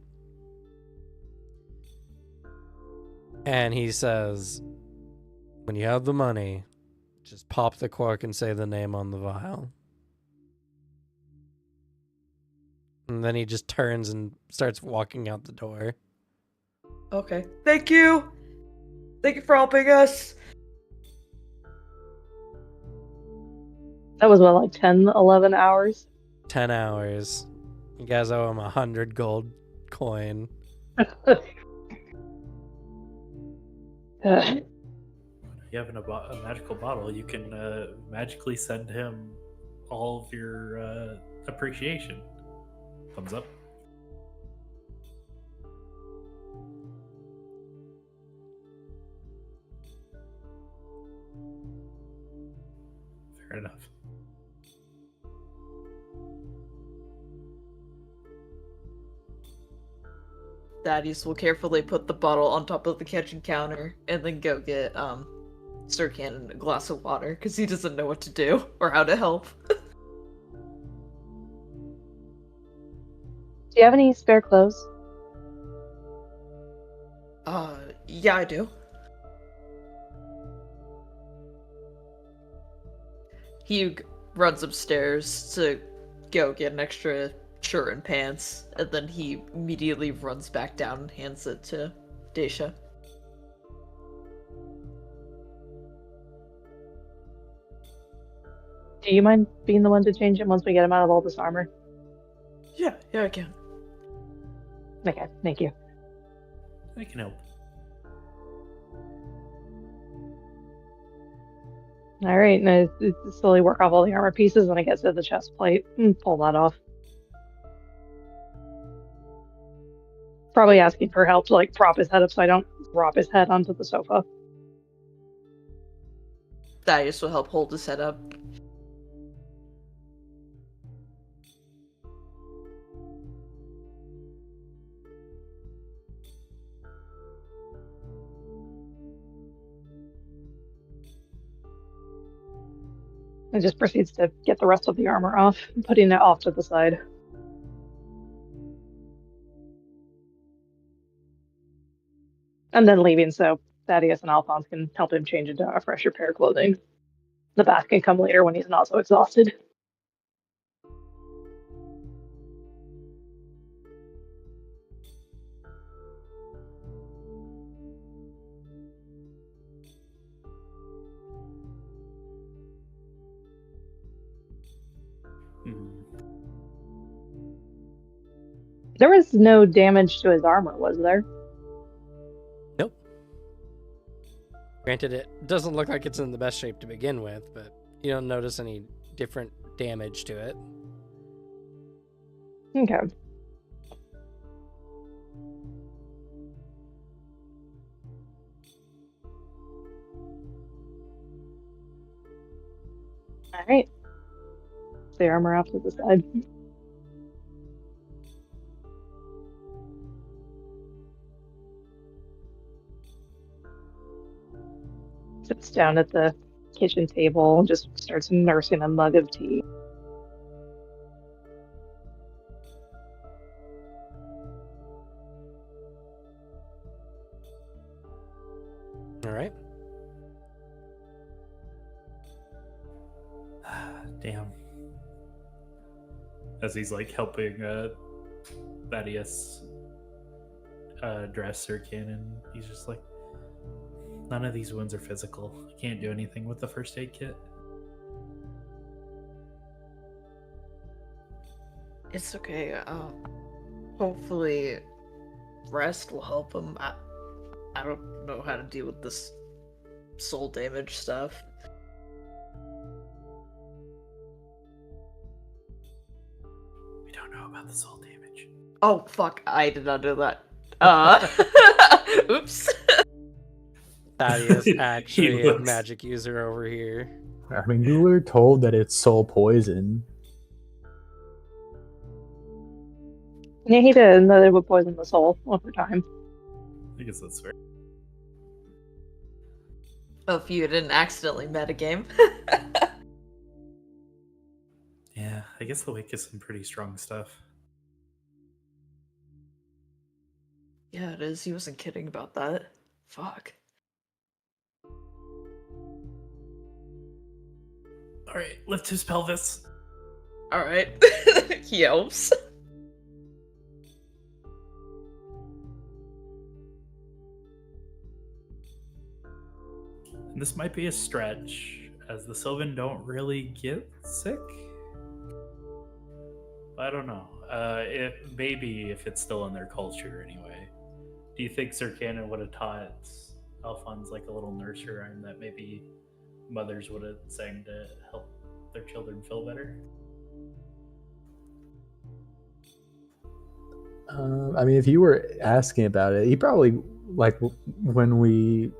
and he says, "When you have the money, just pop the cork and say the name on the vial." And then he just turns and starts walking out the door. Okay. Thank you! Thank you for helping us! That was what, 10, 11 hours? 10 hours. You guys owe him 100 gold coin. Ugh. You have a magical bottle, you can magically send him all of your appreciation. Thumbs up. Fair enough. Thaddeus will carefully put the bottle on top of the kitchen counter and then go get Sir Cannon a glass of water because he doesn't know what to do or how to help. Do you have any spare clothes? Yeah, I do. He runs upstairs to go get an extra shirt and pants, and then he immediately runs back down and hands it to Daisha. Do you mind being the one to change him once we get him out of all this armor? Yeah, I can. Okay, thank you. I can help. Alright, and I slowly work off all the armor pieces, and I get to the chest plate and pull that off. Probably asking for help to prop his head up so I don't drop his head onto the sofa. Thaddeus will help hold his head up. And just proceeds to get the rest of the armor off, putting it off to the side. And then leaving so Thaddeus and Alphonse can help him change into a fresher pair of clothing. The bath can come later when he's not so exhausted. There was no damage to his armor, was there? Nope. Granted, it doesn't look like it's in the best shape to begin with, but you don't notice any different damage to it. Okay. Alright. The armor off to the side. sits down at the kitchen table and just starts nursing a mug of tea. All right. Damn. As he's like helping Thaddeus dress Sir Cannon, he's just like, none of these wounds are physical. I can't do anything with the first aid kit. It's okay. Hopefully, rest will help him. I don't know how to deal with this soul damage stuff. We don't know about the soul damage. Oh fuck! I did not do that. Oops. Thaddeus actually a looks- magic user over here. I mean, you were told that it's soul poison. Yeah, he did, and that it would poison the soul over time. I guess that's fair. Oh, if you didn't accidentally metagame. Yeah, I guess the wake is some pretty strong stuff. Yeah, it is. He wasn't kidding about that. Fuck. Alright, lift his pelvis. Alright. He helps. And this might be a stretch, as the Sylvan don't really get sick. I don't know. If it's still in their culture anyway. Do you think Sir Cannon would have taught Alphonse like a little nursery rhyme that maybe mothers would have sang to help their children feel better? I mean, if you were asking about it, he probably, like, when we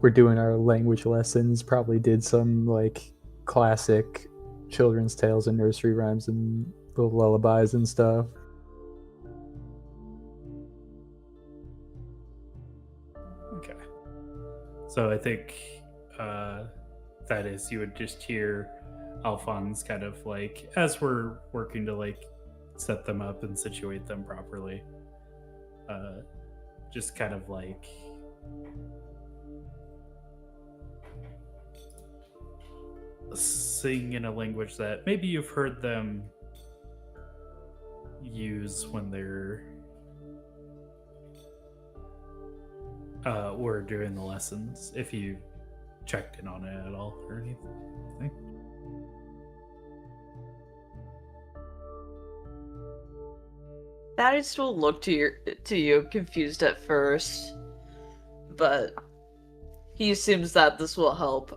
were doing our language lessons, probably did some, like, classic children's tales and nursery rhymes and little lullabies and stuff. Okay. So I think that is, you would just hear Alphonse kind of like, as we're working to like set them up and situate them properly, just kind of like sing in a language that maybe you've heard them use when they're were doing the lessons, if you checked in on it at all or anything. Thaddeus will look to you confused at first, but he assumes that this will help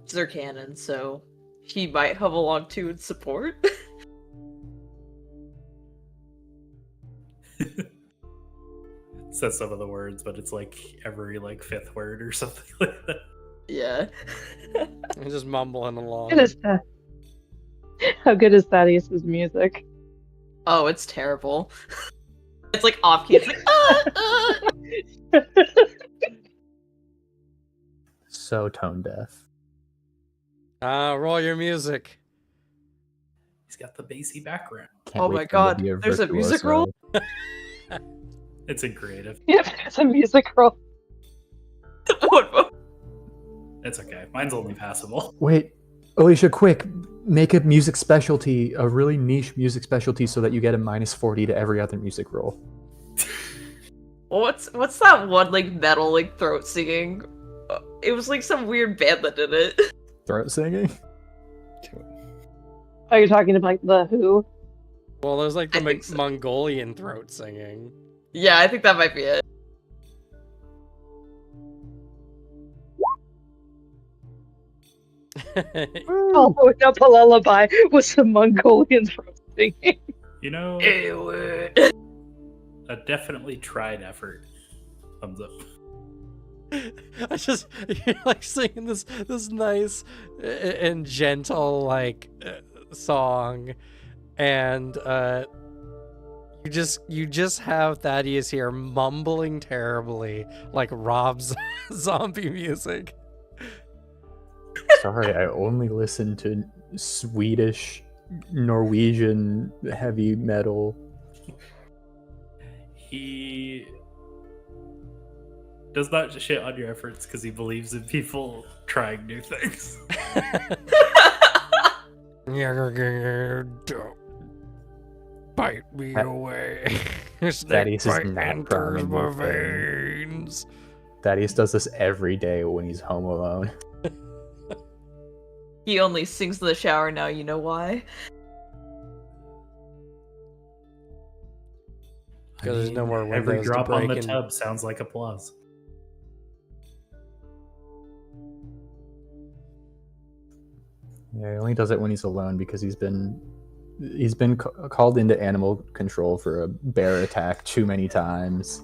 Sir Cannon, so he might hum along too in support. Says some of the words, but it's like every like fifth word or something like that. Yeah. I'm just mumbling along. Good is that? How good is Thaddeus's music? Oh, it's terrible. It's like off key. It's like So tone deaf. Roll your music. He's got the bassy background. Can't Oh wait my for him to God, be a there's a music virtuoso. roll? It's in creative. Yep, it's a music roll. It's okay. Mine's only passable. Wait, Alicia, quick, make a music specialty, a really niche music specialty, so that you get a -40 to every other music roll. What's that one like metal like throat singing? It was like some weird band that did it. Throat singing? Are you talking about the Who? Well, there's like the I think so. Mongolian throat singing. Yeah, I think that might be it. Oh, up a lullaby with some Mongolian throat singing. You know, Ew. a definitely tried effort. Thumbs up. I just you're like singing this nice and gentle like song, and you just have Thaddeus here mumbling terribly like Rob's zombie music. Sorry, I only listen to Swedish, Norwegian heavy metal. He does not shit on your efforts because he believes in people trying new things. Don't bite me away. Thaddeus is Snake bite not enters prom my in the thing. veins. Thaddeus does this every day when he's home alone. He only sings in the shower now, you know why? Because there's no more windows Every drop to on break the in. tub sounds like applause. Yeah, he only does it when he's alone because he's been called into animal control for a bear attack too many times.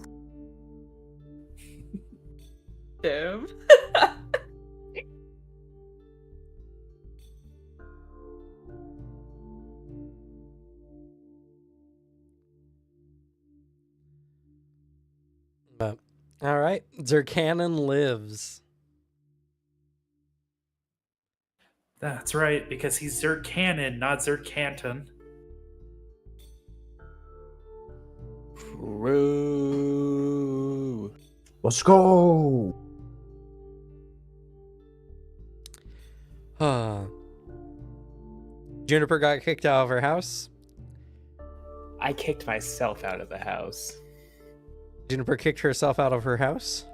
Damn. But, all right, Zerkanon lives. That's right, because he's Zerkanon, not Zerkanton. True. Let's go! Juniper got kicked out of her house. I kicked myself out of the house. Juniper kicked herself out of her house.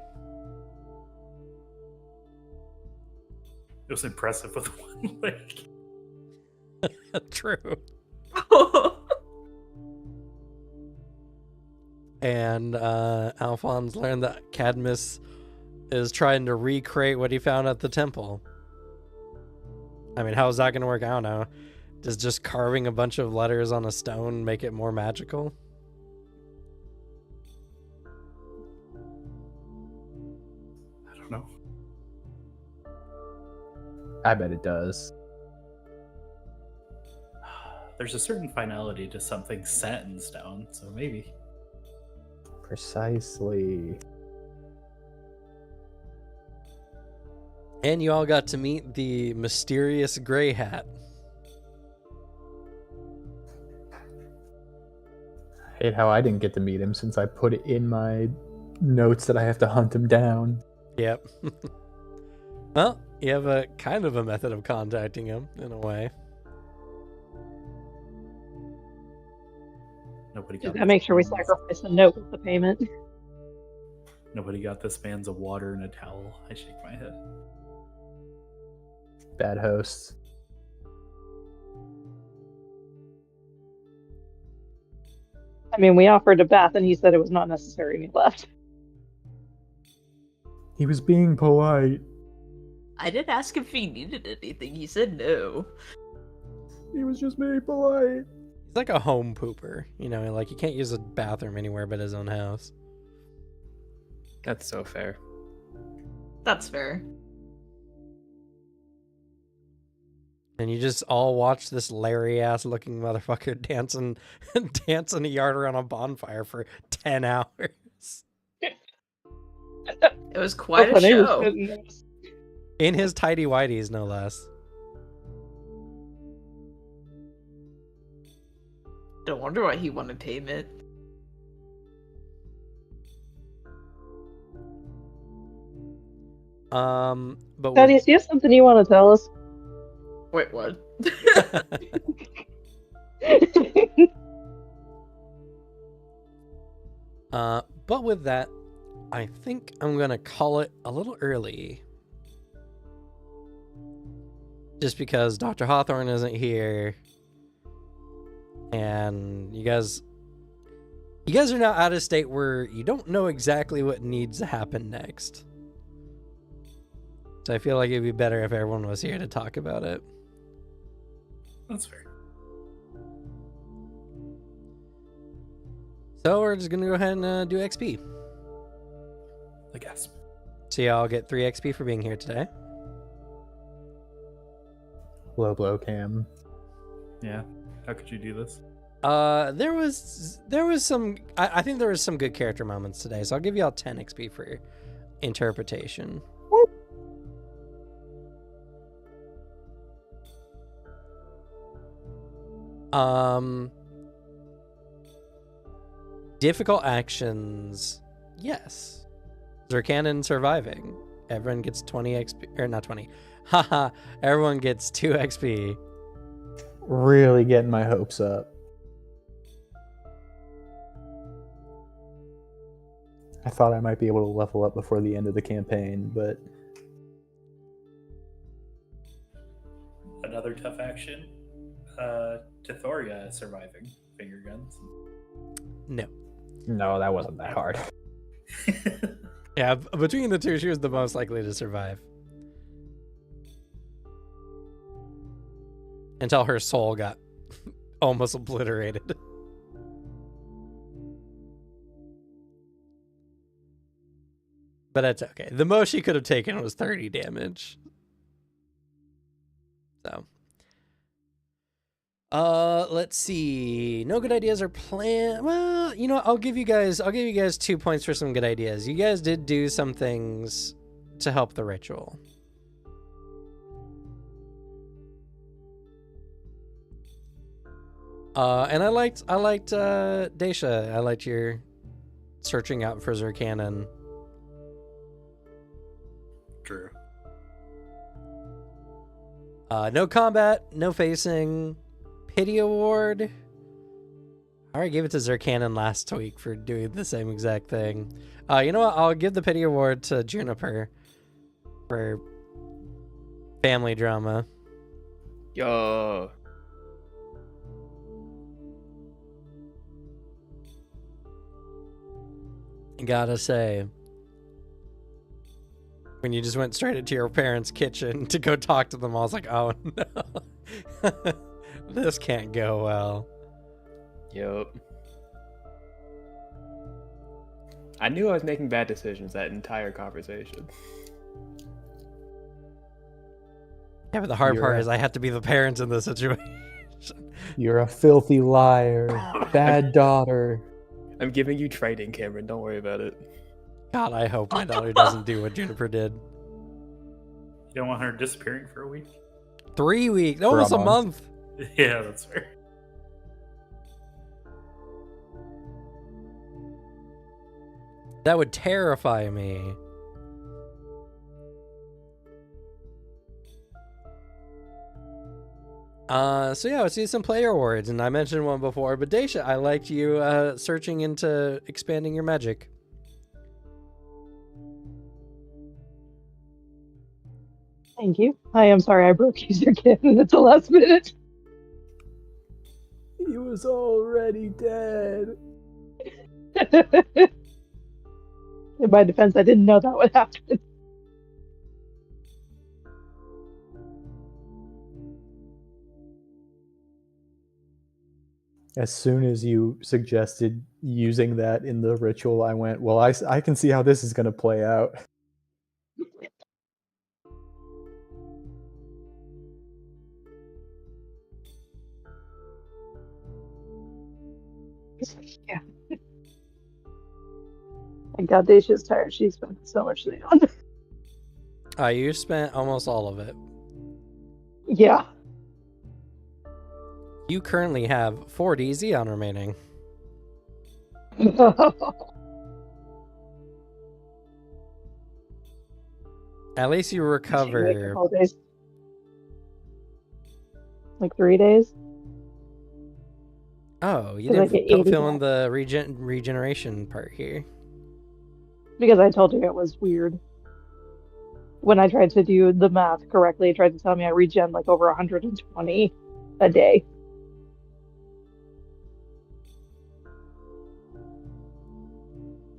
It was impressive with one leg. True. And Alphonse learned that Cadmus is trying to recreate what he found at the temple. I mean, how is that going to work? I don't know. Does just carving a bunch of letters on a stone make it more magical? I don't know. I bet it does. There's a certain finality to something set in stone, so maybe. Precisely. And you all got to meet the mysterious gray hat. I hate how I didn't get to meet him since I put it in my notes that I have to hunt him down. Yep. Well, you have a kind of a method of contacting him in a way. Nobody got That make sure we this man's- sacrifice a note with the payment. Nobody got this man's a water and a towel. I shake my head. Bad hosts. I mean, we offered a bath and he said it was not necessary and he left. He was being polite. I didn't ask if he needed anything. He said no. He was just being polite. He's like a home pooper, you know, like you can't use a bathroom anywhere but his own house. That's so fair. That's fair. And you just all watch this Larry ass looking motherfucker dancing in a yard around a bonfire for 10 hours. It was quite a Funny was show. good in this. In his tidy whities, no less. Don't wonder why he wanted payment. But Thaddeus, do you have something you want to tell us? Wait, what? but with that, I think I'm gonna call it a little early. Just because Dr. Hawthorne isn't here. And you guys are now at a state where you don't know exactly what needs to happen next. So I feel like it'd be better if everyone was here to talk about it. That's fair. So we're just gonna go ahead and do XP. I guess. So y'all get 3 XP for being here today. Blow cam. Yeah. How could you do this? There was some. I think there was some good character moments today, so I'll give y'all 10 XP for interpretation. Difficult actions, yes. Zercannon surviving. Everyone gets 20 XP, or not 20. Haha, everyone gets 2 XP. Really getting my hopes up. I thought I might be able to level up before the end of the campaign, but Another tough action. Tithoria surviving finger guns. No. no, that wasn't that hard. Yeah, between the two, she was the most likely to survive. Until her soul got almost obliterated. But that's okay. The most she could have taken was 30 damage. So. Let's see. No good ideas are planned. Well, you know what? I'll give you guys 2 points for some good ideas. You guys did do some things to help the ritual. And I liked Daisha. I liked your searching out for Zercannon. True. No combat, no facing. Pity award. I already gave it to Zercannon last week for doing the same exact thing. You know what? I'll give the pity award to Juniper for family drama. Yo. Gotta say, when you just went straight into your parents' kitchen to go talk to them, I was like, oh no. This can't go well. Yup. I knew I was making bad decisions that entire conversation. Yeah, but the hard part is I have to be the parents in this situation. You're a filthy liar, bad daughter. I'm giving you training, Cameron. Don't worry about it. God, I hope my daughter doesn't do what Juniper did. You don't want her disappearing for a week? 3 weeks, For almost a a month. Yeah, that's fair. That would terrify me. So yeah, let's do some player awards, and I mentioned one before, but Daisha, I liked you searching into expanding your magic. Thank you. I am sorry I broke user kitten at the last minute. He was already dead. In my defense, I didn't know that would happen. As soon as you suggested using that in the ritual, I went, well, I can see how this is going to play out. Yeah. Thank God Dacia's tired. She spent so much thing on. You spent almost all of it. Yeah. You currently have 40 Xeon remaining. At least you recover. Days. Like 3 days. Oh, you 'Cause I didn't get 80 fill in back. the regeneration part here. Because I told you it was weird. When I tried to do the math correctly, it tried to tell me I regen like over 120 a day.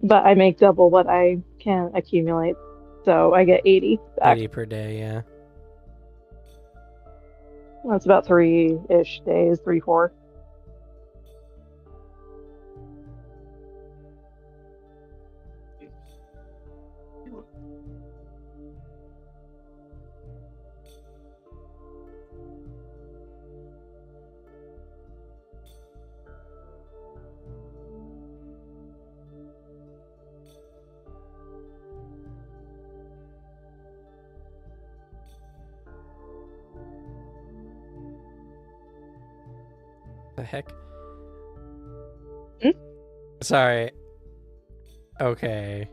But I make double what I can accumulate. So I get 80 back. 80 per day, yeah. That's about 3-ish days, 3, 4. The heck? Hmm? Sorry. Okay.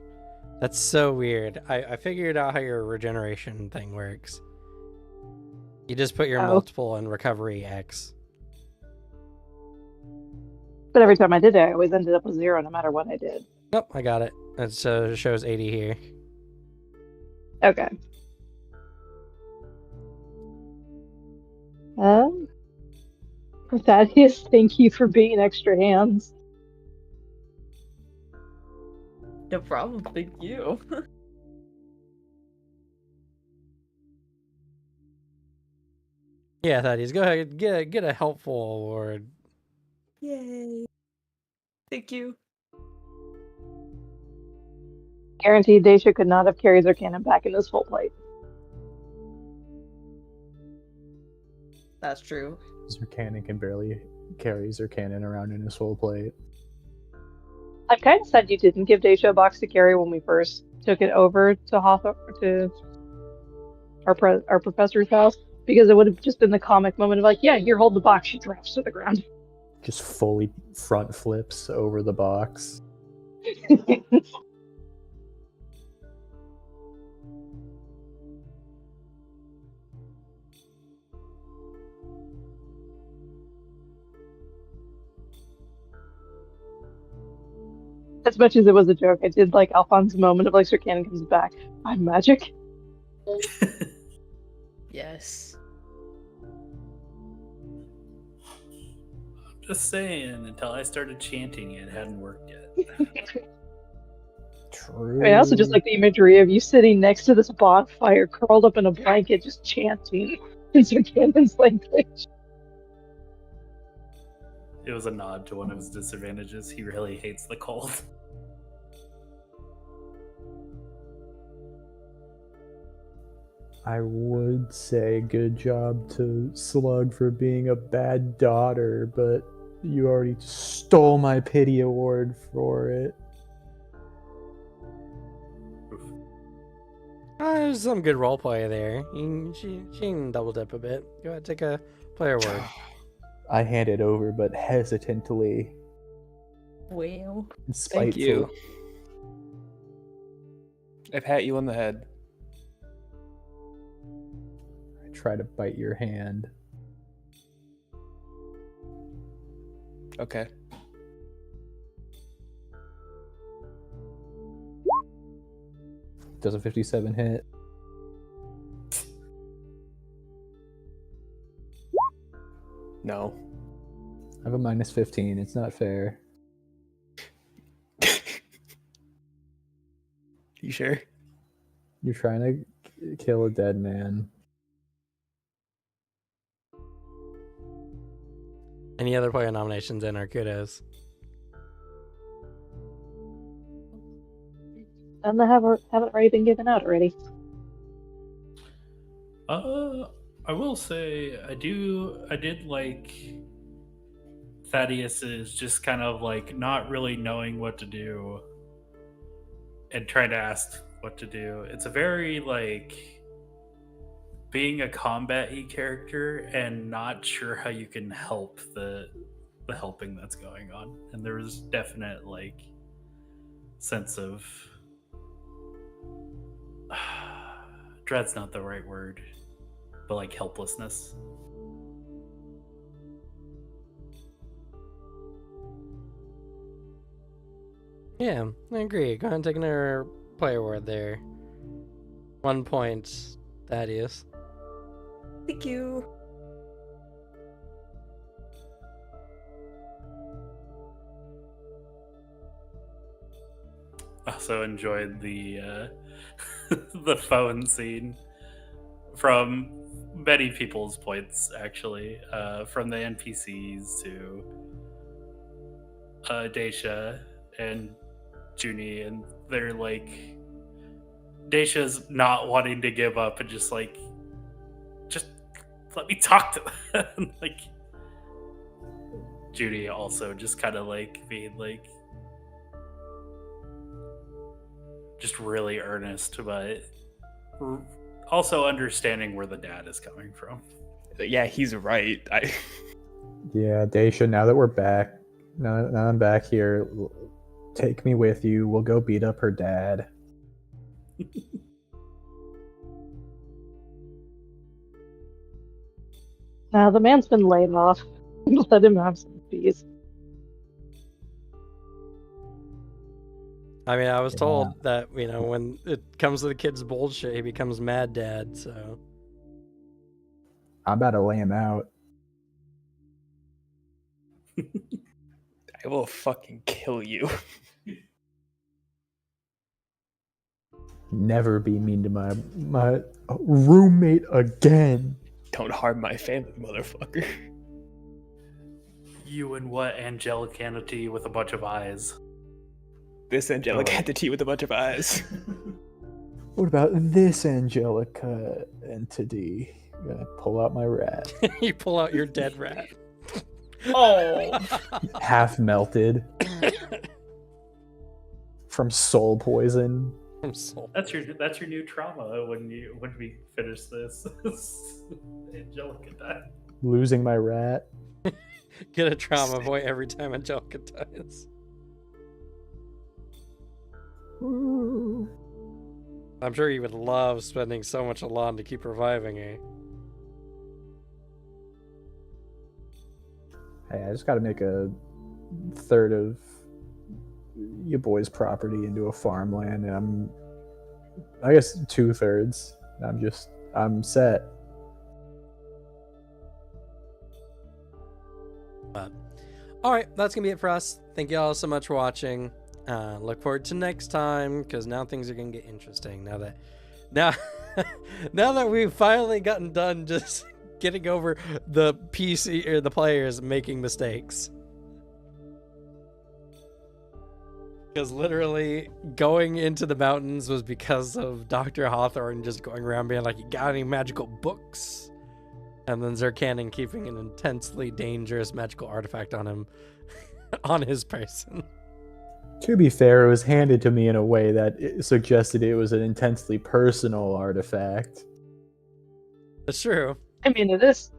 That's so weird. I figured out how your regeneration thing works. You just put your Oh. multiple in recovery X. But every time I did it, I always ended up with 0 no matter what I did. Nope, I got it. It shows 80 here. Okay. Thaddeus, thank you for being extra hands. No problem. Thank you. Yeah, Thaddeus, go ahead. Get a helpful award. Yay. Thank you. Guaranteed Daisha could not have carried their cannon back in this full plate. That's true. Zercannon can barely carry Zercannon around in his full plate. I've kind of said you didn't give Daisha a box to carry when we first took it over to Hawthorne, to our professor's house, because it would have just been the comic moment of like, yeah, here, hold the box. She drops to the ground. Just fully front flips over the box. As much as it was a joke, I did like Alphonse's moment of like, Sir Cannon comes back. I'm magic. Yes. I'm just saying, until I started chanting, it hadn't worked yet. True. I also just like the imagery of you sitting next to this bonfire, curled up in a blanket, just chanting in Sir Cannon's language. It was a nod to one of his disadvantages. He really hates the cold. I would say good job to Slug for being a bad daughter, but you already stole my pity award for it. There's some good roleplay there. She can double dip a bit. Go ahead, take a player award. I hand it over, but hesitantly. Well. And Thank spiteful. you. I've had you on the head. I try to bite your hand. Okay. Does a 57 hit? No. I have a minus 15. It's not fair. You sure? You're trying to kill a dead man. Any other player nominations in our kudos? And they haven't already been given out already. I will say I did like Thaddeus's just kind of like not really knowing what to do and trying to ask what to do. It's a very like being a combat-y character and not sure how you can help the helping that's going on. And there was definite like sense of dread's not the right word, but like helplessness. Yeah, I agree. Go ahead and take another player award there. 1 point, Thaddeus. Thank you. Also enjoyed the the phone scene from many people's points, actually, from the NPCs to Daisha and Junie, and they're like, Daisha's not wanting to give up and just like, just let me talk to them. Like, Junie also just kind of like being like, just really earnest, but also understanding where the dad is coming from. Yeah, he's right. Yeah, Daisha, now that we're back, now I'm back here, take me with you. We'll go beat up her dad. Now the man's been laid off. Let him have some peace. I mean, I was Yeah. told that, when it comes to the kid's bullshit, he becomes mad dad, so. I'm about to lay him out. I will fucking kill you. Never be mean to my roommate again. Don't harm my family, motherfucker. You and what angelic entity with a bunch of eyes? This angelic Oh. entity with a bunch of eyes. What about this Angelica entity? I'm gonna pull out my rat. You pull out your dead rat. Oh. Half melted from soul poison. I'm so. That's your new trauma when we finish this. Angelica died. Losing my rat. Get a trauma point every time Angelica dies. I'm sure you would love spending so much alone to keep reviving, eh? Hey, I just gotta make a third of your boy's property into a farmland, and I guess 2/3. I'm set. But all right, that's gonna be it for us. Thank you all so much for watching. Look forward to next time, because now things are gonna get interesting. Now that we've finally gotten done just getting over the PC or the players making mistakes. Because literally going into the mountains was because of Dr. Hawthorne just going around being like, you got any magical books? And then Zerkanin keeping an intensely dangerous magical artifact on him, on his person. To be fair, it was handed to me in a way that it suggested it was an intensely personal artifact. That's true. I mean, it is.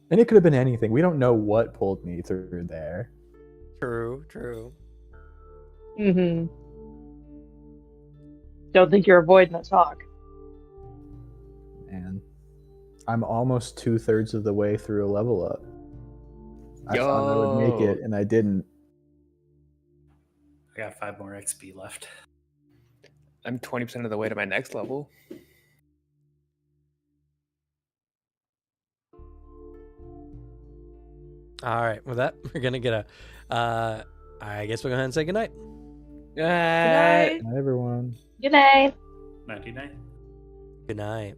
And it could have been anything. We don't know what pulled me through there. True. Mm-hmm. Don't think you're avoiding a talk. And I'm almost 2/3 of the way through a level up. I thought I would make it, and I didn't. I got 5 more XP left. I'm 20% of the way to my next level. All right, with that, we're gonna get I guess we'll go ahead and say goodnight. Good night. Hi, everyone. Good night. 99. Good night.